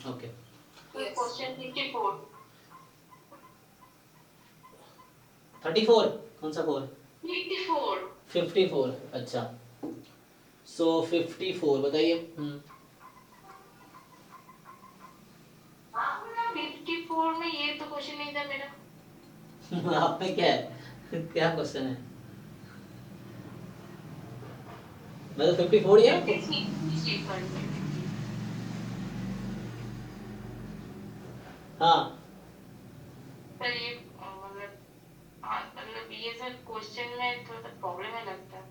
ओके। क्वेश्चन 54 34 कौन सा 4? 54 54, अच्छा। सो 54 बताइए। 54 में ये तो क्वेश्चन नहीं था मेरा। आप में क्या है? क्या क्वेश्चन है? मतलब 54 ही है? हाँ, पर ये मतलब ये सर क्वेश्चन में थोड़ा सा प्रॉब्लम है लगता है।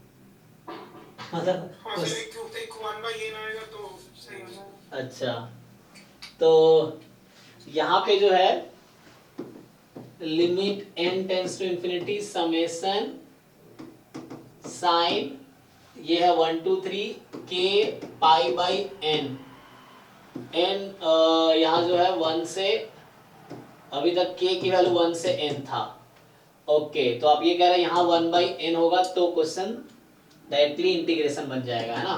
मतलब हाँ सर, एक 1/n आएगा तो सही हो जाएगा। अच्छा, तो यहाँ पे जो है limit n tends to infinity summation sine, ये है 1 2 3 k pi by n। n यहाँ जो है 1 से, अभी तक k की वैल्यू 1 से n था। ओके, तो आप ये कह रहे हैं यहाँ 1/n होगा, तो क्वेश्चन डायरेक्टली इंटीग्रेशन बन जाएगा, है ना?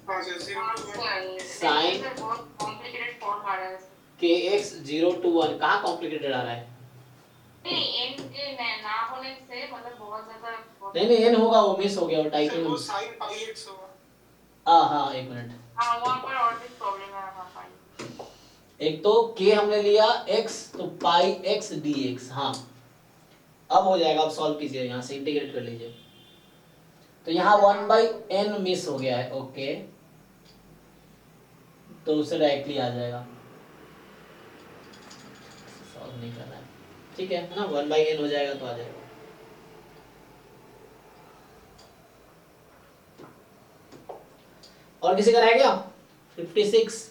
हाँ सर, 0 to 1। साइन बहुत कॉम्प्लिकेटेड फॉर्म आ रहा है। kx 0 to 1 कहाँ कॉम्प्लिकेटेड आ रहा है? नहीं, n के ना होने से मतलब बहुत ज्यादा नहीं n होगा, वो मिस हो गया, वो सर टाइटल वो में। sin πx होगा। हाँ, एक मिनट। हाँ, वहाँ पर और भी प्रॉब्लम है। हाँ भाई, एक तो k हमने लिया x, तो पाई x dx। हाँ, अब हो जाएगा, अब सॉल्व कीजिए, यहाँ से इंटीग्रेट कर लीजिए। तो यहाँ 1/n मिस हो गया है, ओके, तो उससे डायरेक्टली आ जाएगा। सॉल्व नहीं करना है, ठीक है ना? 1/n हो जाएगा तो आ जाएगा। और किसी का रह गया? 56।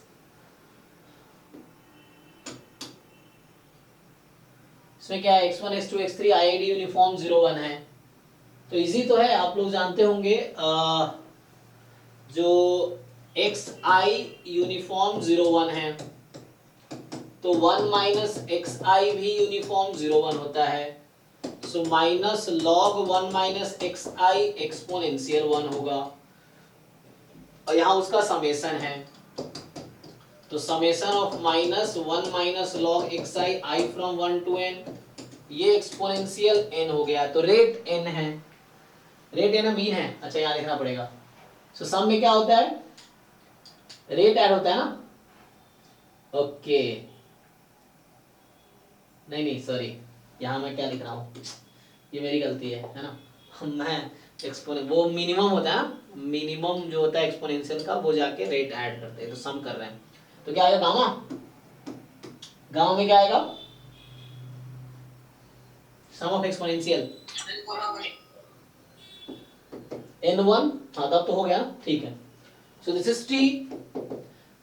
इसमें क्या है? x1 x2 x3 IID uniform 0 1 है, तो इजी तो है, आप लोग जानते होंगे। जो xi यूनिफॉर्म 0 1 है, तो 1 माइनस xi भी यूनिफॉर्म 0 1 होता है। So minus log 1 minus xi exponential 1 होगा, और यहाँ उसका समेशन है, तो summation of minus 1 minus log xi i from 1 to n, ये एक्सपोनेंशियल n हो गया, तो रेट n है। रेट n मीन है, अच्छा यहाँ लिखना पड़ेगा। सो सम में क्या होता है? रेट ऐड होता है ना? ओके, नहीं सॉरी, यहाँ मैं क्या लिख रहा हूँ, ये मेरी गलती है ना? मैं एक्सपोनेंट, वो मिनिमम होता है ना, मिनिमम जो होता है एक्सपोनेंशियल का, वो जाके रेट ऐड करते हैं, तो सम कर रहे हैं। तो क्या आएगा गामा? गामा में क्या आएगा? सम ऑफ एक्सपोनेंशियल n1। हाँ, तब तो हो गया, ठीक है। So this is t।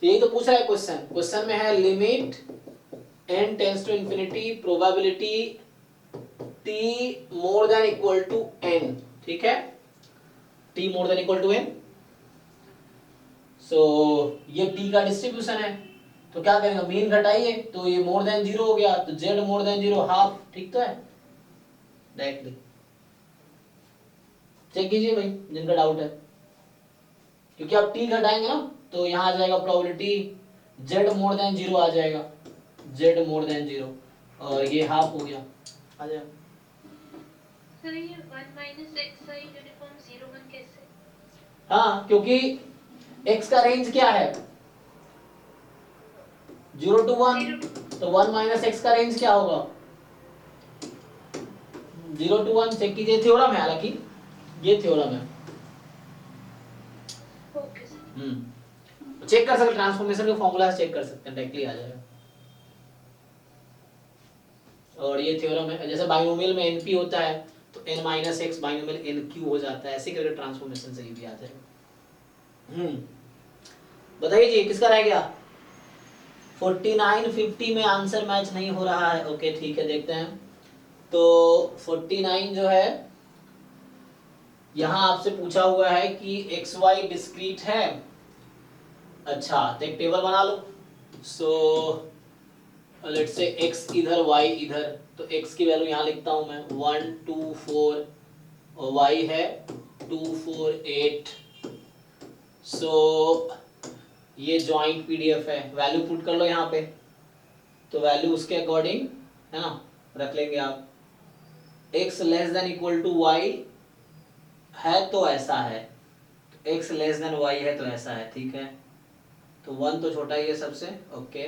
तो यही तो पूछ रहा है क्वेश्चन। क्वेश्चन में है limit n tends to infinity probability t more than equal to n, ठीक है? t more than equal to n। So ये t का डिस्ट्रीब्यूशन है, तो क्या करेंगे? मीन घटाइए, तो ये मोर देन 0 हो गया, तो z मोर देन 0 हाफ, ठीक तो है? डायरेक्टली चेक कीजिए भाई, जिनका डाउट है, क्योंकि आप t घटाएंगे ना, तो यहाँ आ जाएगा प्रोबेबिलिटी z मोर देन 0 आ जाएगा, z मोर देन 0, और ये हाफ हो गया, आ जाएगा। सर ये 1 माइनस xi यूनिफॉर्म 0 1 कैसे? हाँ, क्योंकि x का रेंज क्या है 0 to 1, तो 1 माइनस एक्स का रेंज क्या होगा 0 to 1। चेक कीजिए, थ्योरम है, हालांकि ये थ्योरम है। Okay sir. चेक कर सकते, ट्रांसफॉर्मेशन का फॉर्मूला चेक कर सकते हैं, डायरेक्टली आ जाएगा। और ये थ्योरम है, जैसे बाइनोमियल में एनपी होता है तो n minus x binomial NQ हो जाता है, ऐसे करके ट्रांसफॉर्मेशन से ये भी आ जाएगा। बताइए जी, किसका रह गया 49 50 में आंसर मैच नहीं हो रहा है। ओके ठीक है, देखते हैं। तो 49 जो है यहां आपसे पूछा हुआ है कि एक्स वाई डिस्क्रीट है। अच्छा, तो एक टेबल बना लो। सो लेट्स से x इधर y इधर, तो x की वैल्यू यहाँ लिखता हूँ मैं 1 2 4 और y है 2 4 8। सो ये जॉइंट पीडीएफ है, वैल्यू पुट कर लो यहाँ पे, तो वैल्यू उसके अकॉर्डिंग है ना रख लेंगे आप। x less than equal to y है तो ऐसा है, x लेस देन y है तो ऐसा है, ठीक है। तो 1 तो छोटा ही है सबसे। ओके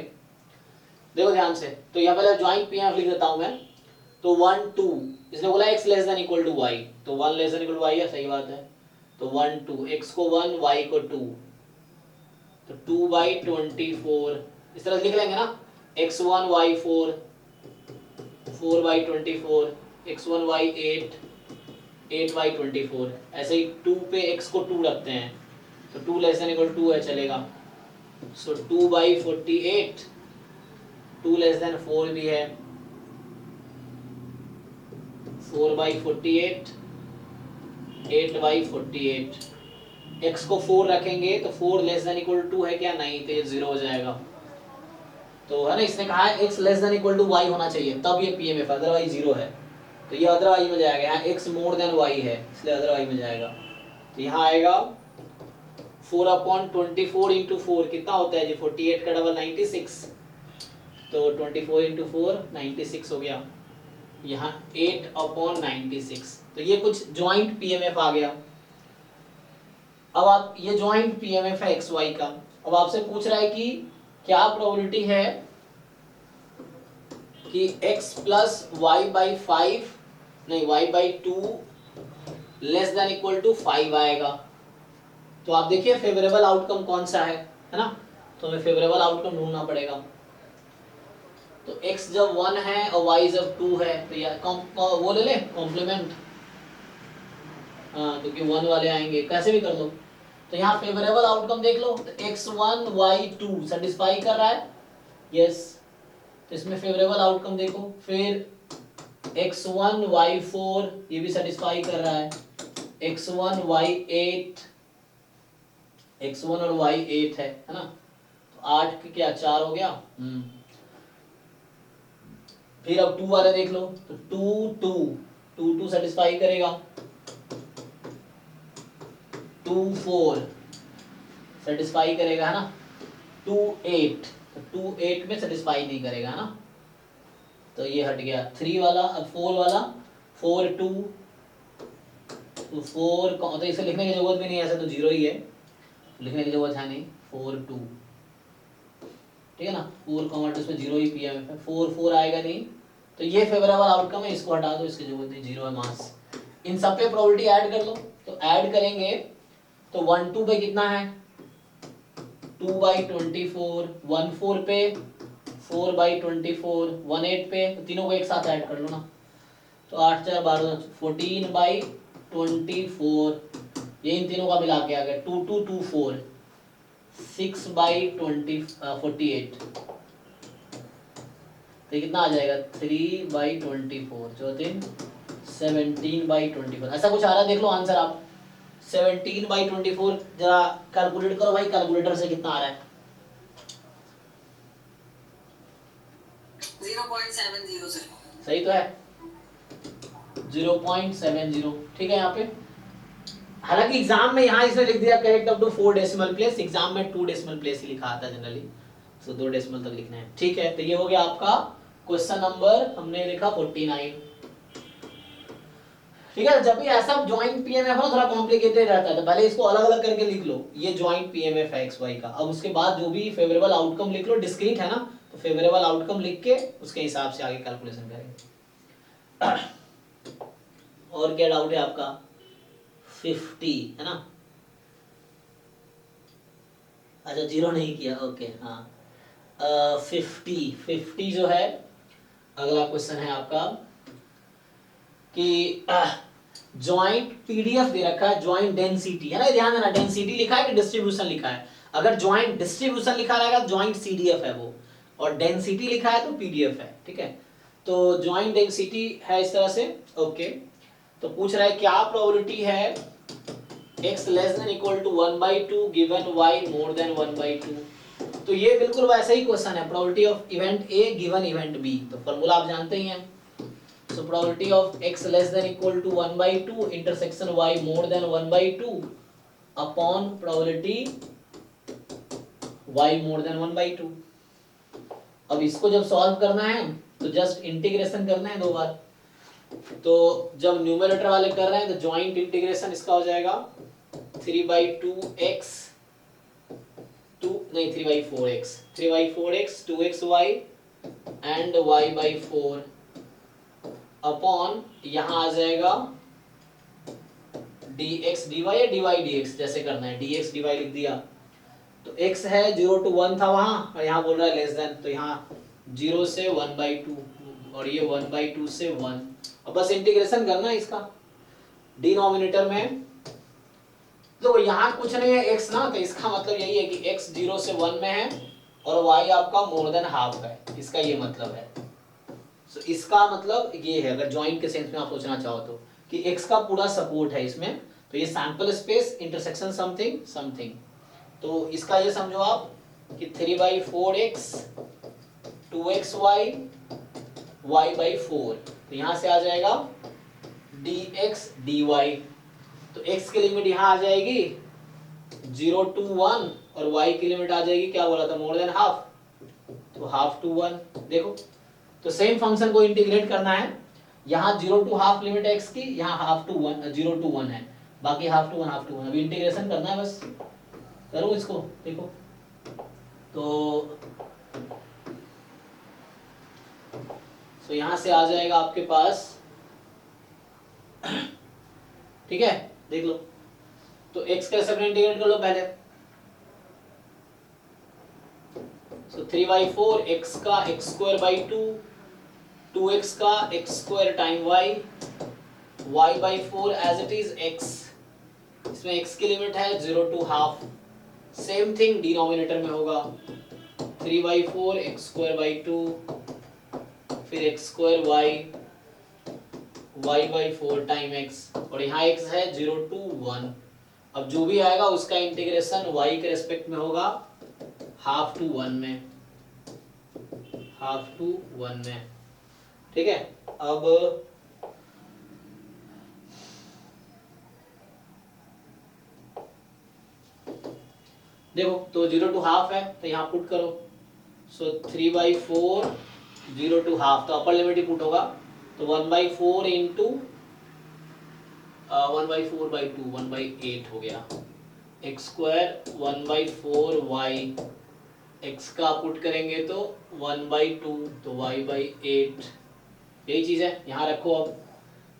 देखो ध्यान से, तो यहाँ पहले ज्वाइंट पीएफ लिख देता हूं मैं। तो 1 2, इसने बोला x less than equal to y, तो 1 less than equal to y है, सही बात है। तो 1 2, x को 1 y को 2, तो 2 बाई 24 इस तरह लिख लेंगे ना, x1 y4 4 by 24, x1 y8 8 by 24। ऐसे ही 2 पे x को 2 रखते हैं, तो 2 लेस देन इक्वल टू 2 है, चलेगा। सो 2 बाई 48, 2 लेस देन 4 भी है, 4 बाई 48 8 बाई 48। x को 4 रखेंगे तो 4 लेस देन इक्वल टू 2 है क्या, नहीं, तो ये 0 हो जाएगा। तो है ना, इसने कहा है x less than equal to y होना चाहिए तब ये पीएमएफ, अदरवाइज 0 है। तो ये अदरवाइज में जाएगा, यहाँ x मोर देन y है इसलिए अदरवाइज में जाएगा। तो यहाँ आएगा 4/24 इंटू 4 कितना होता है जी 48 का डबल 96, तो 24 इंटू 4 96 हो गया। यहाँ 8/96, तो ये कुछ ज्वाइंट पीएमएफ आ गया। अब आप ये ज्वाइंट पीएमएफ है एक्स वाई का। अब आपसे पूछ रहा है कि क्या प्रोबेबिलिटी है कि x प्लस वाई बाई 5 नहीं y by 2 less than equal to 5 आएगा। तो आप देखिए फेवरेबल आउटकम कौन सा है ना, तो हमें फेवरेबल आउटकम ढूंढना पड़ेगा। तो x जब 1 है और y जब 2 है तो या वो ले ले कॉम्प्लीमेंट, हाँ क्योंकि 1 वाले आएंगे, कैसे भी कर लो। तो यहाँ फेवरेबल आउटकम देख लो, तो x1 y2 सेटिस्फाई कर रहा है, यस, तो इसमें फेवरेबल आउटकम देखो। फिर x1 y4 ये भी सेटिस्फाई कर रहा है, x1 y8 x1 और y8 है ना, तो 8 के क्या 4 हो गया। फिर अब 2 वाले देख लो, तो 2 सेटिस्फाई करेगा, 2 4 सेटिस्फाई करेगा है ना, 2 8 तो 2 8 में सेटिस्फाई नहीं करेगा ना, तो ये हट गया। 3 वाला, अब 4 वाला 4 2 तो 4 तो इसे लिखने की जरूरत भी नहीं है, ऐसा तो 0 ही है, लिखने की जरूरत है नहीं। 4 2 ठीक है ना, 4 2 इसमें 0 ही पीएमएफ है, 4 4 आएगा नहीं, तो ये फेवरेबल आउटकम है, इसको हटा दो, इसकी जरूरत नहीं, 0 है मास। इन सब पे प्रोबेबिलिटी ऐड कर लो, तो ऐड करेंगे तो 1 2 पे कितना है 2 बाई 24, 1 4 पे 4 बाई 24, 1 8 पे, तो तीनों को एक साथ ऐड कर लो ना, तो 8 4 12 14 बाई 24, ये इन तीनों का मिला के आ गया 2 2 2 4 6 बाई 48, तो कितना आ जाएगा 3 बाई 24, 17 बाई 24, ऐसा कुछ आ रहा है, देख लो आंसर आप। 17 बाई 24 जरा कैलकुलेट करो भाई, कैलकुलेटर से कितना आ रहा है। 0.70 सर, सही तो है 0.70, ठीक है। यहाँ पे हालांकि एग्जाम में यहाँ इसने लिख दिया correct up to 4 decimal place, exam में 2 डेसिमल प्लेस ही लिखा आता है जनरली, सो 2 डेसिमल तक लिखना है, ठीक है। तो ये हो गया आपका क्वेश्चन नंबर, हमने लिखा 49, ठीक है। जब भी ऐसा ज्वाइंट पीएमएफ हो थोड़ा कॉम्प्लिकेटेड रहता है, तो पहले इसको अलग अलग करके लिख लो, ये ज्वाइंट पीएमएफ है एक्स वाई का। अब उसके बाद जो भी फेवरेबल आउटकम लिख लो, डिस्क्रीट है ना, तो फेवरेबल आउटकम लिख के उसके हिसाब से आगे कैलकुलेशन करेंगे। और क्या डाउट है आपका? 50 है ना? अच्छा जीरो नहीं किया, ओके हाँ। 50 जो है अगला क्वेश्चन है आपका कि ज्वाइंट पीडीएफ दे रखा है, ज्वाइंट डेंसिटी है ना, ध्यान देना डेंसिटी लिखा है कि डिस्ट्रीब्यूशन लिखा है। अगर ज्वाइंट डिस्ट्रीब्यूशन लिखा रहेगा तो ज्वाइंट सीडीएफ है वो, और डेंसिटी लिखा है तो पीडीएफ है, ठीक है। तो ज्वाइंट डेंसिटी है इस तरह से, ओके। तो पूछ रहा है क्या प्रोबेबिलिटी है x less than equal to 1/2 given y more than 1/2। तो ये बिल्कुल वैसा ही क्वेश्चन है, probability of event A given event B। तो फार्मूला आप जानते ही हैं। So probability of x less than equal to 1/2 intersection y more than 1/2 upon probability y more than 1/2। अब इसको जब सॉल्व करना है तो जस्ट इंटीग्रेशन करना है 2 बार। तो जब न्यूमरेटर वाले कर रहे हैं तो जॉइंट इंटीग्रेशन इसका हो जाएगा 3/2x 3/4x 2xy and y/4 upon यहाँ आ जाएगा dx dy या dy dx, जैसे करना है dx dy लिख दिया। तो x है 0 to 1 था वहां, और यहाँ बोल रहा है लेस देन, तो यहाँ 0 से 1/2 और ये 1/2 से 1। अब बस इंटीग्रेशन करना है इसका डिनोमिनेटर में। तो यहाँ कुछ नहीं है x ना, तो इसका मतलब यही है कि x 0 से 1 में है और y आपका मोर देन हाफ है, इसका ये मतलब है। So, इसका मतलब ये है, अगर ज्वाइंट के सेंस में आप सोचना चाहो तो, कि x का पूरा सपोर्ट है इसमें। तो ये sample space intersection something something, तो इसका ये समझो आप कि 3/4x 2xy y/4। तो यहाँ से आ जाएगा dx dy। तो x की लिमिट यहाँ आ जाएगी 0 to 1 और y की लिमिट आ जाएगी, क्या बोला था, मोर देन हाफ, तो हाफ टू 1। देखो तो सेम फंक्शन को इंटीग्रेट करना है, यहाँ 0 to हाफ लिमिट है x की, यहाँ हाफ टू 1 0 to 1 है, बाकी हाफ टू 1 हाफ टू 1। अभी इंटीग्रेशन करना है, बस करो इसको। देखो तो यहाँ से आ जाएगा आपके पास, ठीक है, देख लो। तो x का सेपरेट इंटीग्रेट कर लो पहले। So 3/4 x का x²/2 2x का x² time y/4 as it is x। इसमें x की लिमिट है 0 to half. Same thing denominator में होगा 3/4 x²/2 फिर x² y/4 टाइम x, और यहाँ x है 0 to 1। अब जो भी आएगा उसका इंटीग्रेशन y के रेस्पेक्ट में होगा हाफ टू 1 में, हाफ टू 1 में, ठीक है। अब देखो तो 0 to हाफ है तो यहाँ पुट करो। सो 3/4 0 to हाफ, तो अपर लिमिट ही पुट होगा, तो 1/4 इंटू 1/4/2 1/8 हो गया, x² 1/4y, x का पुट करेंगे तो 1/2 तो y/8, यही चीज है, यहाँ रखो। अब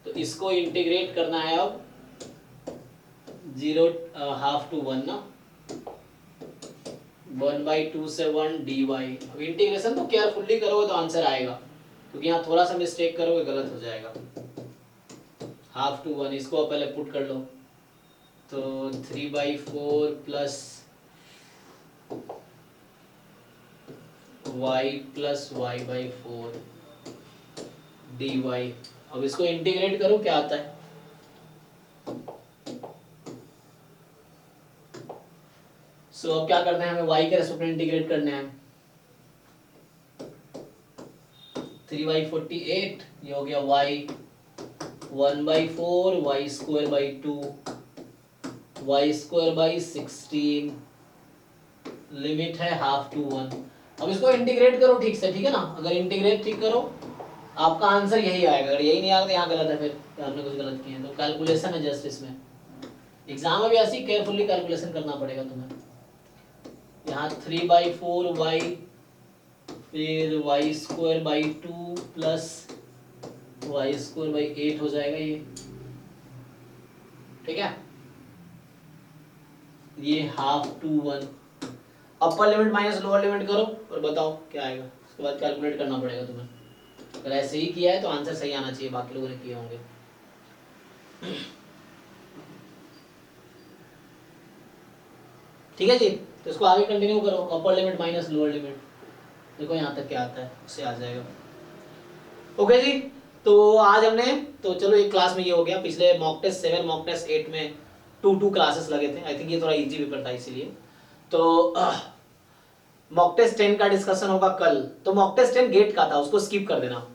तो इसको इंटीग्रेट करना है, अब 0 हाफ टू 1 ना, 1/2 से 1 dy। अब इंटीग्रेशन तो केयरफुली करोगे तो आंसर आएगा, क्योंकि यहाँ थोड़ा सा मिस्टेक करोगे गलत हो जाएगा। हाफ टू 1 इसको पहले पुट कर लो, तो 3/4 plus y plus y/4 dy। अब इसको इंटीग्रेट करो, क्या आता है, सो अब क्या करना है, हमें y के रेस्पेक्ट में इंटीग्रेट करने हैं। 3/48 ये हो गया y 1/4 y²/2 y²/16, लिमिट है हाफ टू 1। अब इसको इंटीग्रेट करो ठीक से, ठीक है ना। अगर इंटीग्रेट ठीक करो आपका आंसर यही आएगा। अगर यही नहीं आएगा तो यहाँ गलत है, फिर हमने कुछ गलत किया है। तो कैलकुलेशन है जस्ट इसमें, एग्जाम में भी ऐसी केयरफुली कैलकुलेशन करना पड़ेगा तुम्हें। यहाँ 3/4y फिर y² 2 प्लस y² 8 हो जाएगा ये, ठीक है। ये ½ 2 1, upper limit minus lower limit करो और बताओ क्या आएगा। उसके बाद कैलकुलेट करना पड़ेगा तुम्हें। अगर ऐसे ही किया है तो आंसर सही आना चाहिए, बाकी लोगों ने किए होंगे। ठीक है जी, तो इसको आगे कंटिन्यू करो। Upper limit minus lower limit, देखो यहाँ तक क्या आता है, उससे आ जाएगा। ओके जी, तो आज हमने, तो चलो एक क्लास में ये हो गया। पिछले मॉक टेस्ट 7 मॉक टेस्ट 8 में 2 क्लासेस लगे थे। आई थिंक ये थोड़ा इजी पेपर था इसीलिए। तो मॉक टेस्ट 10 का डिस्कशन होगा कल। तो मॉक टेस्ट 10 गेट का था, उसको स्किप कर देना।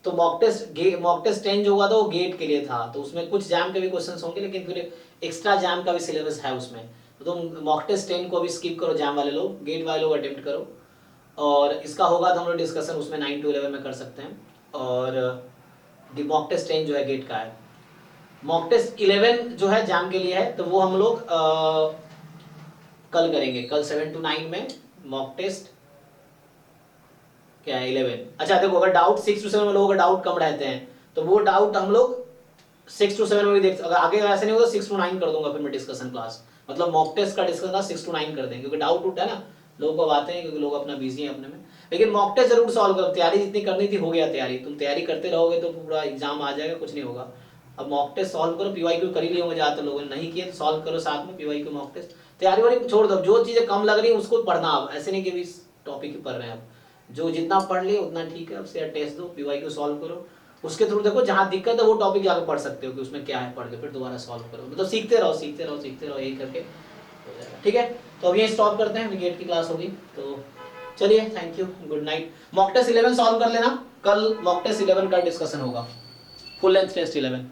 तो मॉक टेस्ट 10 जो हुआ था वो गेट के लिए था, तो उसमें कुछ जैम के भी क्वेश्चंस होंगे, लेकिन फिर एक्स्ट्रा जैम का भी सिलेबस है उसमें। तो मॉक टेस्ट 10 को भी स्किप करो, जैम वाले लोग, गेट वाले लोग अटेम्प्ट करो। और इसका होगा तो हम लोग डिस्कशन उसमें 9 to 11 में कर सकते हैं। और मॉक टेस्ट 10 जो है गेट का है। मॉक टेस्ट 11 जो है जैम के लिए है, तो वो हम लोग कल करेंगे। कल 7 to 9 में मॉक टेस्ट क्या है 11। अच्छा देखो, अगर डाउट 6 to 7 में लोगों का डाउट कम रहते हैं तो वो डाउट हम लोग 6 to 7 में भी देख, अगर आगे ऐसे नहीं होगा 6 to 9 कर दूंगा फिर मैं डिस्कशन क्लास। मतलब मॉक टेस्ट का डिस्कशन 6 to 9 कर देंगे, क्योंकि डाउट उठा है ना, लोगों को आते हैं, क्योंकि लोग अपना बिजी हैं अपने में। लेकिन मॉक टेस्ट जरूर सॉल्व करो। तैयारी जितनी करनी थी हो गया तैयारी, तुम तैयारी करते रहोगे तो पूरा एग्जाम आ जाएगा, कुछ नहीं होगा। अब मॉक टेस्ट सॉल्व करो, पीवाईक्यू कर ही लिए होंगे ज़्यादातर लोगों ने, नहीं किए तो सॉल्व करो साथ में पीवाईक्यू मॉक टेस्ट। तैयारी वाली छोड़ दो, जो चीज़ें कम लग रही है उसको पढ़ना। अब ऐसे नहीं कि भी टॉपिक ही पढ़ रहे हैं, अब जो जितना पढ़ लिए उतना ठीक है। अब से टेस्ट दो, पीवाईक्यू सॉल्व करो, उसके थ्रू देखो जहाँ दिक्कत है वो टॉपिक जाकर पढ़ सकते हो कि उसमें क्या है, पढ़ के फिर दोबारा सॉल्व करो। मतलब सीखते रहो सीखते रहो सीखते रहो, यही करके हो जाएगा। ठीक है, तो अब ये स्टॉप करते हैं, गेट की क्लास होगी। तो चलिए, thank you, good night. Mock test 11 solve कर लेना, कल मॉक टेस्ट 11 का डिस्कशन होगा, फुल लेंथ टेस्ट 11।